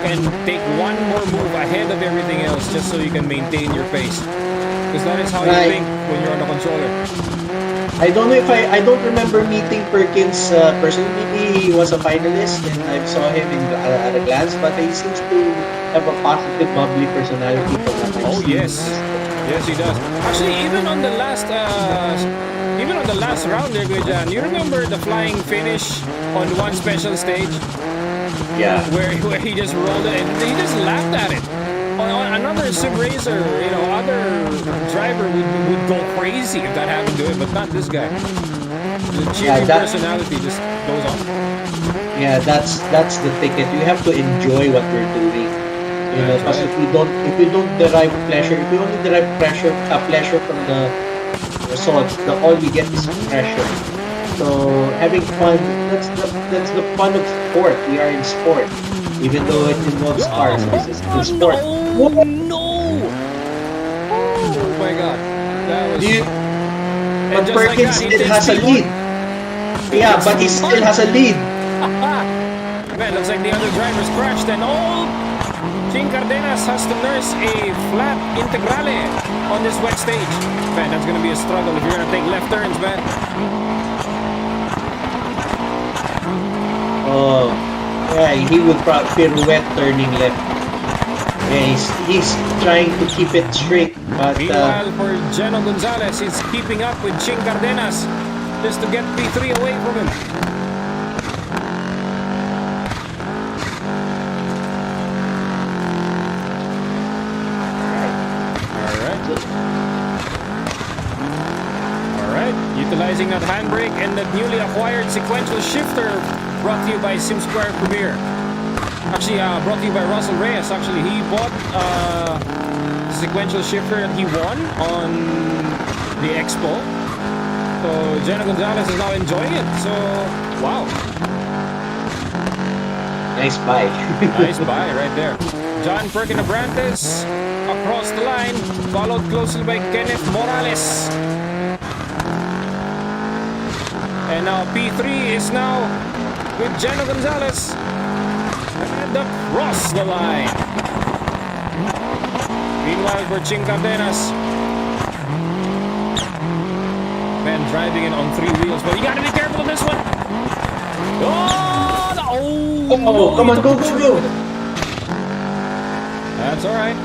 Speaker 1: can take one more move ahead of everything else just so you can maintain your pace. Because that is how you think when you're on the controller.
Speaker 2: I don't know if I don't remember meeting Perkins personally. Maybe he was a finalist and I saw him at a glance, but he seems to have a positive, bubbly personality.
Speaker 1: Oh yes, yes he does. Actually, even on the last round there, Gujan, you remember the flying finish on one special stage?
Speaker 2: Yeah.
Speaker 1: Where he just rolled it and he just laughed at it. On another sim racer, other driver would go crazy if that happened to him, but not this guy. The cheery personality just goes on.
Speaker 2: Yeah, that's the ticket. You have to enjoy what we're doing. Because if you don't derive pleasure, if you only derive pleasure from the results, all we get is pressure. So having fun, that's the fun of sport. We are in sport, even though it involves cars. This is still sport.
Speaker 1: Oh no! Oh my god, that was.
Speaker 2: But Perkins still has a lead. Yeah, but he still has a lead.
Speaker 1: Man, looks like the other drivers crashed, and Ching Cardenas has to nurse a flat integrale on this wet stage. Man, that's gonna be a struggle if you're gonna take left turns, man.
Speaker 2: Oh, yeah, he would probably pirouette turning left. Yeah, he's trying to keep it straight, but
Speaker 1: meanwhile, for Geno Gonzalez, he's keeping up with Ching Cardenas just to get P3 away from him. Alright, utilizing that handbrake and that newly acquired sequential shifter brought to you by SIM² Premier. Actually, brought to you by Russell Reyes. Actually, he bought the sequential shifter that he won on the Expo. So, Geno Gonzalez is now enjoying it. So, wow.
Speaker 2: Nice buy.
Speaker 1: Nice buy right there. John Perkin-Abrantes across the line, followed closely by Kenneth Morales. And now P3 is now with Geno Gonzalez. And across the line. Meanwhile, for Ching Cardenas. Man driving in on 3 wheels, but you gotta be careful of this one. Oh, no.
Speaker 2: Come on, go.
Speaker 1: That's alright.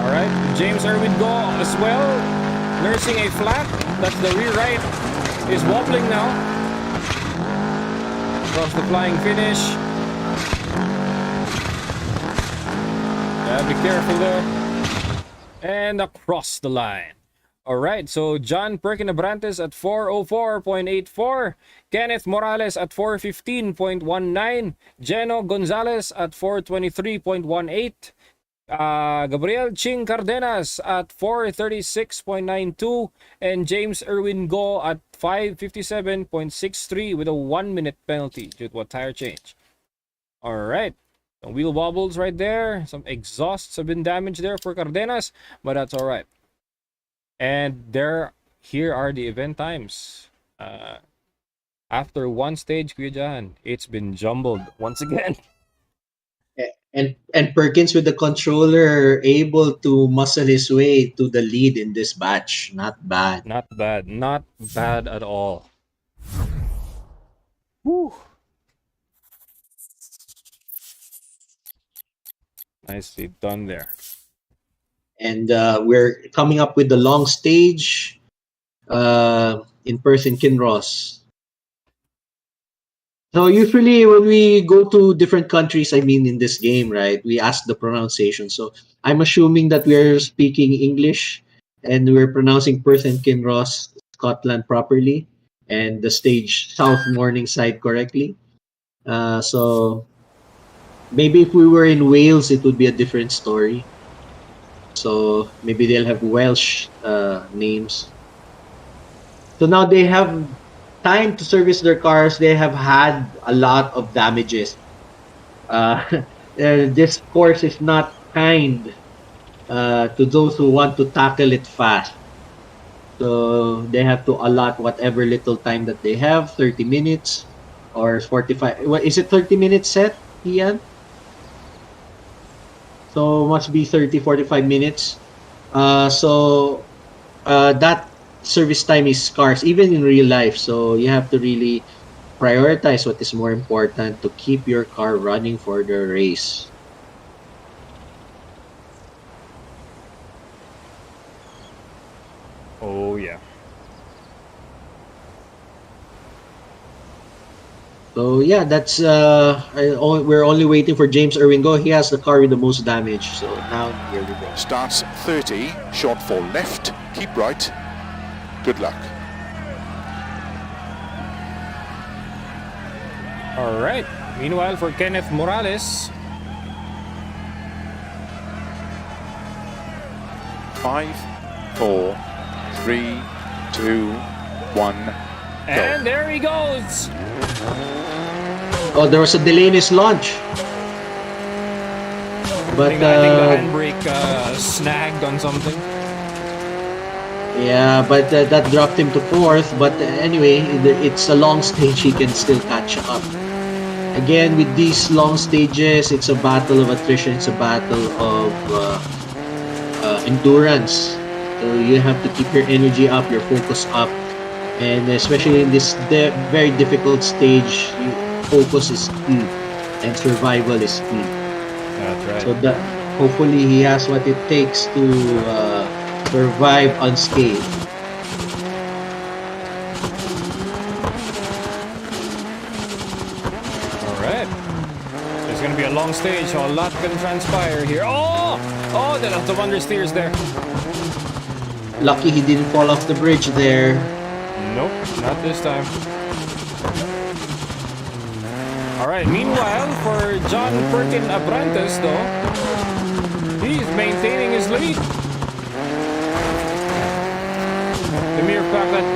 Speaker 1: Alright, James Irwin Go as well. Nursing a flat. That's the rear right. Is wobbling now. Across the flying finish. Yeah, be careful there. And across the line. Alright, so John Perkin Abrantes at 4:04.84. Kenneth Morales at 4:15.19. Geno Gonzalez at 4:23.18. Gabriel Ching Cardenas at 4:36.92. And James Irwin Go at 5:57.63 with a 1-minute penalty due to a tire change. Alright, some wheel wobbles right there. Some exhausts have been damaged there for Cardenas, but that's alright. And here are the event times. After one stage, Kuya Jan, it's been jumbled once again.
Speaker 2: And Perkins with the controller able to muscle his way to the lead in this batch. Not bad.
Speaker 1: Not bad. Not bad at all. Whew. Nicely done there.
Speaker 2: And we're coming up with the long stage in Perth Kinross. So usually when we go to different countries, I mean in this game, right, we ask the pronunciation. So I'm assuming that we're speaking English and we're pronouncing Perth Kinross, Scotland properly, and the stage South Morningside correctly. So maybe if we were in Wales, it would be a different story. So maybe they'll have Welsh names. So now they have time to service their cars. They have had a lot of damages. This course is not kind to those who want to tackle it fast. So they have to allot whatever little time that they have, 30 minutes or 45. What is it, 30 minutes set, Ian? So must be 30-45 minutes. So that service time is scarce even in real life, so you have to really prioritize what is more important to keep your car running for the race.
Speaker 1: Oh yeah.
Speaker 2: So yeah, that's we're only waiting for James Irwin Go. He has the car with the most damage. So now here we go.
Speaker 3: Starts 30, short for left, keep right. Good luck.
Speaker 1: All right. Meanwhile, for Kenneth Morales.
Speaker 3: 5, 4, 3, 2, 1, go.
Speaker 1: And there he goes.
Speaker 2: Oh, there was a delay in his launch. But
Speaker 1: I think the handbrake snagged on something.
Speaker 2: Yeah, but that dropped him to 4th. But anyway, it's a long stage. He can still catch up. Again, with these long stages, it's a battle of attrition. It's a battle of endurance. So you have to keep your energy up, your focus up. And especially in this very difficult stage, focus is key. And survival is key.
Speaker 1: That's right.
Speaker 2: So hopefully he has what it takes to survive unscathed.
Speaker 1: Alright. It's gonna be a long stage, so a lot can transpire here. Oh! Oh, the lot of understeers there.
Speaker 2: Lucky he didn't fall off the bridge there.
Speaker 1: Nope, not this time. Alright, meanwhile, for John Perkin Abrantes, though, he's maintaining his lead. The mere fact that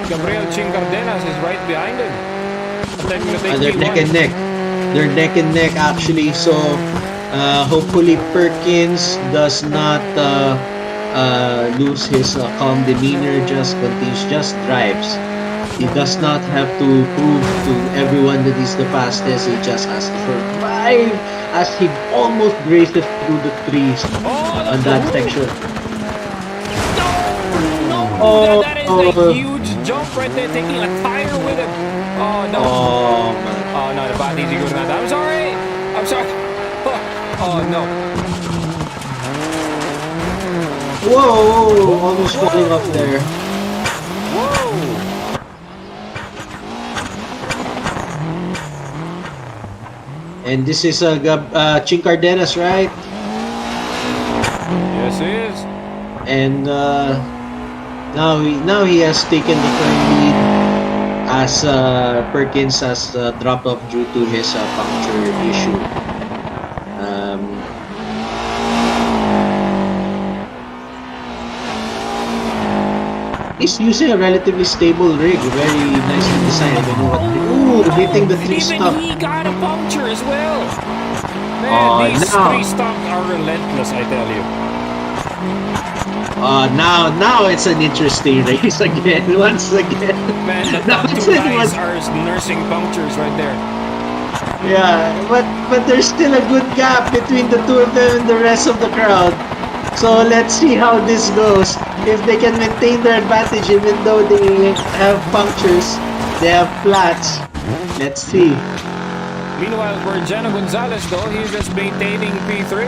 Speaker 1: Gabriel Ching Cardenas is right behind him.
Speaker 2: They're neck and neck. They're neck and neck, actually. So, hopefully Perkins does not lose his calm demeanor, just continues, just drives. He does not have to prove to everyone Kennedy's the fastest. He just has to survive as he almost races through the trees on that section.
Speaker 1: Oh, that is a huge jump right there, taking a tire with him. Oh no. Oh no, the body is good. I'm sorry. I'm sorry. Oh no.
Speaker 2: Whoa! Almost falling off there.
Speaker 1: Whoa!
Speaker 2: And this is Ching Cardenas, right?
Speaker 1: Yes, it is.
Speaker 2: And now he has taken the firm lead as Perkins has dropped off due to his puncture issue. He's using a relatively stable rig, very nicely designed. I don't know what. Ooh, hitting the three stop.
Speaker 1: He got a puncture as well. Man, these three stops are relentless, I tell you.
Speaker 2: Now it's an interesting race again. Once again.
Speaker 1: Man, the top two guys are nursing punctures right there.
Speaker 2: Yeah, but there's still a good gap between the two of them and the rest of the crowd. So let's see how this goes. If they can maintain their advantage even though they have punctures, they have flats. Let's see.
Speaker 1: Meanwhile, for Jano Gonzalez though, he's just maintaining P3.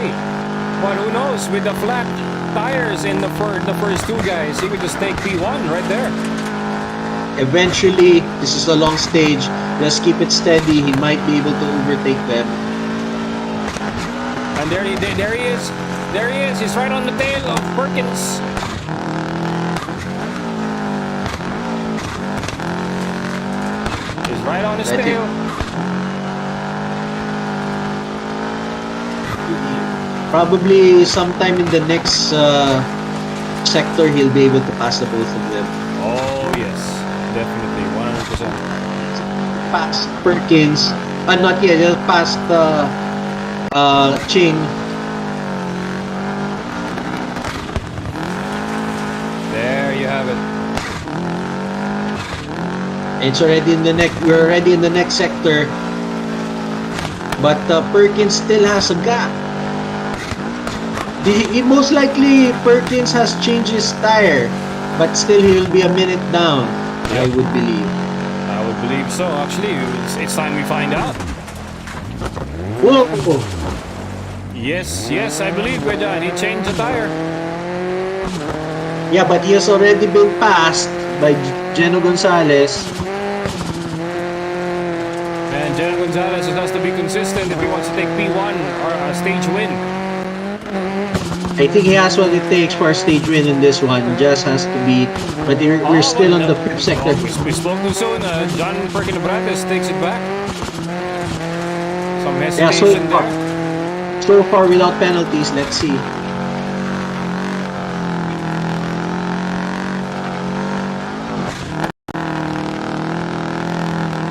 Speaker 1: But who knows, with the flat tires in the first two guys, he could just take P1 right there.
Speaker 2: Eventually, this is a long stage. Just keep it steady. He might be able to overtake them.
Speaker 1: And there he is. There he is. He's right on the tail of Perkins. He's right on his tail.
Speaker 2: Probably sometime in the next sector, he'll be able to pass the both of them.
Speaker 1: Oh yes, definitely, 100%.
Speaker 2: Past Perkins, not yet. Just past Ching.
Speaker 1: There you have it.
Speaker 2: It's already in the we're already in the next sector, but Perkins still has a gap. Most likely Perkins has changed his tire, but still he'll be a minute down. Yep. I would believe.
Speaker 1: I would believe so. Actually, it's time we find out.
Speaker 2: Whoa!
Speaker 1: Yes, I believe John. He changed the tire.
Speaker 2: Yeah, but he has already been passed by Jeno Gonzalez.
Speaker 1: And Jeno Gonzalez has to be consistent if he wants to take P1 or a stage win.
Speaker 2: I think he has what it takes for a stage win in this one. Just has to be, but we're still on the fifth sector.
Speaker 1: We spoke too soon. John Perkins takes it back. Some hesitation there.
Speaker 2: So far without penalties. Let's see.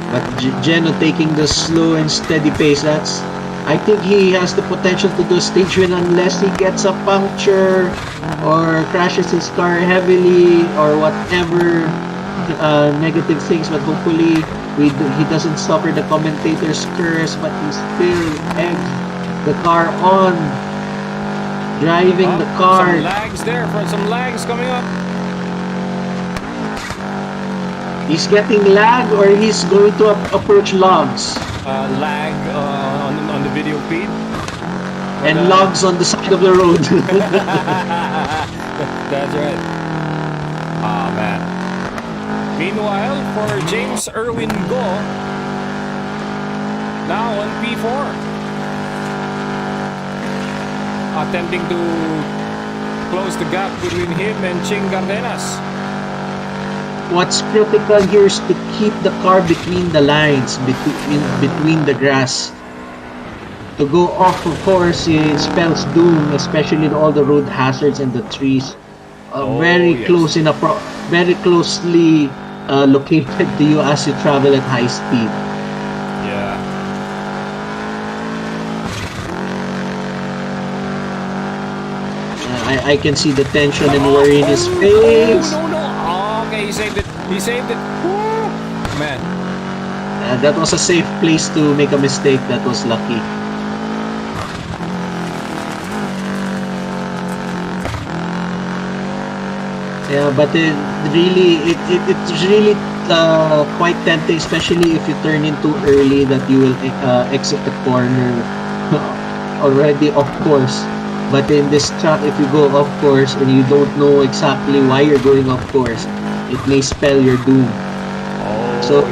Speaker 2: But Jeno taking the slow and steady pace. I think he has the potential to do a stage win unless he gets a puncture or crashes his car heavily or whatever negative things. But hopefully he doesn't suffer the commentator's curse. But he still eggs the car on, driving the car.
Speaker 1: Some lags there, some lags coming up.
Speaker 2: He's getting lag or he's going to approach logs.
Speaker 1: Lag on the video feed.
Speaker 2: And logs on the side of the road.
Speaker 1: That's right. Ah, man. Meanwhile, for James Irwin Go, now on P4. Attempting to close the gap between him and Ching Cardenas.
Speaker 2: What's critical here is to keep the car between the lines, between the grass. To go off, of course, it spells doom, especially with all the road hazards and the trees. Very closely located to you as you travel at high speed.
Speaker 1: Yeah.
Speaker 2: I can see the tension and worry in his face.
Speaker 1: No. Okay, he saved it. Woo! Man.
Speaker 2: That was a safe place to make a mistake. That was lucky. Yeah, but it's really quite tempting, especially if you turn in too early, that you will exit the corner already off course. But in this track, if you go off course and you don't know exactly why you're going off course, it may spell your doom. So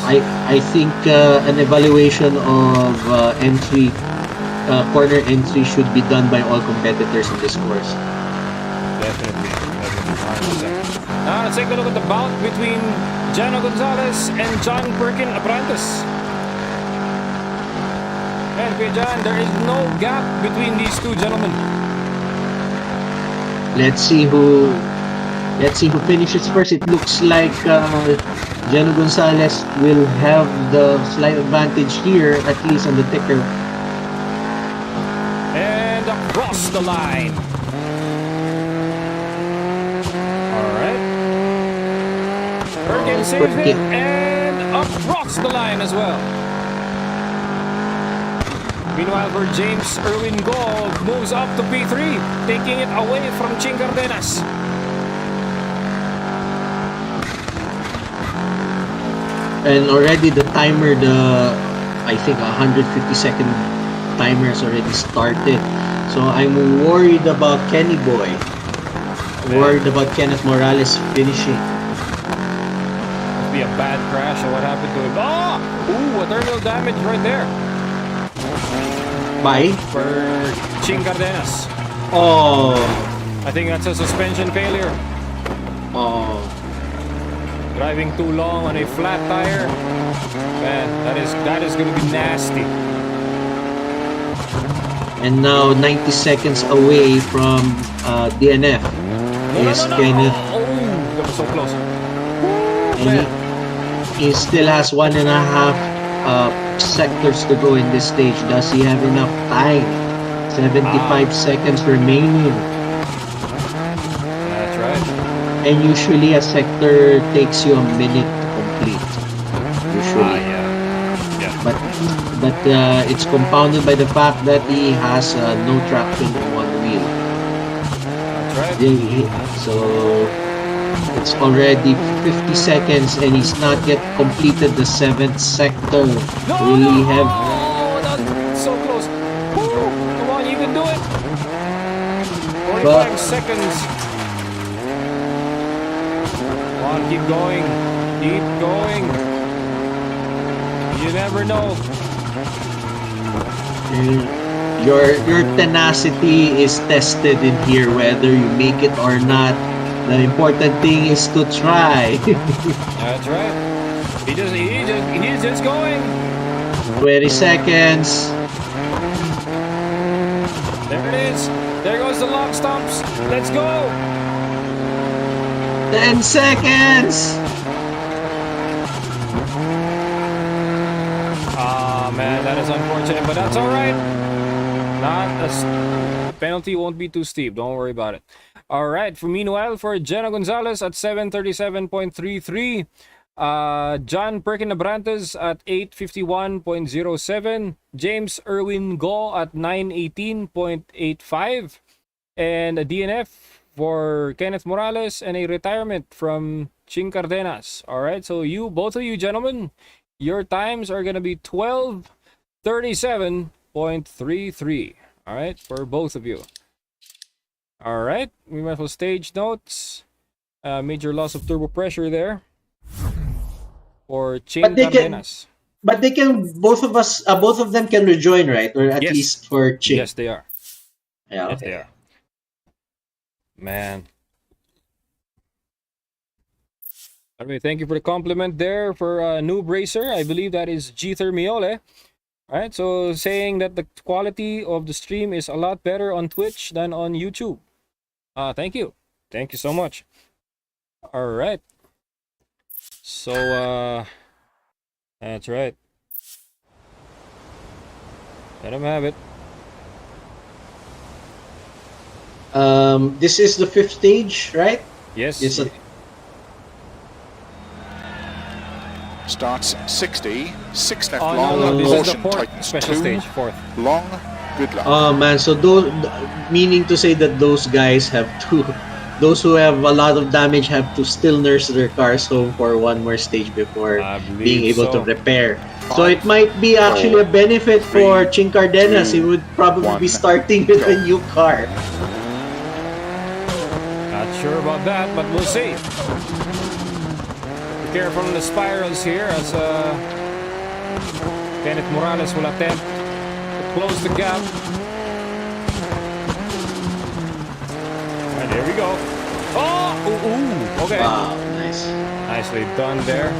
Speaker 2: I think an evaluation of corner entry should be done by all competitors in this course.
Speaker 1: Definitely, 100%. Now let's take a look at the bout between Jano Gonzalez and John Perkin Abrantes. And Kuya John, there is no gap between these two gentlemen.
Speaker 2: Let's see who finishes first. It looks like Jano Gonzalez will have the slight advantage here, at least on the ticker.
Speaker 1: And across the line. Alright. Perkin saves it and across the line as well. Meanwhile, for James Erwin Gold moves up to P3, taking it away from Ching Cardenas.
Speaker 2: And already the timer, I think 150-second timer has already started. So I'm worried about Kenny Boy. Worried about Kenneth Morales finishing.
Speaker 1: Must be a bad crash or what happened to him. Oh! Ooh, a thermal damage right there.
Speaker 2: By?
Speaker 1: For Ching Cardenas.
Speaker 2: Oh.
Speaker 1: I think that's a suspension failure.
Speaker 2: Oh.
Speaker 1: Driving too long on a flat tire. Man, that is gonna be nasty.
Speaker 2: And now 90 seconds away from DNF is Kenneth.
Speaker 1: Oh, that was so close.
Speaker 2: And he still has 1.5 sectors to go in this stage. Does he have enough time? 75 seconds remaining.
Speaker 1: That's right.
Speaker 2: And usually a sector takes you a minute to complete. Usually. But it's compounded by the fact that he has no traction on one wheel.
Speaker 1: That's right.
Speaker 2: So it's already 50 seconds and he's not yet completed the 7th sector. Really have.
Speaker 1: Oh, that's so close. Woo, come on, you can do it. 45 seconds. Come on, keep going. Keep going. You never know.
Speaker 2: Your tenacity is tested in here, whether you make it or not. The important thing is to try.
Speaker 1: That's right. He's just going.
Speaker 2: 20 seconds.
Speaker 1: There it is. There goes the log stumps. Let's go.
Speaker 2: 10 seconds.
Speaker 1: Ah, man, that is unfortunate, but that's all right. Penalty won't be too steep. Don't worry about it. All right. Meanwhile, for Jeno Gonzalez at 7:37.33, John Perkin Abrantes at 8:51.07, James Erwin Go at 9:18.85, and a DNF for Kenneth Morales and a retirement from Ching Cardenas. All right. So both of you gentlemen, your times are gonna be 12:37.33. All right, for both of you. All right, we might as well stage notes. Major loss of turbo pressure there for Ching Cardenas.
Speaker 2: But they can, both of them can rejoin, right? Or at least for Ching.
Speaker 1: Yes, they are.
Speaker 2: Yeah,
Speaker 1: yes, they are. Man. Anyway, thank you for the compliment there for Noob Racer. I believe that is G Thermiole. All right, so saying that the quality of the stream is a lot better on Twitch than on YouTube. Thank you. Thank you so much. All right. So, that's right. Let him have it.
Speaker 2: This is the 5th stage, right?
Speaker 1: Yes.
Speaker 3: Starts 60, 6 left
Speaker 1: Oh
Speaker 3: long,
Speaker 1: no, this is the
Speaker 3: caution
Speaker 1: fourth
Speaker 3: tightens
Speaker 1: special
Speaker 3: 2,
Speaker 1: stage, fourth.
Speaker 3: long, good luck.
Speaker 2: Oh man, so those, meaning to say that those guys have to, those who have a lot of damage have to still nurse their cars home for one more stage before being able to repair. So it might be actually a benefit for Ching Cardenas. He would probably be starting with a new car.
Speaker 1: Not sure about that, but we'll see. Be careful on the spirals here as Kenneth Morales will attempt to close the gap. And there we go. Oh! Ooh, okay.
Speaker 2: Wow, nice.
Speaker 1: Nicely done there.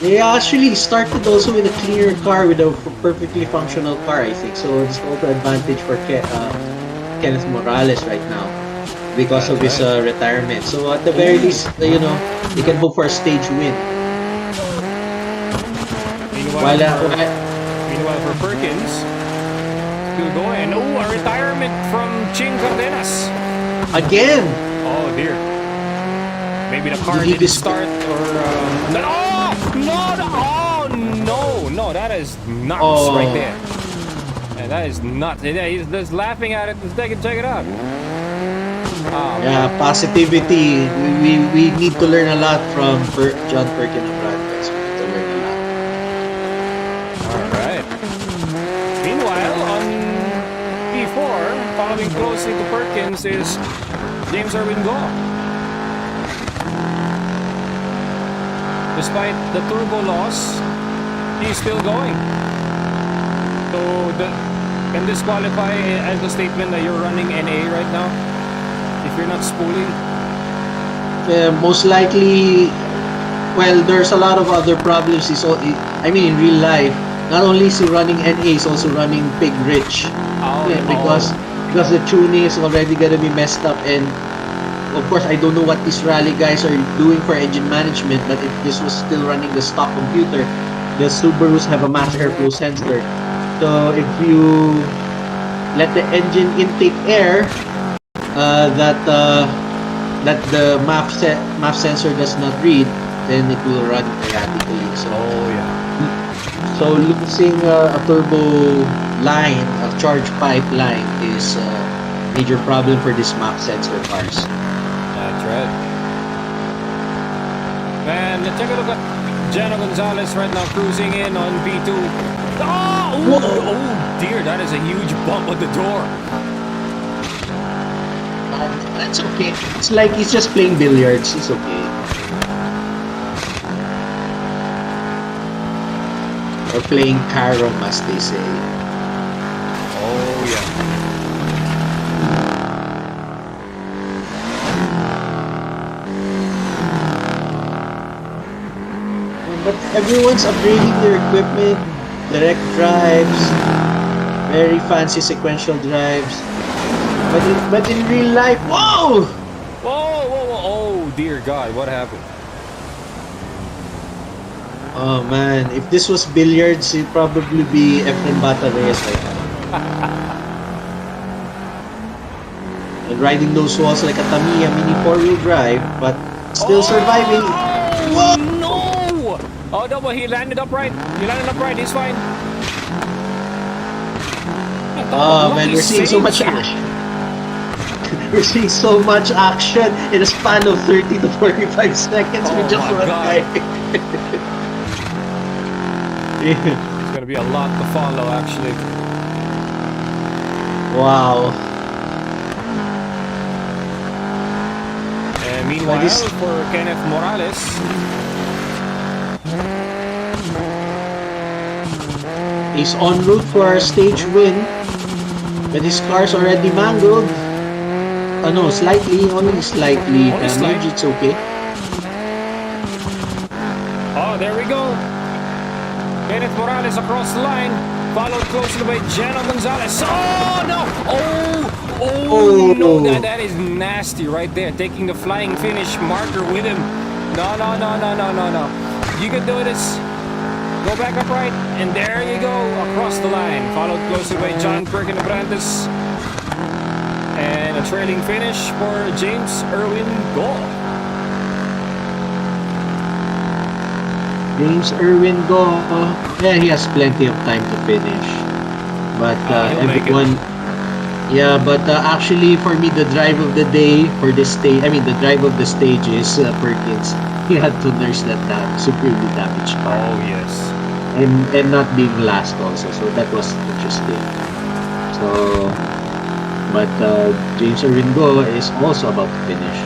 Speaker 2: They actually started also with a cleaner car, with a perfectly functional car, I think. So it's also advantage for Kenneth Morales right now because of his retirement. So at the very least, you know, he can hope for a stage win.
Speaker 1: Meanwhile for Perkins, still going. Oh, a retirement from Ching Cardenas.
Speaker 2: Again!
Speaker 1: Oh dear. Maybe the car didn't start or... No, that is nuts right there. And that is nuts. He's just laughing at it. Check it out.
Speaker 2: Yeah, positivity. We need to learn a lot from John Perkin and Brad. We need to learn a lot.
Speaker 1: Alright. Meanwhile, on P4, following closely to Perkins is James Irwin Goh. Despite the turbo loss, he's still going. So, can this qualify as a statement that you're running NA right now? If you're not spooling?
Speaker 2: Most likely, well, there's a lot of other problems. I mean, in real life, not only is he running NA, he's also running Pig Rich. Because the tuning is already gonna be messed up, and of course, I don't know what these rally guys are doing for engine management, but if this was still running the stock computer, the Subarus have a mass airflow sensor. So if you let the engine intake air that the MAF sensor does not read, then it will run erratically. So losing a turbo line, a charge pipeline, is a major problem for these MAF sensor cars.
Speaker 1: That's right. Man, let's take a look at Jano Gonzalez right now cruising in on P2. Oh dear, that is a huge bump on the door.
Speaker 2: That's okay. It's like he's just playing billiards. It's okay. Or playing carom, as they say.
Speaker 1: Oh yeah.
Speaker 2: But everyone's upgrading their equipment, direct drives, very fancy sequential drives. But in real life, whoa!
Speaker 1: Oh dear God, what happened?
Speaker 2: Oh man, if this was billiards, it'd probably be Efren Bata Reyes right now. And riding those walls like a Tamiya mini 4-wheel drive, but still surviving.
Speaker 1: Whoa! No! Oh no, but he landed upright. He's fine.
Speaker 2: Oh man, we're seeing so much action. We're seing so much action in a span of 30 to 45 seconds with just one guy.
Speaker 1: It's gonna be a lot to follow, actually.
Speaker 2: Wow.
Speaker 1: And meanwhile, for Kenneth Morales,
Speaker 2: he's en route for a stage win, but his car's already mangled. Oh no, only slightly damaged. It's okay.
Speaker 1: Oh, there we go. Kenneth Morales across the line, followed closely by Jano Gonzalez. Oh no! Oh no! That is nasty right there. Taking the flying finish marker with him. No. You can do this. Go back upright, and there you go, across the line. Followed closely by John Perkin Abrantes. And a A trailing finish for James Irwin Go.
Speaker 2: James Irwin Go, yeah, he has plenty of time to finish. But everyone, yeah, but actually for me, the drive of the day for this stage, the drive of the stage is Perkins. He had to nurse that severely damaged car.
Speaker 1: Oh yes.
Speaker 2: And not being last also, so that was interesting. So, but James Irwin Go is also about to finish.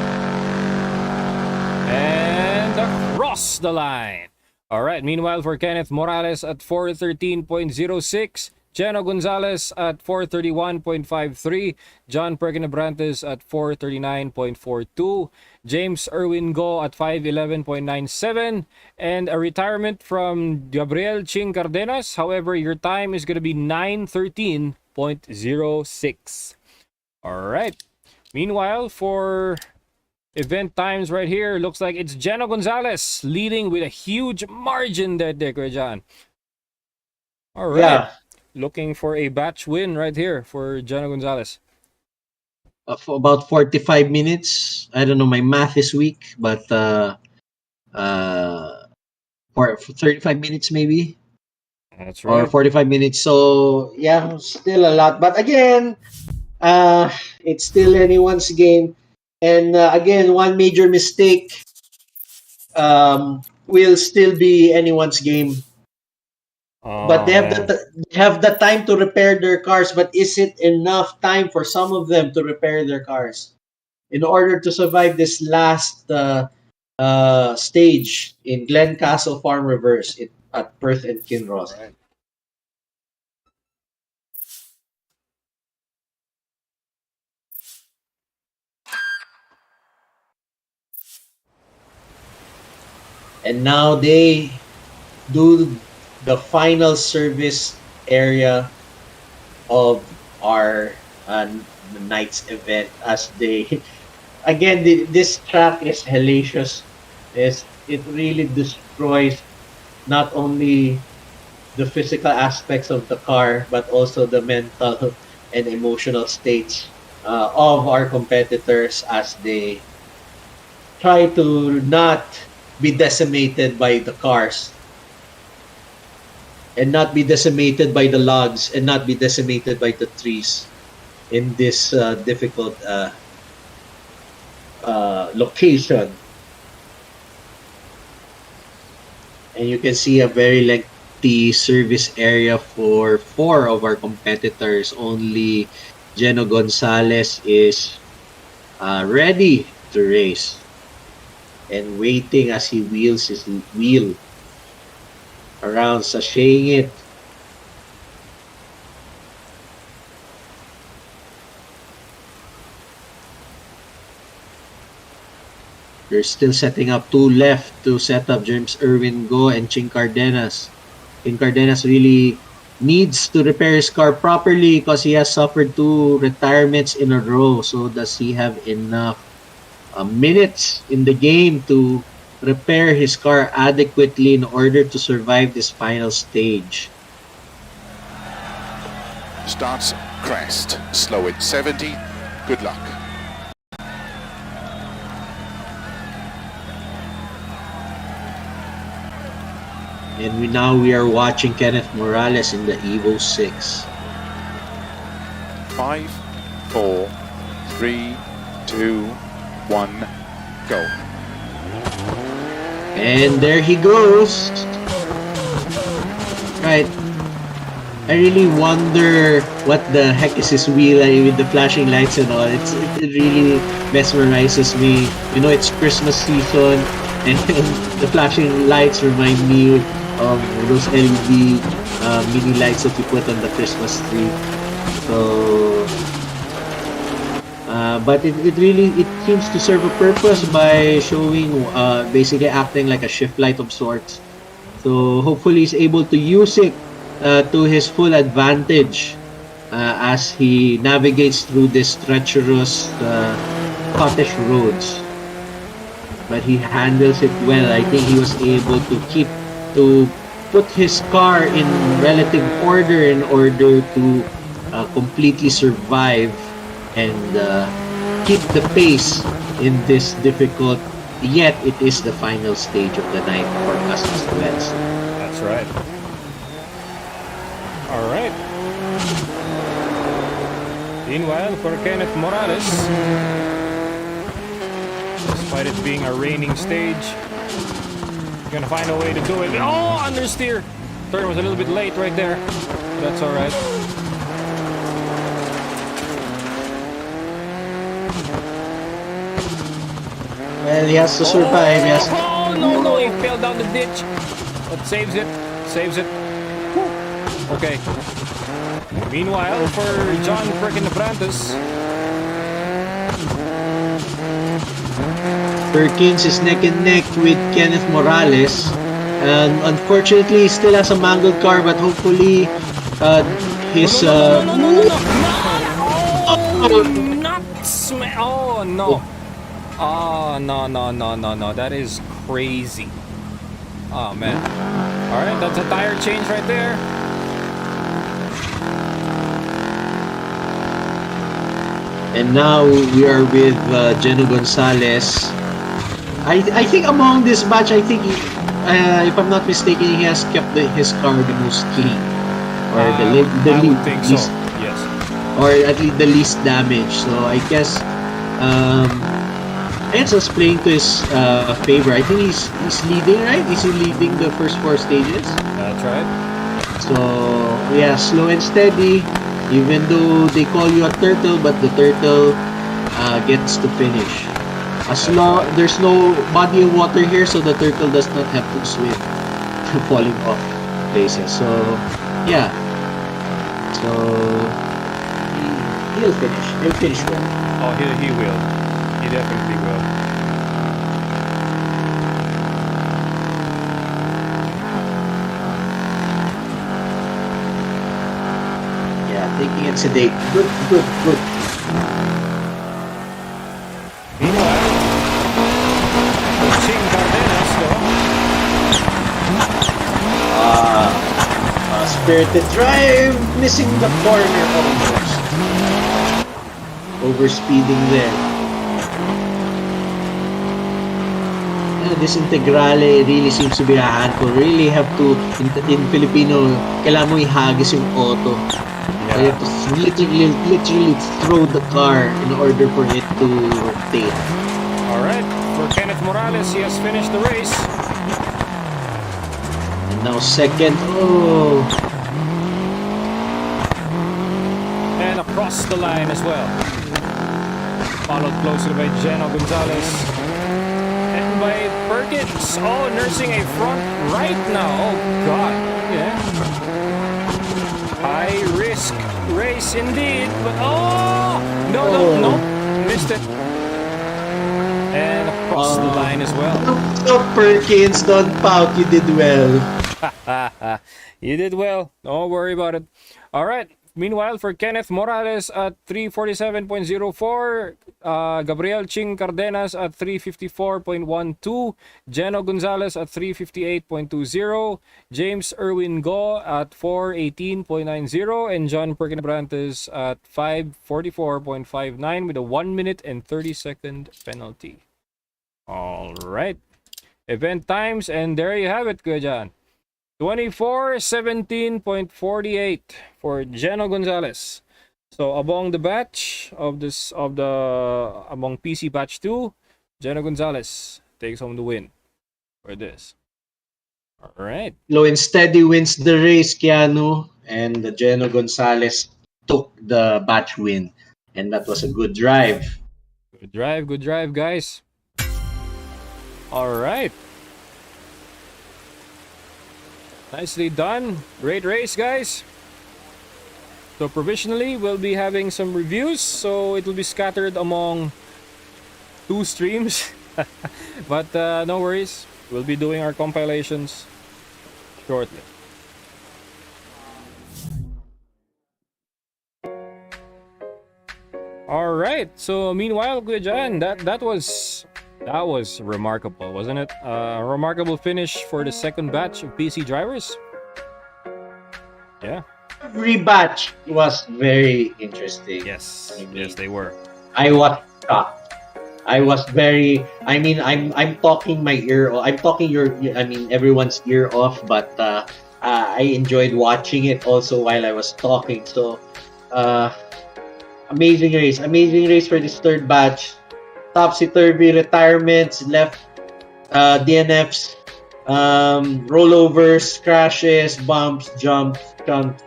Speaker 1: And across the line. All right. Meanwhile, for Kenneth Morales at 4:13.06. Geno Gonzalez at 4:31.53, John Perkin-Abrantes at 4:39.42, James Irwin Go at 5:11.97, and a retirement from Gabriel Ching Cardenas. However, your time is going to be 9:13.06. All right. Meanwhile, for event times right here, looks like it's Geno Gonzalez leading with a huge margin there, Kuya John. All right.
Speaker 2: Yeah.
Speaker 1: Looking for a batch win right here for Geno Gonzalez.
Speaker 2: For about 45 minutes. I don't know, my math is weak, but for 35 minutes maybe.
Speaker 1: That's right.
Speaker 2: Or 45 minutes. So, yeah, still a lot. But again, it's still anyone's game. And again, one major mistake will still be anyone's game. But they have the time to repair their cars, but is it enough time for some of them to repair their cars in order to survive this last stage in Glencastle Farm Reverse at Perth and Kinross?
Speaker 1: Right.
Speaker 2: And now they do the final service area of our night's event, as they again this track is hellacious. It really destroys not only the physical aspects of the car but also the mental and emotional states of our competitors as they try to not be decimated by the cars and not be decimated by the logs and not be decimated by the trees in this difficult location. And you can see a very lengthy service area for 4 of our competitors. Only Geno Gonzalez is ready to race and waiting as he wheels his wheel around, sashaying it. They're still setting up 2 left to set up James Irwin Go and Ching Cardenas. Ching Cardenas really needs to repair his car properly because he has suffered 2 retirements in a row. So does he have enough minutes in the game to repair his car adequately in order to survive this final stage?
Speaker 3: Starts crest, slow at 70. Good luck.
Speaker 2: And we are watching Kenneth Morales in the Evo 6.
Speaker 3: 5, 4, 3, 2, 1, go.
Speaker 2: And there he goes. Right. I really wonder what the heck is his wheel with the flashing lights and all. It really mesmerizes me. You know, it's Christmas season and the flashing lights remind me of those LED mini lights that you put on the Christmas tree. So but it seems to serve a purpose by showing basically acting like a shift light of sorts. So hopefully he's able to use it to his full advantage as he navigates through this treacherous Scottish roads. But he handles it well. I think he was able to put his car in relative order in order to completely survive and keep the pace in this difficult, yet it is the final stage of the night for Customs events.
Speaker 1: That's right. All right. Meanwhile, for Kenneth Morales, despite it being a raining stage, he's gonna find a way to do it. Oh, understeer! Turn was a little bit late right there. That's all right.
Speaker 2: Well, he has to survive. Yes.
Speaker 1: Oh, no, he fell down the ditch. But saves it. Saves it. Okay. Meanwhile, for John Perkins,
Speaker 2: Perkins is neck and neck with Kenneth Morales. And unfortunately, he still has a mangled car, but hopefully his...
Speaker 1: Oh, no. Oh, no. That is crazy. Oh, man. All right, that's a tire change right there.
Speaker 2: And now we are with Geno Gonzalez. I think among this batch, I think, if I'm not mistaken, he has kept his car the most clean. Or
Speaker 1: I would think so, yes.
Speaker 2: Or at least the least damage. So I guess Enzo's playing to his favor. I think he's leading, right? Is he leading the first 4 stages?
Speaker 1: That's right. So,
Speaker 2: yeah, slow and steady. Even though they call you a turtle, but the turtle gets to finish. As long there's no body of water here, so the turtle does not have to swim, falling off places. So, yeah. So he'll finish. He'll finish well.
Speaker 1: Oh, he will. He definitely will.
Speaker 2: Yeah, taking it sedate. Good.
Speaker 1: Meanwhile, Ching Cardenas,
Speaker 2: spirited drive, missing the corner almost. Overspeeding there. This Integrale really seems to be a handful. Really have to, in Filipino, kailangan mo ihagis yung auto. Yeah. You have to literally throw the car in order for it to rotate.
Speaker 1: Alright, for Kenneth Morales, he has finished the race.
Speaker 2: And now second. Oh.
Speaker 1: And across the line as well. Followed closely by Geno Gonzalez. And by Perkins. Oh, nursing a front right now. Oh, God. Yeah. High risk race indeed. But no. Missed it. And across the line as well.
Speaker 2: Stop, Perkins. Don't pout. You did well.
Speaker 1: You did well. Don't worry about it. All right. Meanwhile, for Kenneth Morales at 347.04, Gabriel Ching Cardenas at 354.12, Geno Gonzalez at 358.20, James Erwin Go at 418.90, and John Perkins at 544.59 with a 1 minute and 30-second penalty. All right. Event times, and there you have it, Kuya Jan. 24:17.48 for Geno Gonzalez. So among the batch among PC batch 2, Geno Gonzalez takes home the win for this. All right.
Speaker 2: Low and steady wins the race, Keanu, and the Geno Gonzalez took the batch win, and that was a good drive.
Speaker 1: Good drive, guys. All right. Nicely done. Great race, guys. So provisionally, we'll be having some reviews. So it will be scattered among 2 streams. But no worries. We'll be doing our compilations shortly. All right. So meanwhile, Kuya Jan, that was remarkable, wasn't it? A remarkable finish for the second batch of PC drivers. Yeah.
Speaker 2: Every batch was very interesting.
Speaker 1: Yes, they were.
Speaker 2: I was shocked. I was very. I mean, I'm talking my ear. I'm talking your. I mean, everyone's ear off. But I enjoyed watching it also while I was talking. So, amazing race for this third batch. Topsy-turvy retirements, left DNFs, rollovers, crashes, bumps, jumps, stunts,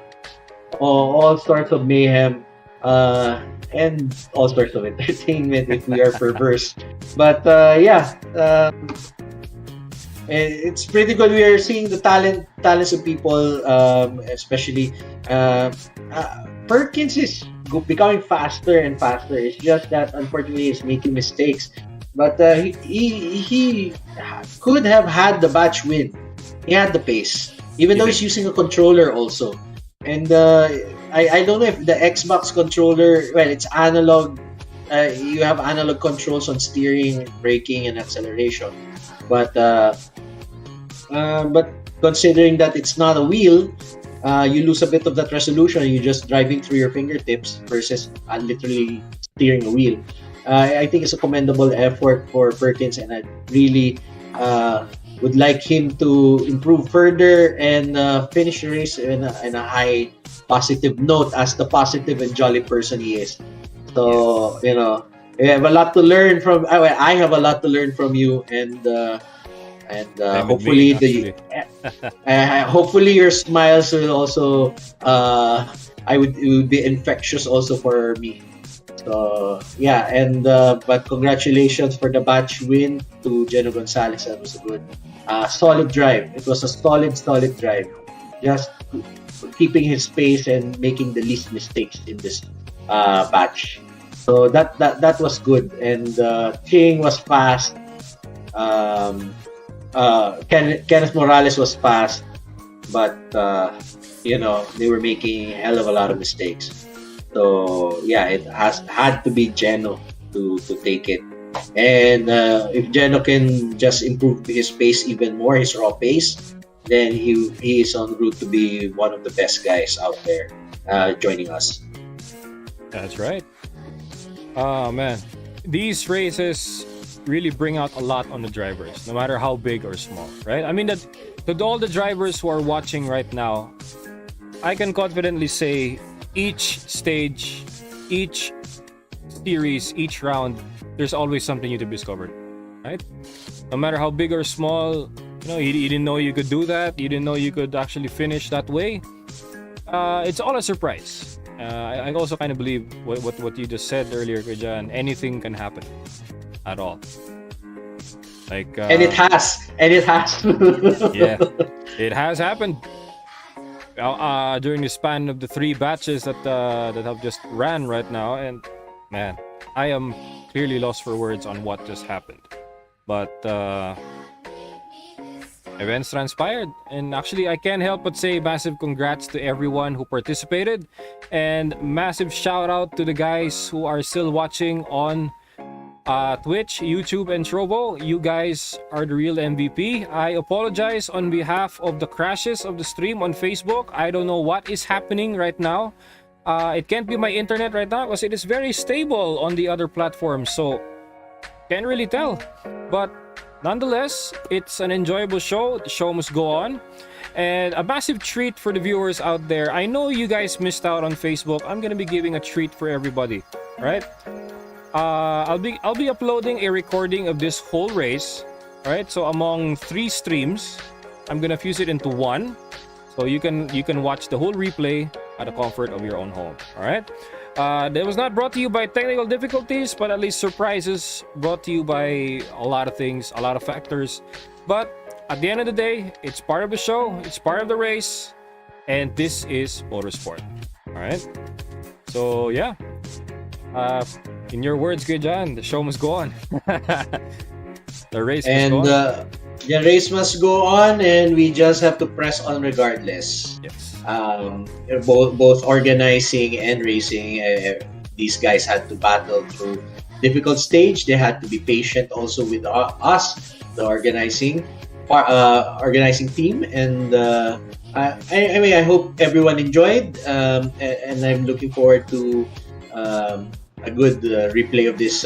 Speaker 2: all sorts of mayhem, and all sorts of entertainment if we are perverse. But it's pretty good. We are seeing the talents of people, especially Perkins is becoming faster and faster. It's just that unfortunately he's making mistakes. But he could have had the batch win. He had the pace, even though he's using a controller also. And I don't know if the Xbox controller, well, it's analog. You have analog controls on steering, braking, and acceleration. But considering that it's not a wheel, you lose a bit of that resolution. You're just driving through your fingertips versus literally steering a wheel. I think it's a commendable effort for Perkins, and I really would like him to improve further and finish the race in a high positive note as the positive and jolly person he is. So, you know, we have a lot to learn from. I have a lot to learn from you, and hopefully hopefully your smiles will also it would be infectious also for me. So yeah, and but congratulations for the batch win to Geno Gonzalez. That was a good solid drive. It was a solid drive, just keeping his pace and making the least mistakes in this batch. So that was good. And Ching was fast. Kenneth Morales was fast, but you know, they were making a hell of a lot of mistakes. So yeah, it had to be Geno to take it. And if Geno can just improve his pace even more, his raw pace, then he is on route to be one of the best guys out there joining us.
Speaker 1: That's right. Oh man, these races really bring out a lot on the drivers, no matter how big or small, right? I mean, that to all the drivers who are watching right now, I can confidently say each stage, each series, each round, there's always something new to be discovered, right? No matter how big or small, you know, you didn't know you could do that, you didn't know you could actually finish that way. It's all a surprise. I also kind of believe what you just said earlier, Kujan. Anything can happen at all. Like
Speaker 2: and it has.
Speaker 1: Yeah, it has happened. During the span of the 3 batches that have just ran right now, and man, I am clearly lost for words on what just happened. But events transpired, and actually I can't help but say massive congrats to everyone who participated, and massive shout out to the guys who are still watching on Twitch, YouTube, and Trovo. You guys are the real MVP. I apologize on behalf of the crashes of the stream on Facebook. I don't know what is happening right now. It can't be my internet right now because it is very stable on the other platforms, so can't really tell. But nonetheless, it's an enjoyable show. The show must go on. And a massive treat for the viewers out there. I know you guys missed out on Facebook. I'm gonna be giving a treat for everybody, right? I'll be uploading a recording of this whole race, right? So among 3 streams, I'm gonna fuse it into one, so you can watch the whole replay at the comfort of your own home. All right. That was not brought to you by technical difficulties, but at least surprises brought to you by a lot of things, a lot of factors. But at the end of the day, it's part of the show, it's part of the race, and this is motorsport. All right. So yeah. In your words, John, the show must go on. The race must go on.
Speaker 2: The race must go on, and we just have to press on regardless.
Speaker 1: Yes.
Speaker 2: Both organizing and racing, these guys had to battle through difficult stage. They had to be patient also with us, the organizing team, and I mean, I hope everyone enjoyed, and I'm looking forward to a good replay of this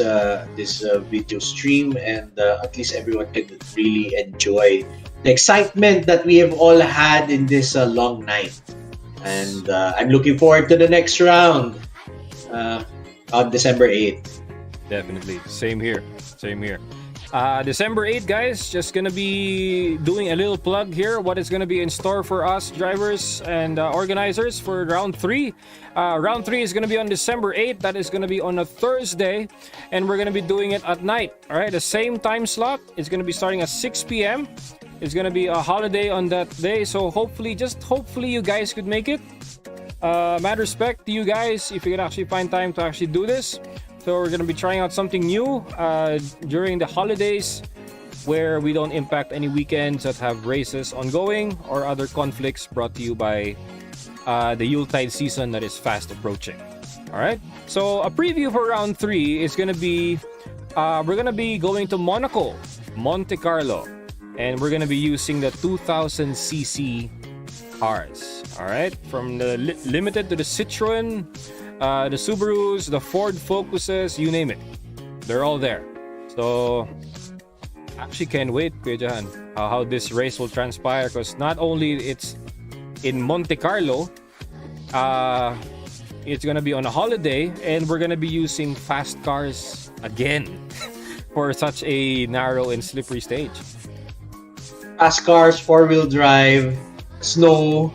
Speaker 2: video stream, and at least everyone could really enjoy the excitement that we have all had in this long night. And I'm looking forward to the next round on December 8th.
Speaker 1: Definitely. Same here. December 8th, guys, just gonna be doing a little plug here. What is gonna be in store for us drivers and organizers for round 3. Round 3 is gonna be on December 8th. That is gonna be on a Thursday, and we're gonna be doing it at night. All right, the same time slot. It's gonna be starting at 6 p.m. It's gonna be a holiday on that day, so hopefully you guys could make it. Mad respect to you guys if you could actually find time to actually do this. So we're gonna be trying out something new during the holidays, where we don't impact any weekends that have races ongoing or other conflicts brought to you by the Yuletide season that is fast approaching. All right. So a preview for round 3 is gonna be we're gonna be going to Monaco, Monte Carlo, and we're gonna be using the 2000cc cars. All right, from the limited to the Citroen, the Subarus, the Ford Focuses, you name it, they're all there. So actually can't wait, Kuya Jahan, how this race will transpire, because not only it's in Monte Carlo, it's gonna be on a holiday, and we're gonna be using fast cars again for such a narrow and slippery stage.
Speaker 2: Fast cars, 4-wheel drive, snow.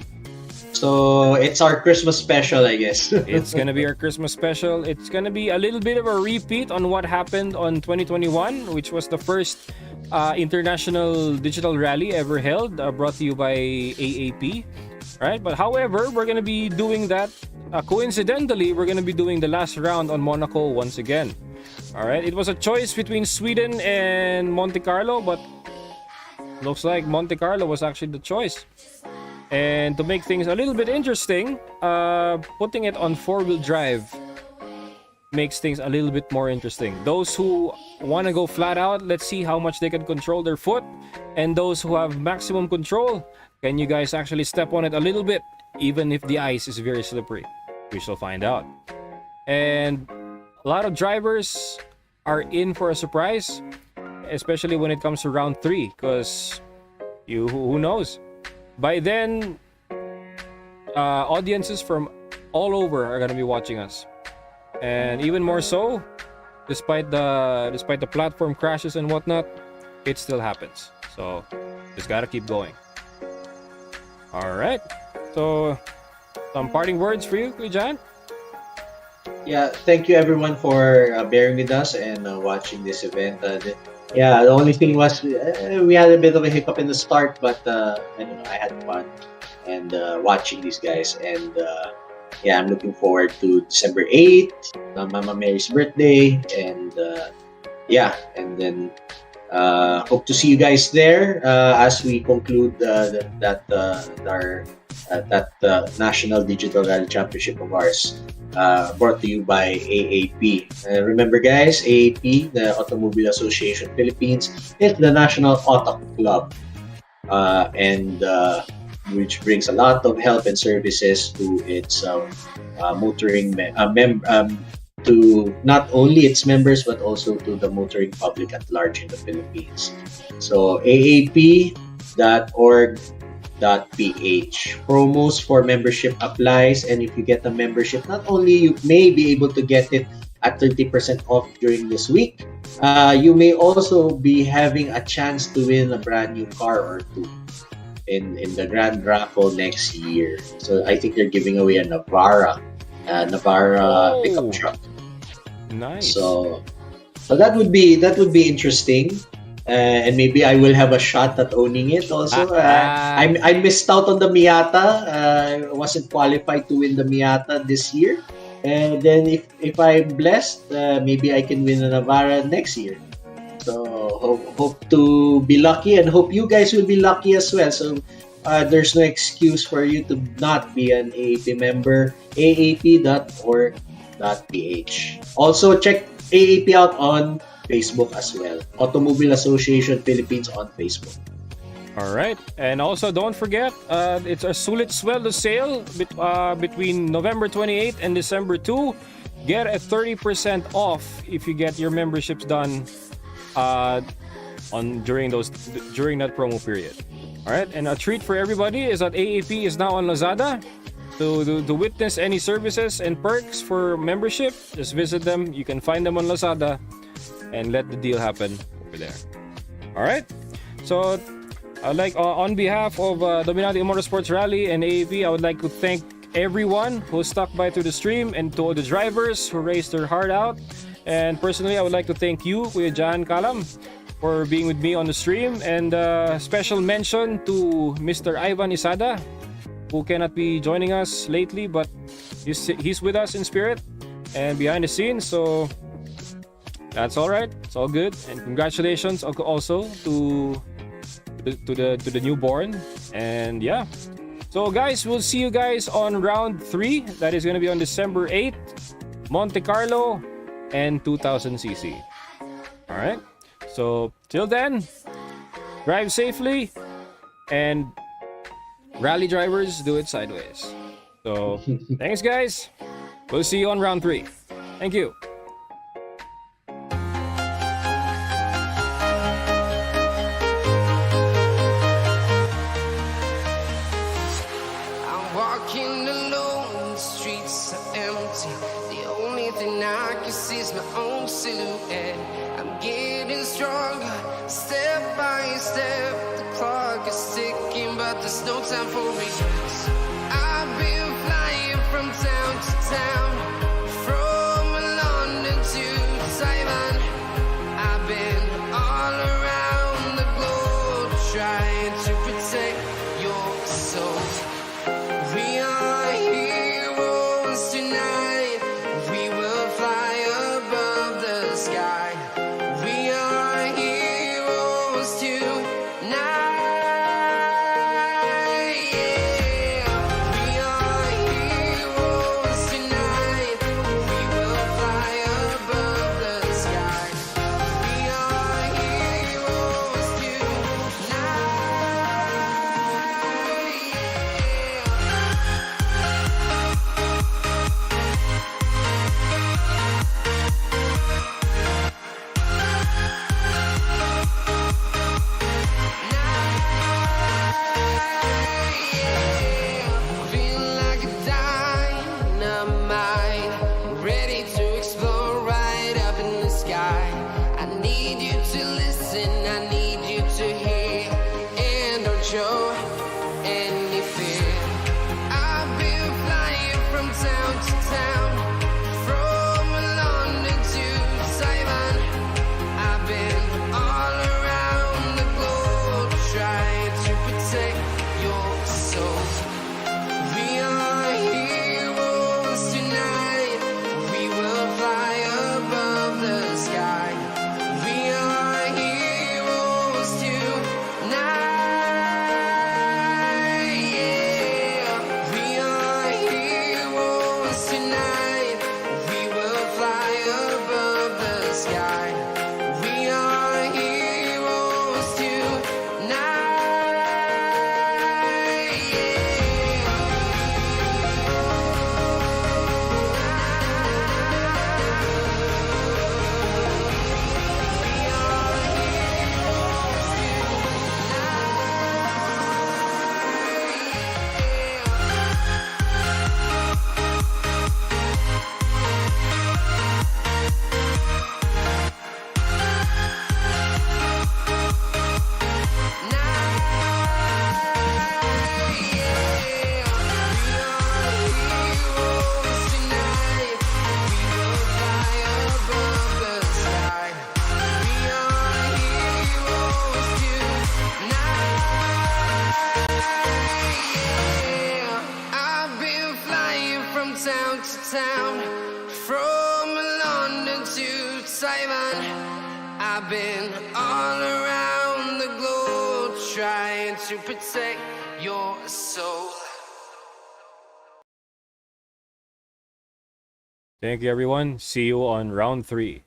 Speaker 2: So it's our Christmas special, I guess.
Speaker 1: It's gonna be our Christmas special. It's gonna be a little bit of a repeat on what happened on 2021, which was the first international digital rally ever held, brought to you by AAP. Right? But however, we're gonna be doing that. Coincidentally, we're gonna be doing the last round on Monaco once again. All right. It was a choice between Sweden and Monte Carlo, but looks like Monte Carlo was actually the choice. And to make things a little bit interesting, putting it on 4-wheel drive makes things a little bit more interesting. Those who want to go flat out, let's see how much they can control their foot. And those who have maximum control, can you guys actually step on it a little bit, even if the ice is very slippery? We shall find out. And a lot of drivers are in for a surprise, especially when it comes to round 3, because who knows? By then, audiences from all over are gonna be watching us, and even more so, despite the platform crashes and whatnot, it still happens. So just gotta keep going. All right. So some parting words for you, Kuya Jan?
Speaker 2: Yeah, thank you everyone for bearing with us and watching this event. Yeah, the only thing was we had a bit of a hiccup in the start, but I don't know, I had fun and watching these guys, and yeah, I'm looking forward to December 8th, Mama Mary's birthday, and yeah, and then hope to see you guys there as we conclude that National Digital Rally Championship of ours, brought to you by AAP. Remember guys, AAP, the Automobile Association Philippines, is the National Auto Club, and which brings a lot of help and services to its motoring to not only its members but also to the motoring public at large in the Philippines. So aap.org.ph. Promos for membership applies, and if you get a membership, not only you may be able to get it at 30% off during this week, you may also be having a chance to win a brand new car or two in the grand raffle next year. So I think they're giving away a Navara pickup truck.
Speaker 1: Nice.
Speaker 2: So that would be interesting. And maybe I will have a shot at owning it also. I missed out on the Miata. I wasn't qualified to win the Miata this year. And then if I'm blessed, maybe I can win a Navara next year. So hope to be lucky, and hope you guys will be lucky as well. So there's no excuse for you to not be an AAP member. aap.org.ph. Also check AAP out on Facebook as well. Automobile Association Philippines on Facebook.
Speaker 1: All right. And also don't forget, it's a Sulit Sweldo sale between November 28th and December 2. get a 30% off if you get your memberships done during that promo period. All right, and a treat for everybody is that AAP is now on Lazada. So to witness any services and perks for membership, just visit them. You can find them on Lazada and let the deal happen over there. All right. So I'd like on behalf of Dominati Motorsports Rally and AAP, I would like to thank everyone who stuck by through the stream and to all the drivers who raised their heart out. And personally, I would like to thank you, Kuya Jan Kalam, for being with me on the stream. And special mention to Mr. Ivan Isada, who cannot be joining us lately, but he's with us in spirit and behind the scenes. So that's all right. It's all good. And congratulations also to the newborn. And yeah. So guys, we'll see you guys on round 3. That is going to be on December 8th, Monte Carlo and 2000cc. All right. So till then, drive safely, and rally drivers, do it sideways. So thanks guys. We'll see you on round 3. Thank you.
Speaker 16: I'm walking alone, the streets are empty. The only thing I can see is my own silhouette. I'm getting stronger, step by step. The clock is ticking, but there's no time for regrets. I've been flying from town to town, from London to Taiwan. I've been all around the globe, trying to protect your soul. We are heroes tonight. We will fly above the sky. We are heroes tonight. I've been all around the globe trying to protect your soul.
Speaker 1: Thank you, everyone. See you on round 3.